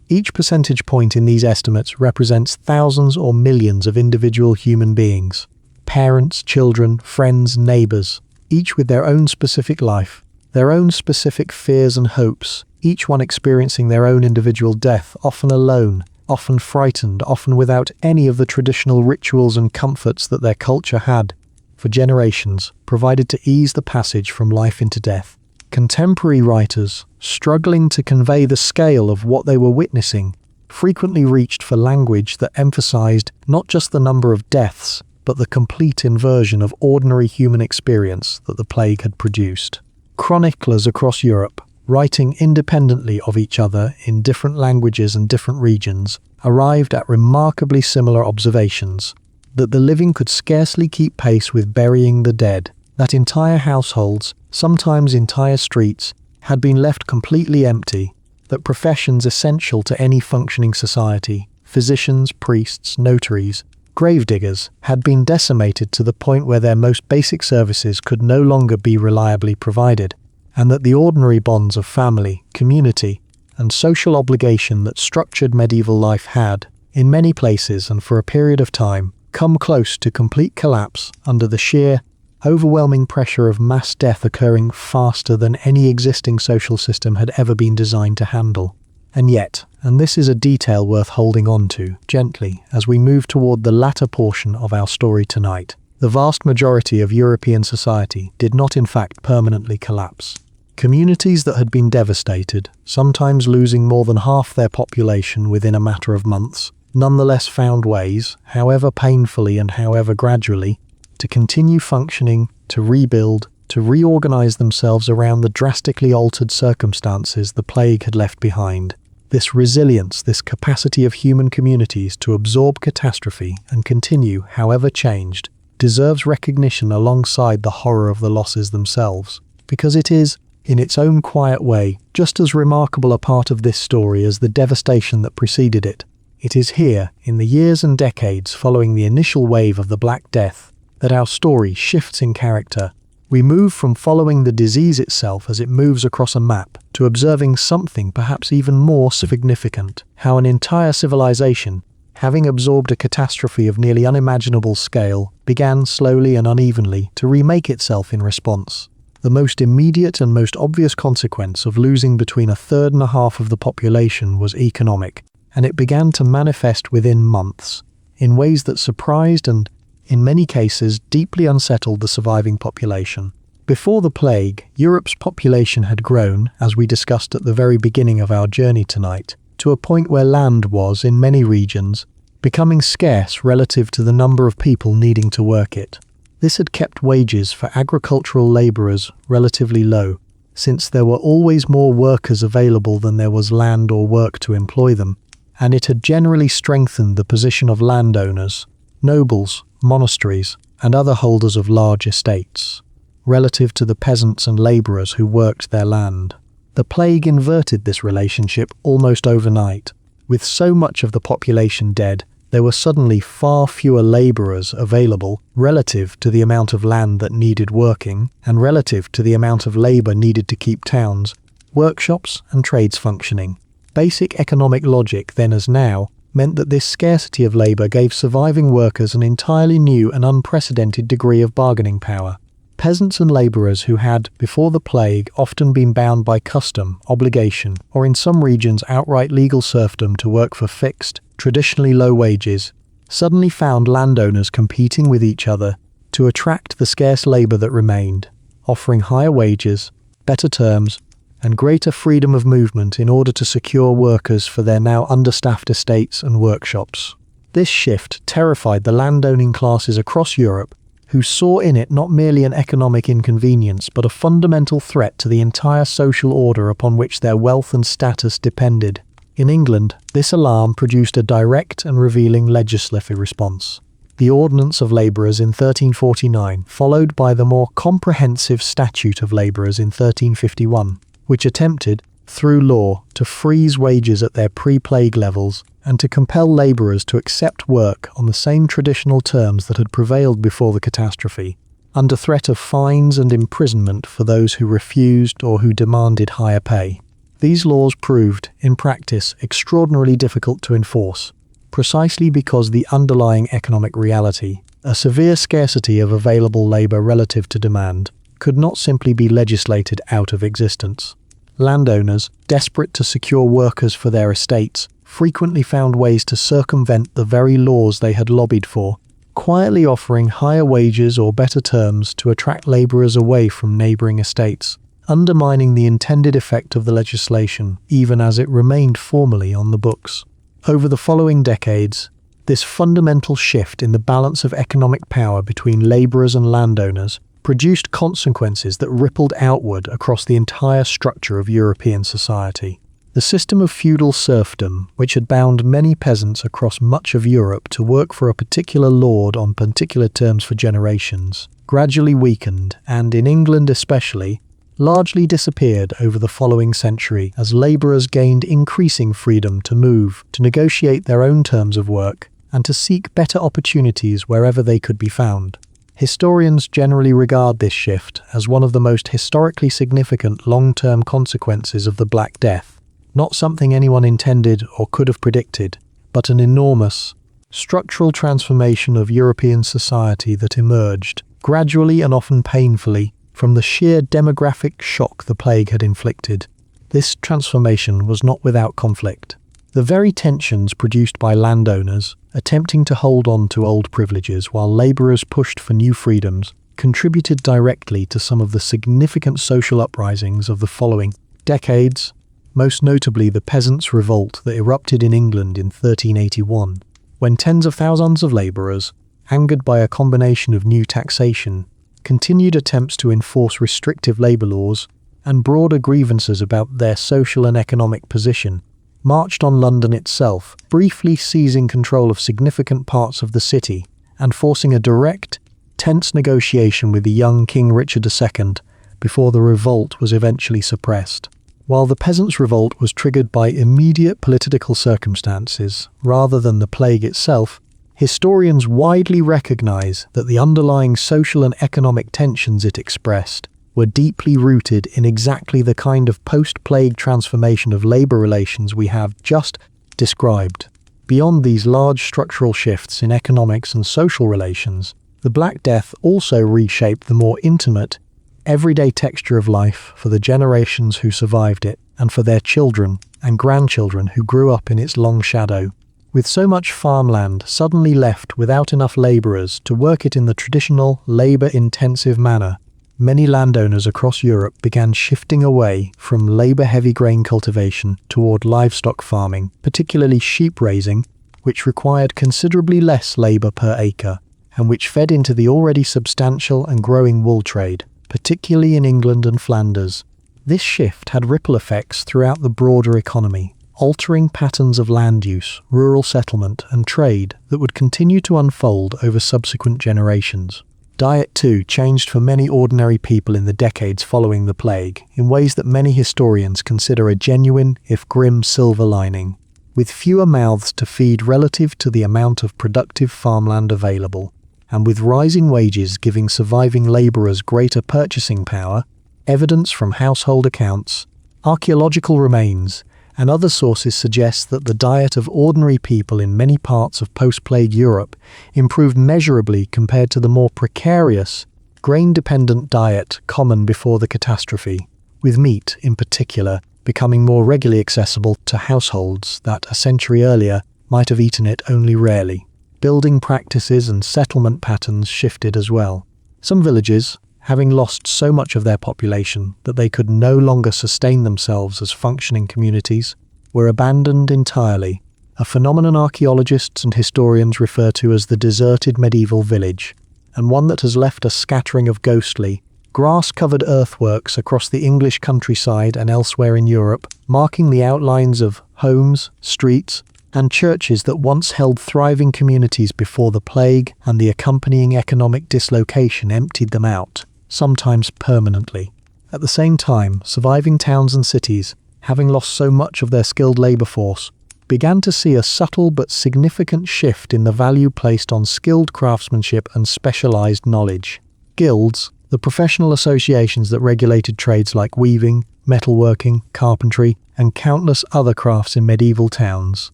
Each percentage point in these estimates represents thousands or millions of individual human beings. Parents, children, friends, neighbours, each with their own specific life, their own specific fears and hopes, each one experiencing their own individual death, often alone, often frightened, often without any of the traditional rituals and comforts that their culture had, for generations, provided to ease the passage from life into death. Contemporary writers, struggling to convey the scale of what they were witnessing, frequently reached for language that emphasized not just the number of deaths, but the complete inversion of ordinary human experience that the plague had produced. Chroniclers across Europe, writing independently of each other in different languages and different regions, arrived at remarkably similar observations: that the living could scarcely keep pace with burying the dead, that entire households, sometimes entire streets, had been left completely empty, that professions essential to any functioning society, physicians, priests, notaries, gravediggers, had been decimated to the point where their most basic services could no longer be reliably provided, and that the ordinary bonds of family, community, and social obligation that structured medieval life had, in many places and for a period of time, come close to complete collapse under the sheer, overwhelming pressure of mass death occurring faster than any existing social system had ever been designed to handle. And yet, and this is a detail worth holding on to gently as we move toward the latter portion of our story tonight, the vast majority of European society did not in fact permanently collapse. Communities that had been devastated, sometimes losing more than half their population within a matter of months, nonetheless found ways, however painfully and however gradually, to continue functioning, to rebuild, to reorganize themselves around the drastically altered circumstances the plague had left behind. This resilience, this capacity of human communities to absorb catastrophe and continue, however changed, deserves recognition alongside the horror of the losses themselves, because it is, in its own quiet way, just as remarkable a part of this story as the devastation that preceded it. It is here, in the years and decades following the initial wave of the Black Death, that our story shifts in character. We move from following the disease itself as it moves across a map to observing something perhaps even more significant, how an entire civilization, having absorbed a catastrophe of nearly unimaginable scale, began slowly and unevenly to remake itself in response. The most immediate and most obvious consequence of losing between a third and a half of the population was economic, and it began to manifest within months, in ways that surprised and, in many cases, deeply unsettled the surviving population. Before the plague, Europe's population had grown, as we discussed at the very beginning of our journey tonight, to a point where land was, in many regions, becoming scarce relative to the number of people needing to work it. This had kept wages for agricultural labourers relatively low, since there were always more workers available than there was land or work to employ them, and it had generally strengthened the position of landowners, nobles, monasteries, and other holders of large estates, relative to the peasants and labourers who worked their land. The plague inverted this relationship almost overnight. With so much of the population dead, there were suddenly far fewer labourers available relative to the amount of land that needed working and relative to the amount of labour needed to keep towns, workshops, and trades functioning. Basic economic logic, then as now, meant that this scarcity of labour gave surviving workers an entirely new and unprecedented degree of bargaining power. Peasants and labourers who had, before the plague, often been bound by custom, obligation, or in some regions outright legal serfdom to work for fixed, traditionally low wages, suddenly found landowners competing with each other to attract the scarce labour that remained, offering higher wages, better terms, and greater freedom of movement in order to secure workers for their now understaffed estates and workshops. This shift terrified the landowning classes across Europe, who saw in it not merely an economic inconvenience but a fundamental threat to the entire social order upon which their wealth and status depended. In England, this alarm produced a direct and revealing legislative response. The Ordinance of Labourers in 1349, followed by the more comprehensive Statute of Labourers in 1351, which attempted, through law, to freeze wages at their pre-plague levels and to compel labourers to accept work on the same traditional terms that had prevailed before the catastrophe, under threat of fines and imprisonment for those who refused or who demanded higher pay. These laws proved, in practice, extraordinarily difficult to enforce, precisely because the underlying economic reality, a severe scarcity of available labour relative to demand, could not simply be legislated out of existence. Landowners, desperate to secure workers for their estates, frequently found ways to circumvent the very laws they had lobbied for, quietly offering higher wages or better terms to attract labourers away from neighbouring estates, undermining the intended effect of the legislation even as it remained formally on the books. Over the following decades, this fundamental shift in the balance of economic power between labourers and landowners produced consequences that rippled outward across the entire structure of European society. The system of feudal serfdom, which had bound many peasants across much of Europe to work for a particular lord on particular terms for generations, gradually weakened and, in England especially, largely disappeared over the following century as labourers gained increasing freedom to move, to negotiate their own terms of work, and to seek better opportunities wherever they could be found. Historians generally regard this shift as one of the most historically significant long-term consequences of the Black Death, not something anyone intended or could have predicted, but an enormous, structural transformation of European society that emerged, gradually and often painfully, from the sheer demographic shock the plague had inflicted. This transformation was not without conflict. The very tensions produced by landowners, attempting to hold on to old privileges while labourers pushed for new freedoms, contributed directly to some of the significant social uprisings of the following decades, most notably the Peasants' Revolt that erupted in England in 1381, when tens of thousands of labourers, angered by a combination of new taxation, continued attempts to enforce restrictive labour laws, and broader grievances about their social and economic position, marched on London itself, briefly seizing control of significant parts of the city and forcing a direct, tense negotiation with the young King Richard II before the revolt was eventually suppressed. While the Peasants' Revolt was triggered by immediate political circumstances rather than the plague itself, historians widely recognise that the underlying social and economic tensions it expressed were deeply rooted in exactly the kind of post-plague transformation of labour relations we have just described. Beyond these large structural shifts in economics and social relations, the Black Death also reshaped the more intimate, everyday texture of life for the generations who survived it and for their children and grandchildren who grew up in its long shadow. With so much farmland suddenly left without enough labourers to work it in the traditional, labour-intensive manner, many landowners across Europe began shifting away from labour-heavy grain cultivation toward livestock farming, particularly sheep raising, which required considerably less labour per acre, and which fed into the already substantial and growing wool trade, particularly in England and Flanders. This shift had ripple effects throughout the broader economy, altering patterns of land use, rural settlement, and trade that would continue to unfold over subsequent generations. Diet, too, changed for many ordinary people in the decades following the plague, in ways that many historians consider a genuine, if grim, silver lining. With fewer mouths to feed relative to the amount of productive farmland available, and with rising wages giving surviving labourers greater purchasing power, evidence from household accounts, archaeological remains, and other sources suggest that the diet of ordinary people in many parts of post-plague Europe improved measurably compared to the more precarious, grain-dependent diet common before the catastrophe, with meat, in particular, becoming more regularly accessible to households that a century earlier might have eaten it only rarely. Building practices and settlement patterns shifted as well. Some villages, having lost so much of their population that they could no longer sustain themselves as functioning communities, were abandoned entirely, a phenomenon archaeologists and historians refer to as the deserted medieval village, and one that has left a scattering of ghostly, grass-covered earthworks across the English countryside and elsewhere in Europe, marking the outlines of homes, streets, and churches that once held thriving communities before the plague and the accompanying economic dislocation emptied them out, sometimes permanently. At the same time, surviving towns and cities, having lost so much of their skilled labour force, began to see a subtle but significant shift in the value placed on skilled craftsmanship and specialised knowledge. Guilds, the professional associations that regulated trades like weaving, metalworking, carpentry, and countless other crafts in medieval towns,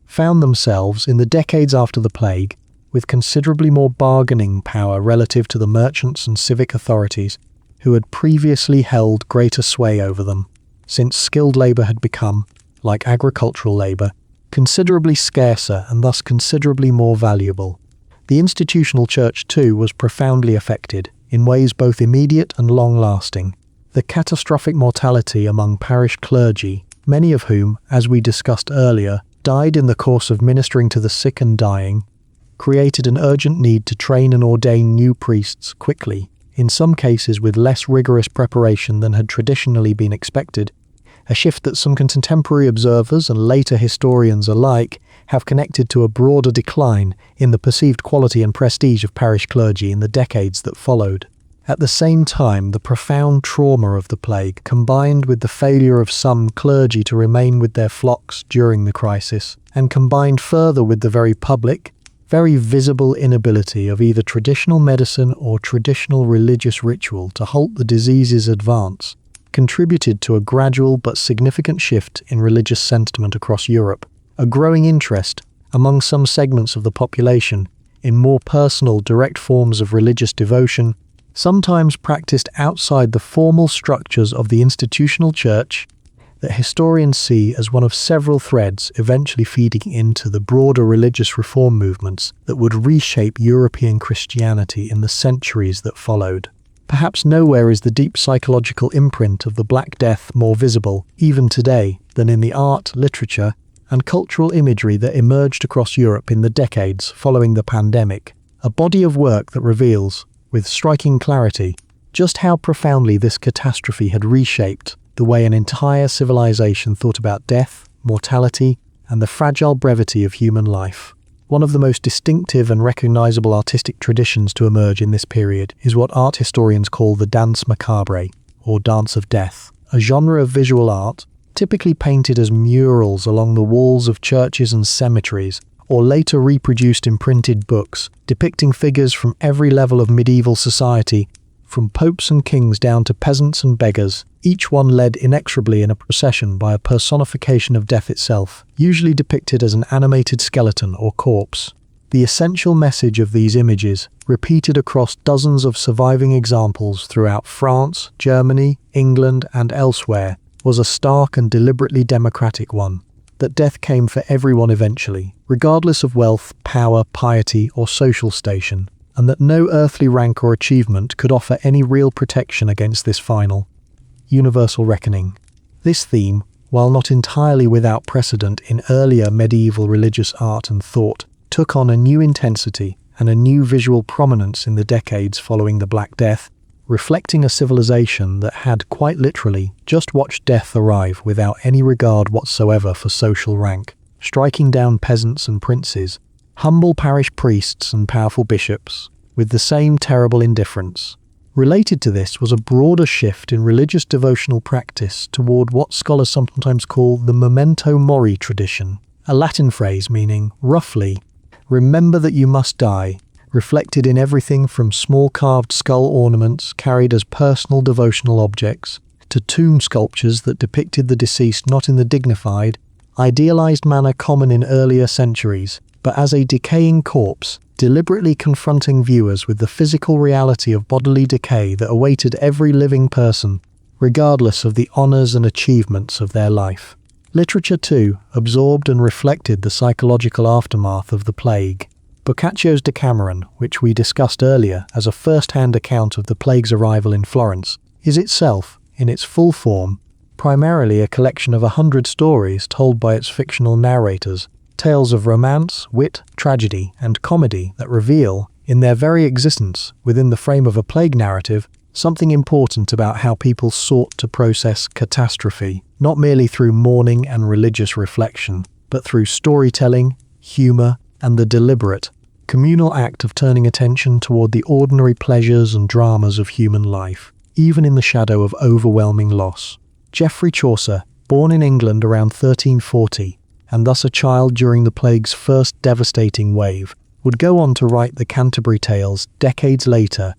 found themselves, in the decades after the plague, with considerably more bargaining power relative to the merchants and civic authorities who had previously held greater sway over them, since skilled labour had become, like agricultural labour, considerably scarcer and thus considerably more valuable. The institutional church, too, was profoundly affected, in ways both immediate and long-lasting. The catastrophic mortality among parish clergy, many of whom, as we discussed earlier, died in the course of ministering to the sick and dying, created an urgent need to train and ordain new priests quickly, in some cases with less rigorous preparation than had traditionally been expected, a shift that some contemporary observers and later historians alike have connected to a broader decline in the perceived quality and prestige of parish clergy in the decades that followed. At the same time, the profound trauma of the plague, combined with the failure of some clergy to remain with their flocks during the crisis, and combined further with the very public, very visible inability of either traditional medicine or traditional religious ritual to halt the disease's advance, contributed to a gradual but significant shift in religious sentiment across Europe, a growing interest among some segments of the population in more personal, direct forms of religious devotion, sometimes practiced outside the formal structures of the institutional church, that historians see as one of several threads eventually feeding into the broader religious reform movements that would reshape European Christianity in the centuries that followed. Perhaps nowhere is the deep psychological imprint of the Black Death more visible, even today, than in the art, literature, and cultural imagery that emerged across Europe in the decades following the pandemic, a body of work that reveals, with striking clarity, just how profoundly this catastrophe had reshaped the way an entire civilization thought about death, mortality, and the fragile brevity of human life. One of the most distinctive and recognizable artistic traditions to emerge in this period is what art historians call the danse macabre, or dance of death, a genre of visual art typically painted as murals along the walls of churches and cemeteries, or later reproduced in printed books, depicting figures from every level of medieval society, from popes and kings down to peasants and beggars, each one led inexorably in a procession by a personification of death itself, usually depicted as an animated skeleton or corpse. The essential message of these images, repeated across dozens of surviving examples throughout France, Germany, England, and elsewhere, was a stark and deliberately democratic one: that death came for everyone eventually, regardless of wealth, power, piety, or social station, and that no earthly rank or achievement could offer any real protection against this final, universal reckoning. This theme, while not entirely without precedent in earlier medieval religious art and thought, took on a new intensity and a new visual prominence in the decades following the Black Death, reflecting a civilization that had quite literally just watched death arrive without any regard whatsoever for social rank, striking down peasants and princes, humble parish priests and powerful bishops, with the same terrible indifference. Related to this was a broader shift in religious devotional practice toward what scholars sometimes call the memento mori tradition, a Latin phrase meaning, roughly, remember that you must die, reflected in everything from small carved skull ornaments carried as personal devotional objects, to tomb sculptures that depicted the deceased not in the dignified, idealized manner common in earlier centuries, but as a decaying corpse, deliberately confronting viewers with the physical reality of bodily decay that awaited every living person, regardless of the honors and achievements of their life. Literature, too, absorbed and reflected the psychological aftermath of the plague. Boccaccio's Decameron, which we discussed earlier as a first-hand account of the plague's arrival in Florence, is itself, in its full form, primarily a collection of 100 stories told by its fictional narrators, tales of romance, wit, tragedy, and comedy that reveal, in their very existence within the frame of a plague narrative, something important about how people sought to process catastrophe, not merely through mourning and religious reflection, but through storytelling, humor, and the deliberate, communal act of turning attention toward the ordinary pleasures and dramas of human life, even in the shadow of overwhelming loss. Geoffrey Chaucer, born in England around 1340, and thus a child during the plague's first devastating wave, would go on to write the Canterbury Tales decades later,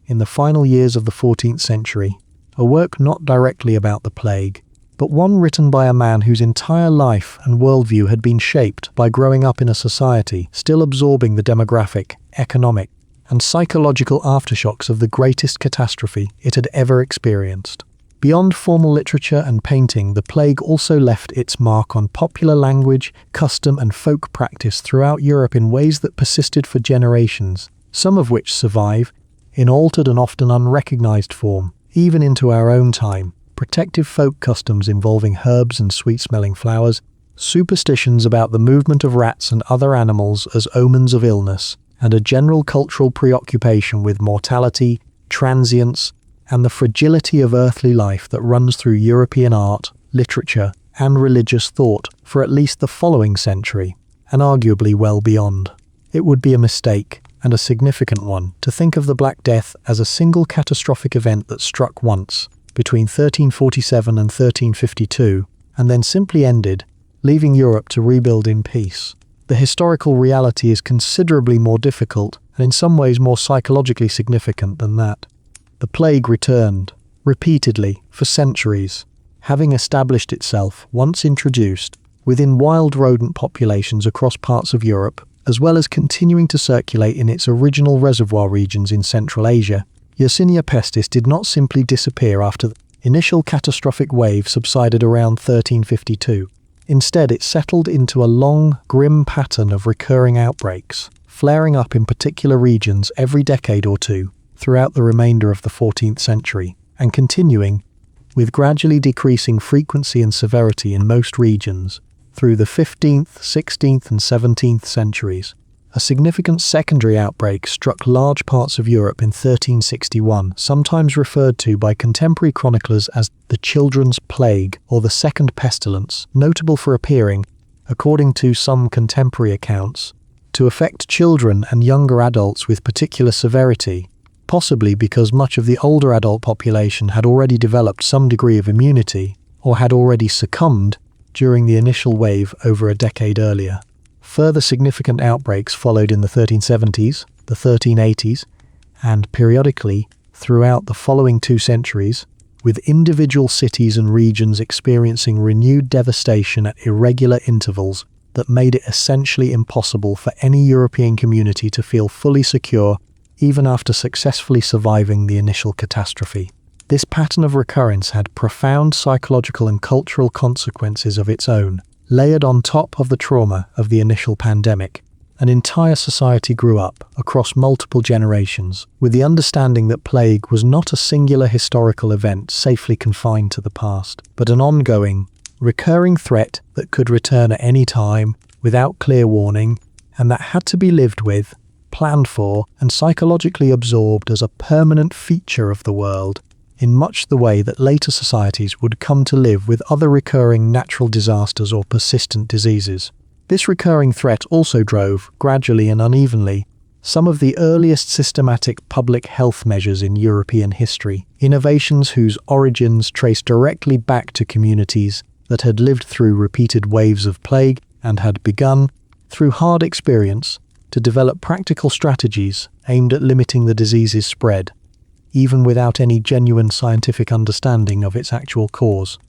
in the final years of the 14th century, a work not directly about the plague, but one written by a man whose entire life and worldview had been shaped by growing up in a society still absorbing the demographic, economic, and psychological aftershocks of the greatest catastrophe it had ever experienced. Beyond formal literature and painting, the plague also left its mark on popular language, custom, and folk practice throughout Europe in ways that persisted for generations, some of which survive, in altered and often unrecognized form, even into our own time. Protective folk customs involving herbs and sweet-smelling flowers, superstitions about the movement of rats and other animals as omens of illness, and a general cultural preoccupation with mortality, transience, and the fragility of earthly life that runs through European art, literature, and religious thought for at least the following century, and arguably well beyond. It would be a mistake, and a significant one, to think of the Black Death as a single catastrophic event that struck once, between 1347 and 1352, and then simply ended, leaving Europe to rebuild in peace. The historical reality is considerably more difficult and in some ways more psychologically significant than that. The plague returned, repeatedly, for centuries, having established itself, once introduced, within wild rodent populations across parts of Europe, as well as continuing to circulate in its original reservoir regions in Central Asia. Yersinia pestis did not simply disappear after the initial catastrophic wave subsided around 1352. Instead, it settled into a long, grim pattern of recurring outbreaks, flaring up in particular regions every decade or two throughout the remainder of the 14th century, and continuing, with gradually decreasing frequency and severity in most regions, through the 15th, 16th and 17th centuries. A significant secondary outbreak struck large parts of Europe in 1361, sometimes referred to by contemporary chroniclers as the Children's Plague or the Second Pestilence, notable for appearing, according to some contemporary accounts, to affect children and younger adults with particular severity, possibly because much of the older adult population had already developed some degree of immunity or had already succumbed during the initial wave over a decade earlier. Further significant outbreaks followed in the 1370s, the 1380s, and periodically throughout the following 2 centuries, with individual cities and regions experiencing renewed devastation at irregular intervals that made it essentially impossible for any European community to feel fully secure even after successfully surviving the initial catastrophe. This pattern of recurrence had profound psychological and cultural consequences of its own. Layered on top of the trauma of the initial pandemic, an entire society grew up across multiple generations with the understanding that plague was not a singular historical event safely confined to the past, but an ongoing, recurring threat that could return at any time without clear warning, and that had to be lived with, planned for, and psychologically absorbed as a permanent feature of the world, in much the way that later societies would come to live with other recurring natural disasters or persistent diseases. This recurring threat also drove, gradually and unevenly, some of the earliest systematic public health measures in European history, innovations whose origins trace directly back to communities that had lived through repeated waves of plague and had begun, through hard experience, to develop practical strategies aimed at limiting the disease's spread, even without any genuine scientific understanding of its actual cause.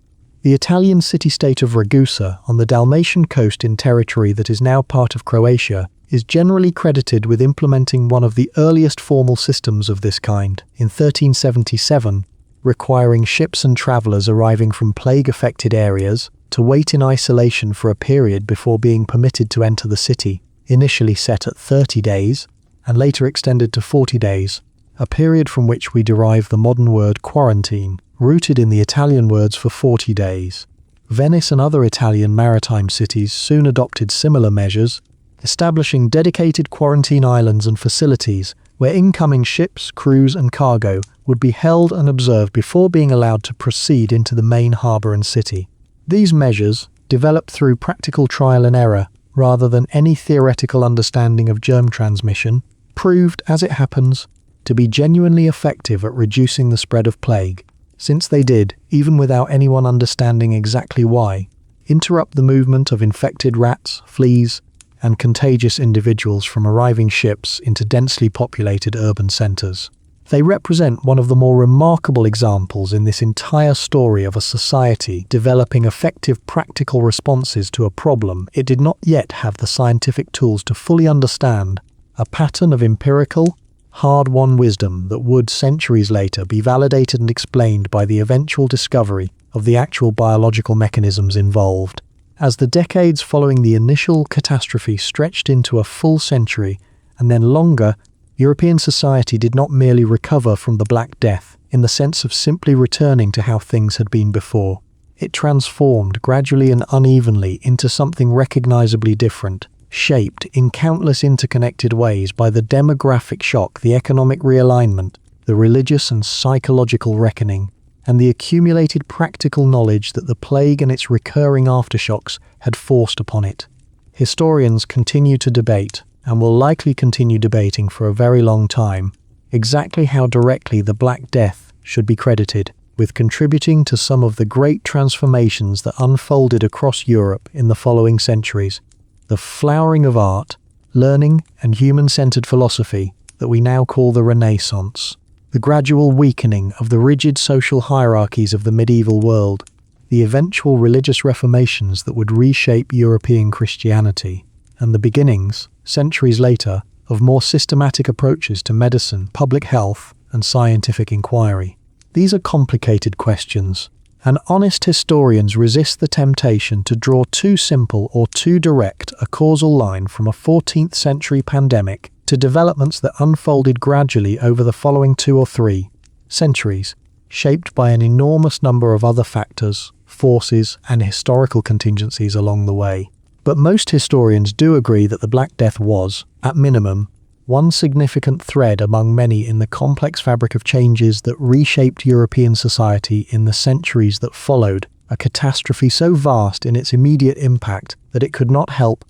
The Italian city-state of Ragusa, on the Dalmatian coast in territory that is now part of Croatia, is generally credited with implementing one of the earliest formal systems of this kind, in 1377, requiring ships and travellers arriving from plague-affected areas to wait in isolation for a period before being permitted to enter the city, initially set at 30 days, and later extended to 40 days, a period from which we derive the modern word quarantine, rooted in the Italian words for 40 days. Venice and other Italian maritime cities soon adopted similar measures, establishing dedicated quarantine islands and facilities where incoming ships, crews and cargo would be held and observed before being allowed to proceed into the main harbour and city. These measures, developed through practical trial and error rather than any theoretical understanding of germ transmission, proved, as it happens, to be genuinely effective at reducing the spread of plague, since they did, even without anyone understanding exactly why, interrupt the movement of infected rats, fleas, and contagious individuals from arriving ships into densely populated urban centres. They represent one of the more remarkable examples in this entire story of a society developing effective practical responses to a problem it did not yet have the scientific tools to fully understand, a pattern of empirical, hard-won wisdom that would, centuries later, be validated and explained by the eventual discovery of the actual biological mechanisms involved. As the decades following the initial catastrophe stretched into a full century, and then longer, European society did not merely recover from the Black Death in the sense of simply returning to how things had been before. It transformed gradually and unevenly into something recognizably different, shaped in countless interconnected ways by the demographic shock, the economic realignment, the religious and psychological reckoning, and the accumulated practical knowledge that the plague and its recurring aftershocks had forced upon it. Historians continue to debate and will likely continue debating for a very long time, exactly how directly the Black Death should be credited with contributing to some of the great transformations that unfolded across Europe in the following centuries. The flowering of art, learning, and human-centered philosophy that we now call the Renaissance. The gradual weakening of the rigid social hierarchies of the medieval world. The eventual religious reformations that would reshape European Christianity. And the beginnings, centuries later, of more systematic approaches to medicine, public health, and scientific inquiry. These are complicated questions, and honest historians resist the temptation to draw too simple or too direct a causal line from a 14th century pandemic to developments that unfolded gradually over the following 2 or 3 centuries, shaped by an enormous number of other factors, forces, and historical contingencies along the way. But most historians do agree that the Black Death was, at minimum, one significant thread among many in the complex fabric of changes that reshaped European society in the centuries that followed, a catastrophe so vast in its immediate impact that it could not help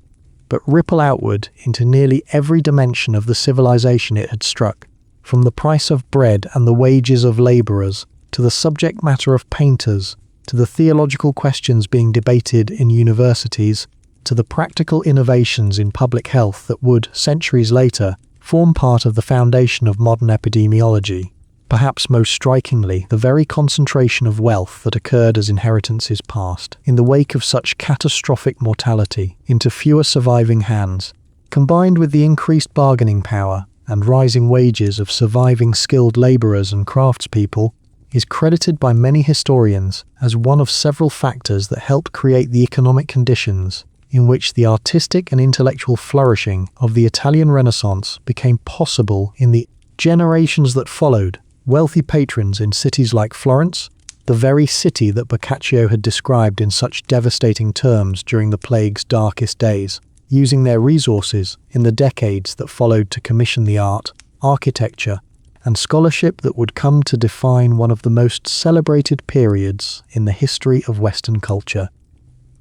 but ripple outward into nearly every dimension of the civilization it had struck, from the price of bread and the wages of labourers, to the subject matter of painters, to the theological questions being debated in universities, to the practical innovations in public health that would, centuries later, form part of the foundation of modern epidemiology. Perhaps most strikingly, the very concentration of wealth that occurred as inheritances passed, in the wake of such catastrophic mortality, into fewer surviving hands, combined with the increased bargaining power and rising wages of surviving skilled labourers and craftspeople, is credited by many historians as one of several factors that helped create the economic conditions in which the artistic and intellectual flourishing of the Italian Renaissance became possible in the generations that followed. Wealthy patrons in cities like Florence, the very city that Boccaccio had described in such devastating terms during the plague's darkest days, using their resources in the decades that followed to commission the art, architecture, and scholarship that would come to define one of the most celebrated periods in the history of Western culture.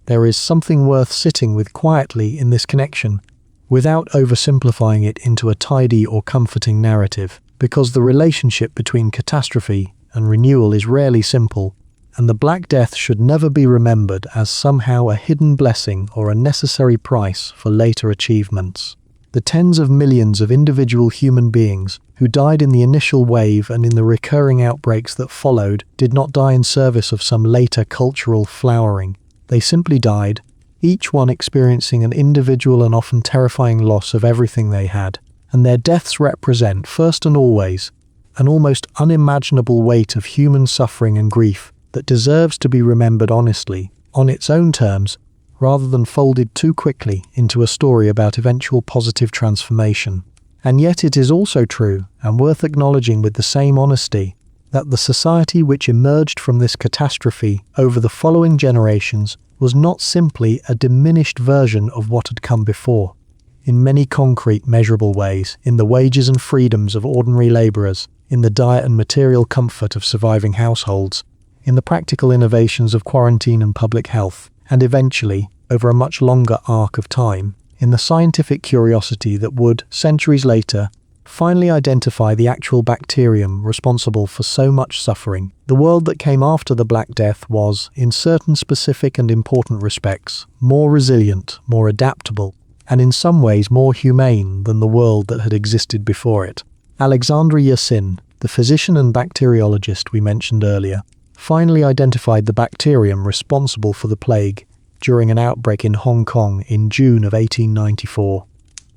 There is something worth sitting with quietly in this connection, without oversimplifying it into a tidy or comforting narrative, because the relationship between catastrophe and renewal is rarely simple, and the Black Death should never be remembered as somehow a hidden blessing or a necessary price for later achievements. The tens of millions of individual human beings who died in the initial wave and in the recurring outbreaks that followed did not die in service of some later cultural flowering. They simply died, each one experiencing an individual and often terrifying loss of everything they had, and their deaths represent, first and always, an almost unimaginable weight of human suffering and grief that deserves to be remembered honestly, on its own terms, rather than folded too quickly into a story about eventual positive transformation. And yet it is also true, and worth acknowledging with the same honesty, that the society which emerged from this catastrophe over the following generations was not simply a diminished version of what had come before. In many concrete, measurable ways, in the wages and freedoms of ordinary labourers, in the diet and material comfort of surviving households, in the practical innovations of quarantine and public health, and eventually, over a much longer arc of time, in the scientific curiosity that would, centuries later, finally identify the actual bacterium responsible for so much suffering. The world that came after the Black Death was, in certain specific and important respects, more resilient, more adaptable, and in some ways more humane than the world that had existed before it. Alexandre Yersin, the physician and bacteriologist we mentioned earlier, finally identified the bacterium responsible for the plague during an outbreak in Hong Kong in June of 1894.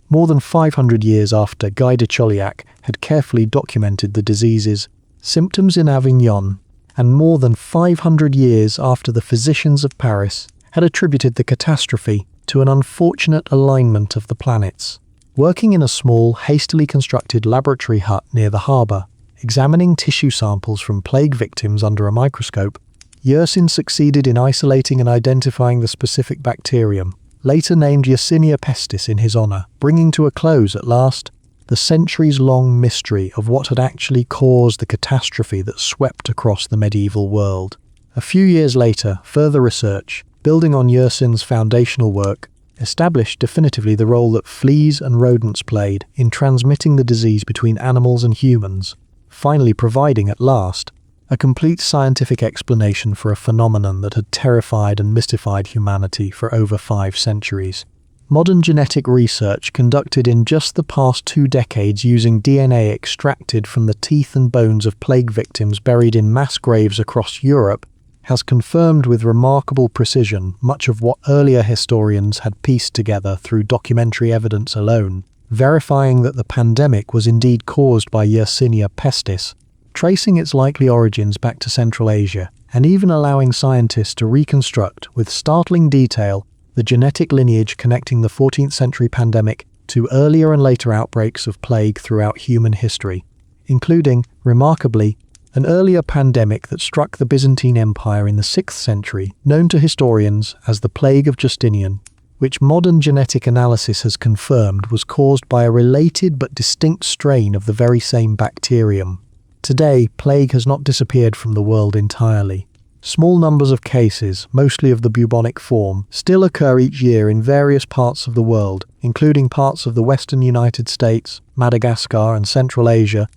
More than 500 years after Guy de Chauliac had carefully documented the disease's symptoms in Avignon, and more than 500 years after the physicians of Paris had attributed the catastrophe to an unfortunate alignment of the planets. Working in a small, hastily constructed laboratory hut near the harbour, examining tissue samples from plague victims under a microscope, Yersin succeeded in isolating and identifying the specific bacterium, later named Yersinia pestis in his honour, bringing to a close at last the centuries-long mystery of what had actually caused the catastrophe that swept across the medieval world. A few years later, further research, building on Yersin's foundational work, established definitively the role that fleas and rodents played in transmitting the disease between animals and humans, finally providing at last a complete scientific explanation for a phenomenon that had terrified and mystified humanity for over 5 centuries. Modern genetic research conducted in just the past 2 decades using DNA extracted from the teeth and bones of plague victims buried in mass graves across Europe has confirmed with remarkable precision much of what earlier historians had pieced together through documentary evidence alone, verifying that the pandemic was indeed caused by Yersinia pestis, tracing its likely origins back to Central Asia, and even allowing scientists to reconstruct, with startling detail, the genetic lineage connecting the 14th century pandemic to earlier and later outbreaks of plague throughout human history, including, remarkably, an earlier pandemic that struck the Byzantine Empire in the 6th century, known to historians as the Plague of Justinian, which modern genetic analysis has confirmed was caused by a related but distinct strain of the very same bacterium. Today, plague has not disappeared from the world entirely. Small numbers of cases, mostly of the bubonic form, still occur each year in various parts of the world, including parts of the western United States, Madagascar and Central Asia,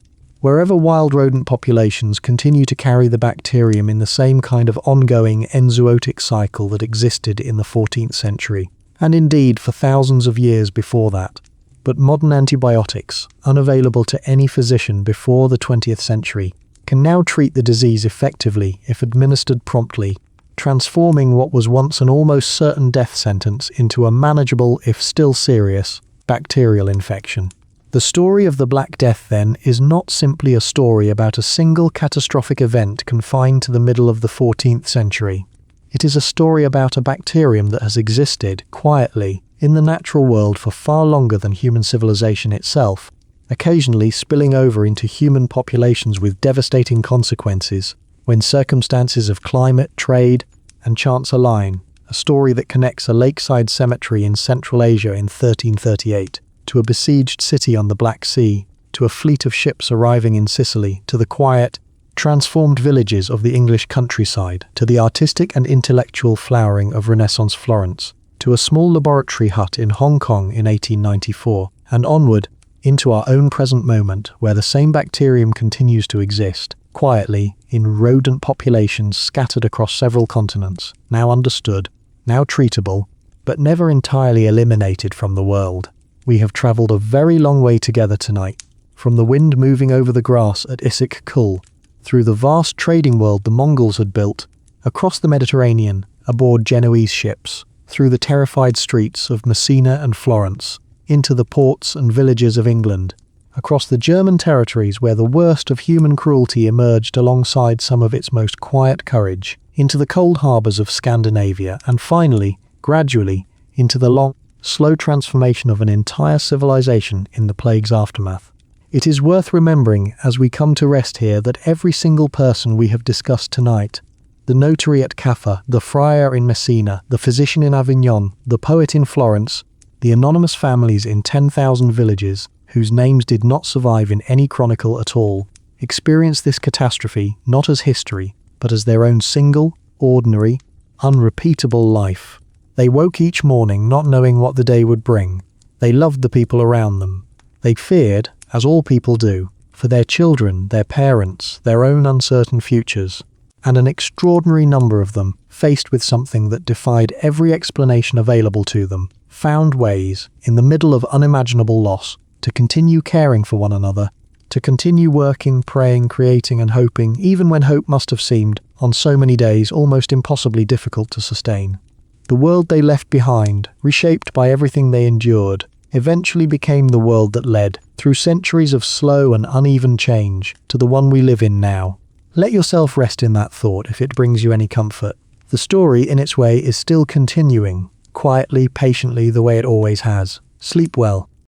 wherever wild rodent populations continue to carry the bacterium in the same kind of ongoing enzootic cycle that existed in the 14th century, and indeed for thousands of years before that. But modern antibiotics, unavailable to any physician before the 20th century, can now treat the disease effectively if administered promptly, transforming what was once an almost certain death sentence into a manageable, if still serious, bacterial infection. The story of the Black Death, then, is not simply a story about a single catastrophic event confined to the middle of the 14th century. It is a story about a bacterium that has existed, quietly, in the natural world for far longer than human civilization itself, occasionally spilling over into human populations with devastating consequences when circumstances of climate, trade, and chance align, a story that connects a lakeside cemetery in Central Asia in 1338 to a besieged city on the Black Sea, to a fleet of ships arriving in Sicily, to the quiet, transformed villages of the English countryside, to the artistic and intellectual flowering of Renaissance Florence, to a small laboratory hut in Hong Kong in 1894, and onward into our own present moment where the same bacterium continues to exist, quietly, in rodent populations scattered across several continents, now understood, now treatable, but never entirely eliminated from the world. We have travelled a very long way together tonight, from the wind moving over the grass at Issyk Kul, through the vast trading world the Mongols had built, across the Mediterranean, aboard Genoese ships, through the terrified streets of Messina and Florence, into the ports and villages of England, across the German territories where the worst of human cruelty emerged alongside some of its most quiet courage, into the cold harbours of Scandinavia, and finally, gradually, into the long, slow transformation of an entire civilization in the plague's aftermath. It is worth remembering as we come to rest here that every single person we have discussed tonight, the notary at Caffa, the friar in Messina, the physician in Avignon, the poet in Florence, the anonymous families in 10,000 villages, whose names did not survive in any chronicle at all, experienced this catastrophe not as history, but as their own single, ordinary, unrepeatable life. They woke each morning not knowing what the day would bring. They loved the people around them. They feared, as all people do, for their children, their parents, their own uncertain futures. And an extraordinary number of them, faced with something that defied every explanation available to them, found ways, in the middle of unimaginable loss, to continue caring for one another, to continue working, praying, creating and hoping, even when hope must have seemed, on so many days, almost impossibly difficult to sustain. The world they left behind, reshaped by everything they endured, eventually became the world that led, through centuries of slow and uneven change, to the one we live in now. Let yourself rest in that thought if it brings you any comfort. The story, in its way, is still continuing, quietly, patiently, the way it always has. Sleep well.